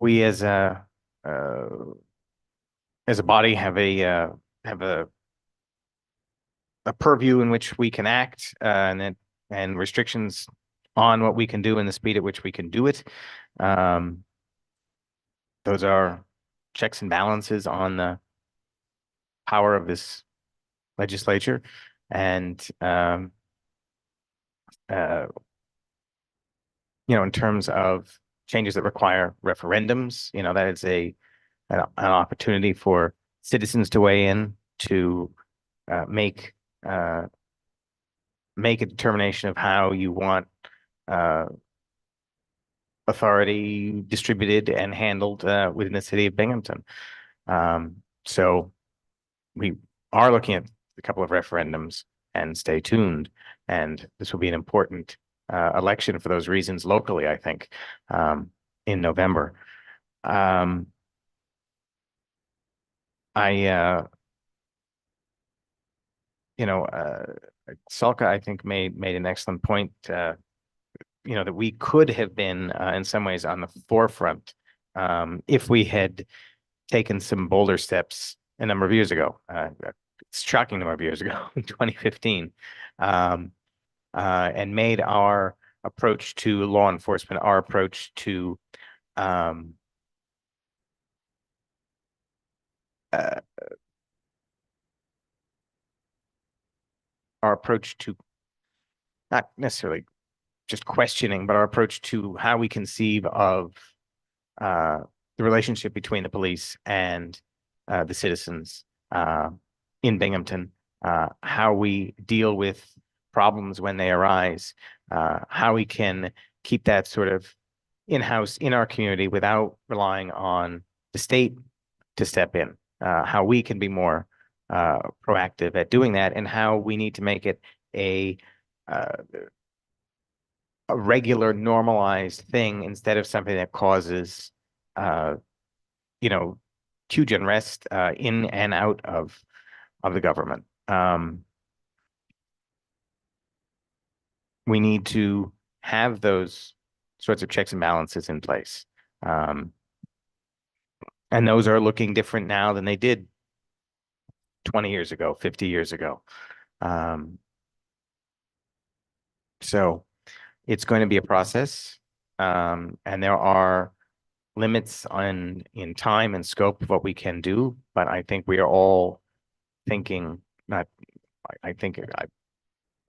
We as a body have a purview in which we can act and restrictions on what we can do and the speed at which we can do it. Those are checks and balances on the power of this legislature. And, you know, in terms of changes that require referendums, you know, that is an opportunity for citizens to weigh in, to make a determination of how you want authority distributed and handled within the city of Binghamton. So we are looking at a couple of referendums, and stay tuned. And this will be an important election for those reasons locally, I think, in November. You know, Salka, I think, made an excellent point, you know, that we could have been in some ways on the forefront if we had taken some bolder steps a number of years ago. It's a shocking number of years ago, in 2015, and made our approach to law enforcement, our approach to not necessarily just questioning, but our approach to how we conceive of the relationship between the police and the citizens in Binghamton, how we deal with problems when they arise, how we can keep that sort of in-house in our community without relying on the state to step in, how we can be more proactive at doing that, and how we need to make it a regular, normalized thing instead of something that causes, you know, huge unrest in and out of the government. We need to have those sorts of checks and balances in place. And those are looking different now than they did 20 years ago, 50 years ago. So it's going to be a process, and there are limits in time and scope of what we can do, but I think we are all thinking, I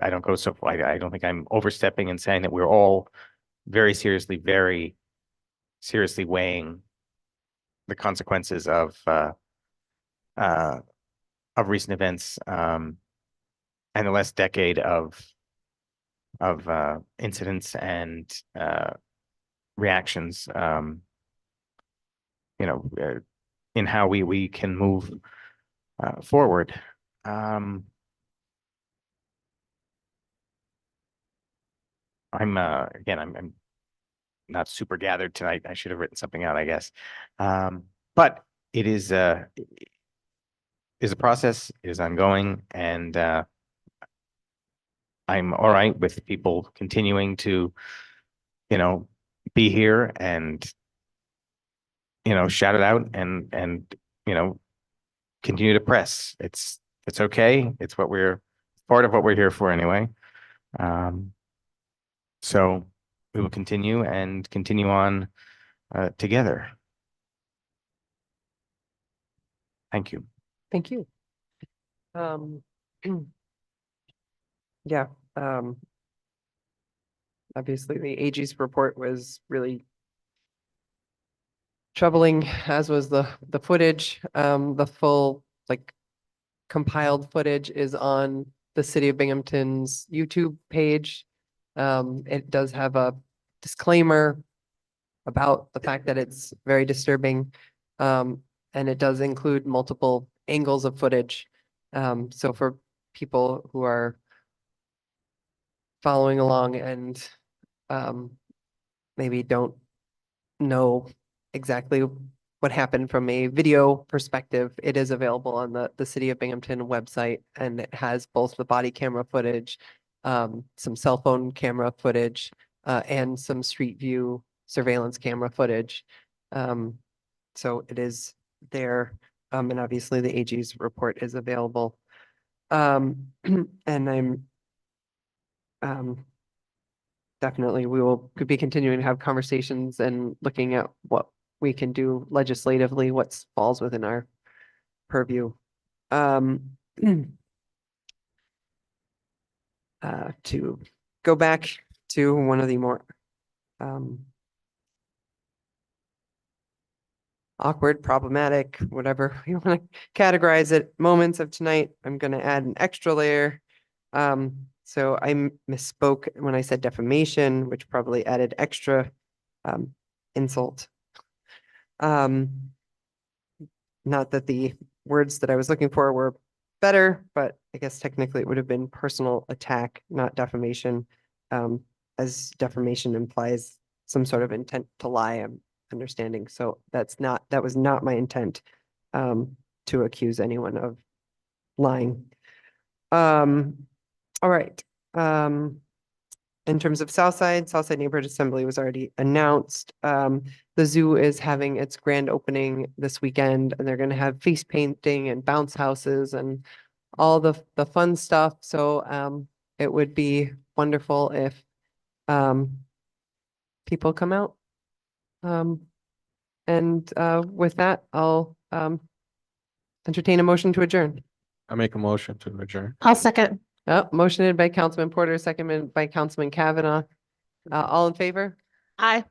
don't go so far, I don't think I'm overstepping and saying that we're all very seriously weighing the consequences of recent events and the last decade of incidents and reactions, you know, in how we can move forward. Again, I'm not super gathered tonight. I should have written something out, I guess. But it is a process, it is ongoing, and I'm all right with people continuing to, you know, be here and, you know, shout it out and, you know, continue to press. It's okay. It's part of what we're here for anyway. So we will continue on together. Thank you. Thank you. Yeah, obviously the AG's report was really troubling, as was the footage. The full, like, compiled footage is on the City of Binghamton's YouTube page. It does have a disclaimer about the fact that it's very disturbing. And it does include multiple angles of footage. So for people who are following along and maybe don't know exactly what happened from a video perspective, it is available on the City of Binghamton website, and it has both the body camera footage, some cell phone camera footage, and some street view surveillance camera footage. So it is there, and obviously the AG's report is available. And I'm definitely, could be continuing to have conversations and looking at what we can do legislatively, what falls within our purview. To go back to one of the more awkward, problematic, whatever you want to categorize it, moments of tonight, I'm going to add an extra layer. So I misspoke when I said defamation, which probably added extra insult. Not that the words that I was looking for were better, but I guess technically it would have been personal attack, not defamation. As defamation implies some sort of intent to lie, I'm understanding. So that was not my intent to accuse anyone of lying. All right. In terms of Southside Neighborhood Assembly was already announced. The zoo is having its grand opening this weekend, and they're going to have face painting and bounce houses and all the fun stuff. So it would be wonderful if people come out. And with that, I'll entertain a motion to adjourn. I make a motion to adjourn. I'll second. Motioned by Councilman Porter, seconded by Councilman Kavanaugh. All in favor? Aye.